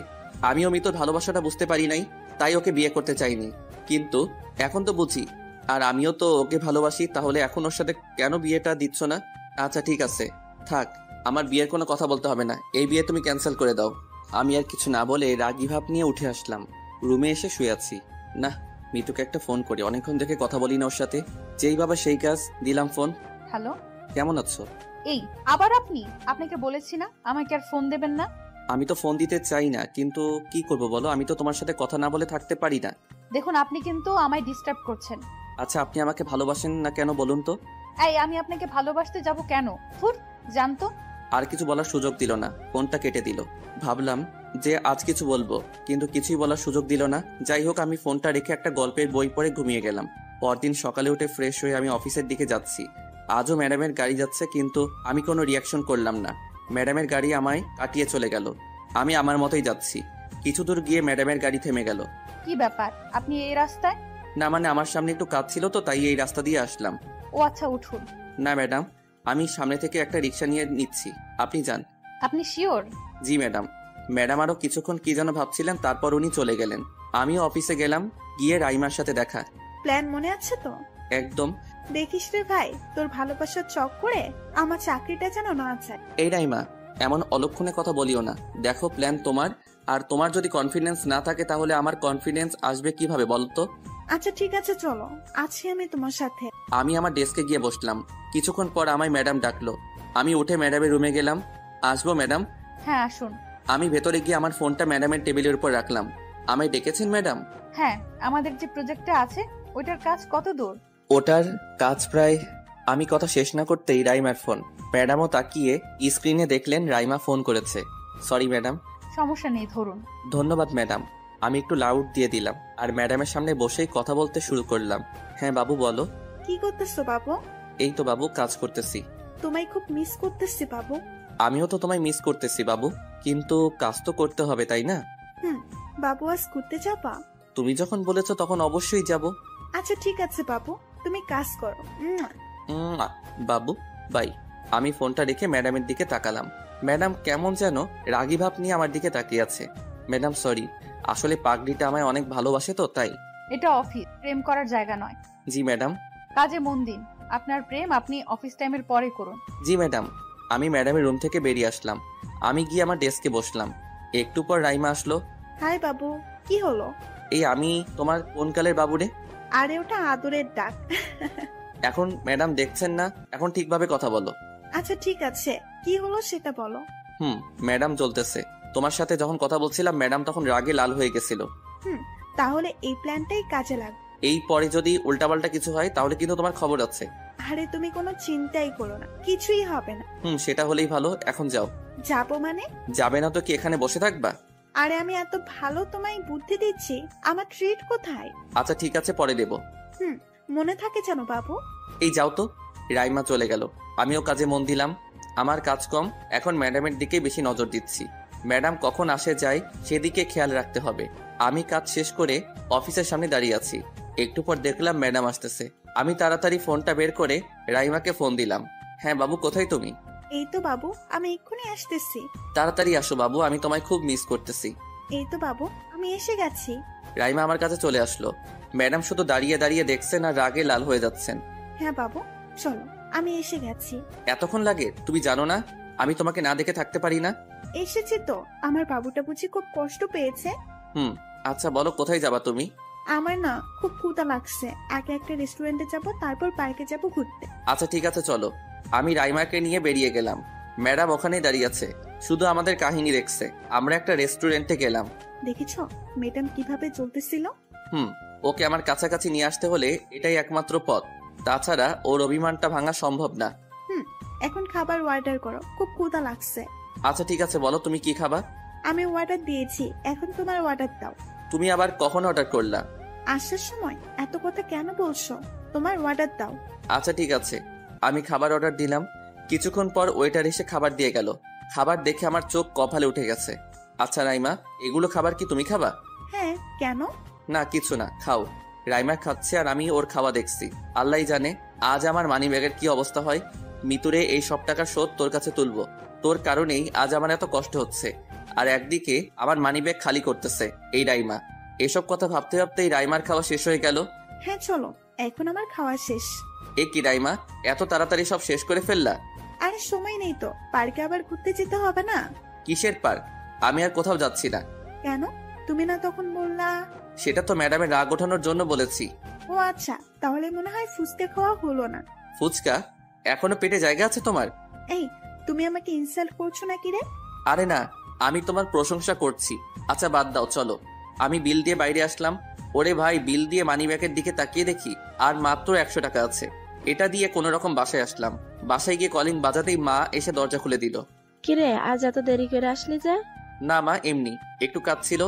আমিও মিতুর ভালোবাসাটা বুঝতে পারি নাই, তাই ওকে বিয়ে করতে চাইনি। কিন্তু এখন তো বুঝি, আর আমিও তো ওকে ভালোবাসি। তাহলে এখন ওর সাথে কেন বিয়েটা দিচ্ছ না? আচ্ছা ঠিক আছে, থাক, আমার বিয়ের কোনো কথা বলতে হবে না। এই বিয়ে তুমি ক্যান্সেল করে দাও। আমি আর কিছু না বলে রাগী ভাব নিয়ে উঠে আসলাম। রুমে এসে শুয়ে আছি। না, মিতুকে একটা ফোন করি, অনেকক্ষণ থেকে কথা বলি না ওর সাথে। যেই বাবা সেই কাজ, দিলাম ফোন।
হ্যালো,
কেমন আছো?
এই আবার আপনি? আপনাকে বলেছি না আমাকে আর ফোন দেবেন না।
আমি তো ফোন দিতে চাই না, কিন্তু কি করব বলো, আমি তো তোমার সাথে কথা না বলে থাকতে পারি না।
দেখুন, আপনি কিন্তু আমায় ডিস্টার্ব করছেন।
আচ্ছা, আপনি আমাকে ভালোবাসেন না কেন বলুন তো?
এই, আমি আপনাকে ভালোবাসতে যাব কেন? ফুর, জানতো।
আর কিছু বলার সুযোগ দিল না, ফোনটা কেটে দিল। ভাবলাম যে আজ কিছু বলবো, কিন্তু কিছুই বলার সুযোগ দিল না। যাই হোক, আমি ফোনটা রেখে একটা গল্পের বই পড়ে ঘুমিয়ে গেলাম। পরদিন সকালে উঠে ফ্রেশ হয়ে আমি অফিসের দিকে যাচ্ছি। আজও ম্যাডামের গাড়ি যাচ্ছে, কিন্তু আমি কোনো রিয়াকশন করলাম না। ম্যাডামের গাড়ি আমায় কাটিয়ে চলে গেল। আমি আমার মতোই যাচ্ছি। কিছু দূর গিয়ে ম্যাডামের গাড়ি থেমে গেল।
কি ব্যাপার, আপনি এই রাস্তায়?
না মানে আমার সামনে একটু কাজ ছিল তো, তাই এই রাস্তা দিয়ে আসলাম।
ও আচ্ছা, উঠুন।
না ম্যাডাম, আমি সামনে থেকে একটা রিক্সা নিয়ে নিচ্ছি, আপনি যান।
আপনি শিওর?
জি ম্যাডাম। ম্যাডাম আরো কিছুক্ষণ কি যেন ভাবছিলেন, তারপর উনি চলে গেলেন। আমিও অফিসে গেলাম। গিয়ে রাইমার সাথে দেখা।
প্ল্যান মনে আছে তো?
একদম।
দেখিস রে ভাই, তোর ভালোবাসার চক করে আমার চাকরিটা যেন না যায়।
এই রাইমা, এমন অলক্ষণে কথা বলিও না। দেখো, প্ল্যান তোমার, আর তোমার যদি কনফিডেন্স না থাকে তাহলে আমার কনফিডেন্স আসবে কিভাবে বলতো?
আচ্ছা ঠিক আছে, চলো, আছি আমি তোমার সাথে।
আমি আমার ডেস্কে গিয়ে বসলাম। কিছুক্ষণ পর আমায় ম্যাডাম ডাকলো। আমি উঠে ম্যাডামের রুমে গেলাম। আসবো ম্যাডাম?
হ্যাঁ, আসুন।
আমি ভেতরে গিয়ে আমার ফোনটা ম্যাডামের টেবিলের উপর রাখলাম। আমায় ডেকেছেন ম্যাডাম?
হ্যাঁ, আমাদের যে প্রজেক্টটা আছে ওইটার কাজ কত দূর?
ওটার কাজ প্রায়। আমি কথা শেষ না করতেই রাইমার ফোন। ম্যাডামও তাকিয়ে স্ক্রিনে দেখলেন রাইমা ফোন করেছে। Sorry madam.
সমস্যা নেই, ধরুন।
ধন্যবাদ ম্যাডাম। আমি একটু লাউড দিয়ে দিলাম আর ম্যাডামের সামনে বসেই কথা বলতে শুরু করলাম। হ্যাঁ বাবু বলো।
কি করতেছো বাবু?
এই তো বাবু, কাজ করতেছি।
তোমায় খুব মিস করতেছি বাবু।
আমিও তো তোমায় মিস করতেছি বাবু, কিন্তু কাজ তো করতে হবে তাই না?
বাবু, আজ ঘুরতে যাবা?
তুমি যখন বলেছো তখন অবশ্যই যাব।
আচ্ছা ঠিক আছে বাবু, তুমি কাজ করো।
বাবু বাই। আমি ফোনটা রেখে ম্যাডামের দিকে তাকালাম। ম্যাডাম কেমন যেন রাগী ভাব নিয়ে আমার দিকে তাকিয়ে আছে। ম্যাডাম সরি, আসলে পাগড়িটা আমায় অনেক ভালোবাসে তো তাই।
এটা অফিস, প্রেম করার জায়গা নয়।
জি ম্যাডাম।
কাজে মন দিন। আপনার প্রেম আপনি অফিস টাইমের পরে করুন।
জি ম্যাডাম। আমি ম্যাডামের রুম থেকে বেরিয়ে আসলাম। আমি গিয়ে আমার ডেস্কে বসলাম। একটু পর রাইমা আসলো।
হাই বাবু, কি হলো?
এই আমি তোমার কোন কালের বাবু রে?
আরে ওটা আদরের ডাক।
এখন ম্যাডাম দেখছেন না, এখন ঠিকভাবে কথা বলো।
আচ্ছা ঠিক আছে, কি হলো সেটা বলো।
ম্যাডাম জ্বলতেছে। তোমার সাথে যখন কথা বলছিলাম ম্যাডাম তখন রাগে লাল হয়ে গেছিল।
তাহলে এই প্ল্যানটাই কাজে লাগবে।
এই পরে যদি উল্টাপাল্টা কিছু হয় তাহলে কিন্তু তোমার খবর আছে।
আরে তুমি কোনো চিন্তাই করো না, কিছুই হবে না।
সেটা হলেই ভালো। এখন যাও।
যাবো মানে?
যাবে না তো কি এখানে বসে থাকবা?
আরে আমি এত ভালো তোমায় বুদ্ধি দিচ্ছি, আমার ট্রিট কোথায়?
আচ্ছা ঠিক আছে, পরে দেব।
মনে থাকে জানো বাবু।
এই যাও তো। রাইমা চলে গেল। আমিও কাজে মন দিলাম। আমার কাজ কম, এখন ম্যাডামের দিকে বেশি নজর দিচ্ছি। ম্যাডাম কখন আসে যায় সেদিকে খেয়াল রাখতে হবে। আমি কাজ শেষ করে অফিসের সামনে দাঁড়িয়ে আছি। একটু পর দেখলাম ম্যাডাম আসতেছে। আমি তাড়াতাড়ি ফোনটা বের করে রাইমাকে ফোন দিলাম। হ্যাঁ বাবু, কোথায় তুমি?
এই তো বাবু, আমি এক্ষুনি আসতেছি।
তাড়াতাড়ি আসো বাবু, আমি তোমায় খুব মিস করতেছি।
এই তো বাবু, আমি এসে গেছি।
রাইমা আমার কাছে চলে আসলো। ম্যাডাম শুধু দাঁড়িয়ে দাঁড়িয়ে দেখছেন আর রাগে লাল হয়ে যাচ্ছেন।
হ্যাঁ বাবু, চলো, আমি এসে গেছি।
এতক্ষণ লাগে? তুমি জানো না আমি তোমাকে না দেখে থাকতে পারি না?
এসেছি তো। আমার বাবুটা বুঝি খুব কষ্ট পেয়েছে?
আচ্ছা বলো, কোথায় যাবা তুমি?
আমার না খুব ক্ষুধা লাগছে। আগে একটা রেস্টুরেন্টে যাব, তারপর পার্কে যাব ঘুরতে।
আচ্ছা ঠিক আছে চলো। আমি রাইমাকে নিয়ে বেরিয়ে গেলাম। ম্যাডাম ওখানেই দাঁড়িয়ে আছে, শুধু আমাদের কাহিনী দেখছে। আমরা একটা রেস্টুরেন্টে গেলাম।
দেখেছো ম্যাডাম কিভাবে চলতেছিল?
ওকে আমার কাছাকাছি নিয়ে আসতে হলে এটাই একমাত্র পথ। তাছাড়া ওর অভিমানটা ভাঙা সম্ভব না।
এখন খাবার অর্ডার করো, খুব ক্ষুধা লাগছে।
আচ্ছা ঠিক আছে, বলো তুমি কি খাবা?
আমি অর্ডার দিয়েছি, এখন তোমার অর্ডার দাও।
তুমি আবার কখন অর্ডার করলা?
আসার সময়। এত কথা কেন বলছো? তোমার অর্ডার দাও।
আচ্ছা ঠিক আছে, আমি খাবার অর্ডার দিলাম। কিছুক্ষণ পর ওয়েটার এসে খাবার দিয়ে গেল। খাবার দেখে আমার চোখ কপালে উঠে গেছে। আচ্ছা রাইমা, এগুলো খাবার কি তুমি খাবা?
হ্যাঁ, কেন?
না কিছু না, খাও। রাইমা খাচ্ছে আর আমি ওর খাওয়া দেখছি। আল্লাহই জানে আজ আমার মানি ব্যাগের কি অবস্থা হয়। মিতুরে এই সব টাকা শোধ তোর কাছে তুলবো। তোর কারণেই আজ আমার এত কষ্ট হচ্ছে। আর একদিকে আমার মানি ব্যাগ খালি করতেছে এই রাইমা। এসব কথা ভাবতে ভাবতেই রাইমার খাওয়া শেষ হয়ে গেল।
হ্যাঁ চলো, এখন আমার খাওয়া শেষ।
এ কি রাইমা, এত তাড়াতাড়ি সব শেষ করে ফেললা?
আর সময় নেই তো, পার্কে আবার ঘুরতে যেতে হবে না?
কিসের পার্ক? আমি আর কোথাও যাচ্ছি না।
কেন? তুমি না তখন বললা?
সেটা তো ম্যাডামের রাগ ওঠানোর জন্য বলেছি।
ও আচ্ছা, তাহলে মনে হয় ফুচকা খাওয়া হলো না।
ফুচকা? এখনো পেটে জায়গা আছে তোমার?
এই, তুমি আমাকে ইনসাল্ট করছো নাকি রে?
আরে না, আমি তোমার প্রশংসা করছি। আচ্ছা বাদ দাও, চলো। আমি বিল দিয়ে বাইরে আসলাম। ওরে ভাই, বিল দিয়ে মানিব্যাগের দিকে তাকিয়ে দেখি আর মাত্র 100 টাকা আছে। এটা দিয়ে কোনো রকম বাসায় আসলাম। বাসায় গিয়ে কলিং বাজাতেই মা এসে দরজা খুলে দিল।
কিরে, আজ এত দেরি করে আসলি যে?
না মা, এমনি একটু কাজ ছিল।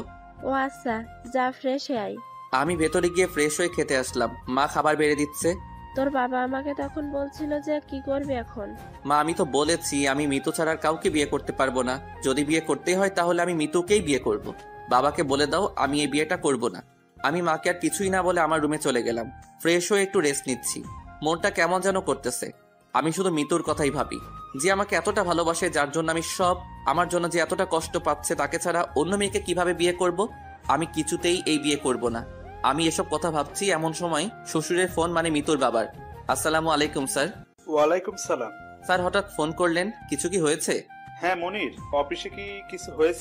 ও আচ্ছা, যা ফ্রেশ হয়ে আয়।
আমি ভেতরে গিয়ে ফ্রেশ হয়ে খেতে আসলাম। মা খাবার বেড়ে দিচ্ছে।
তোর বাবা আমাকে তখন বলছিল যে কি করবি এখন?
মা আমি তো বলেছি আমি মিতু ছাড়া আর কাউকে বিয়ে করতে পারবো না। যদি বিয়ে করতেই হয় তাহলে আমি মিতুকেই বিয়ে করব। বাবাকে বলে দাও আমি এই বিয়েটা করব না। আমি মাকে আর কিছুই না বলে আমার রুমে চলে গেলাম। ফ্রেশ হয়ে একটু রেস্ট নিচ্ছি। মনটা কেমন যেন করতেছে। আমি শুধু মিতুর কথাই ভাবি, যে আমাকে এতটা ভালোবাসে, যার জন্য আমি সব, আমার জন্য যে এতটা কষ্ট পাচ্ছে, তাকে ছাড়া অন্য মেয়েকে কিভাবে বিয়ে করব? আমি কিছুতেই এই বিয়ে করব না। আমি এসব কথা ভাবছি এমন সময় শ্বশুরের ফোন, মানে মিতুর বাবার। আসসালামু আলাইকুম স্যার।
ওয়ালাইকুম সালাম।
স্যার হঠাৎ ফোন করলেন, কিছু কি হয়েছে?
হ্যাঁ মনির, অফিসে কি কিছু হয়েছে?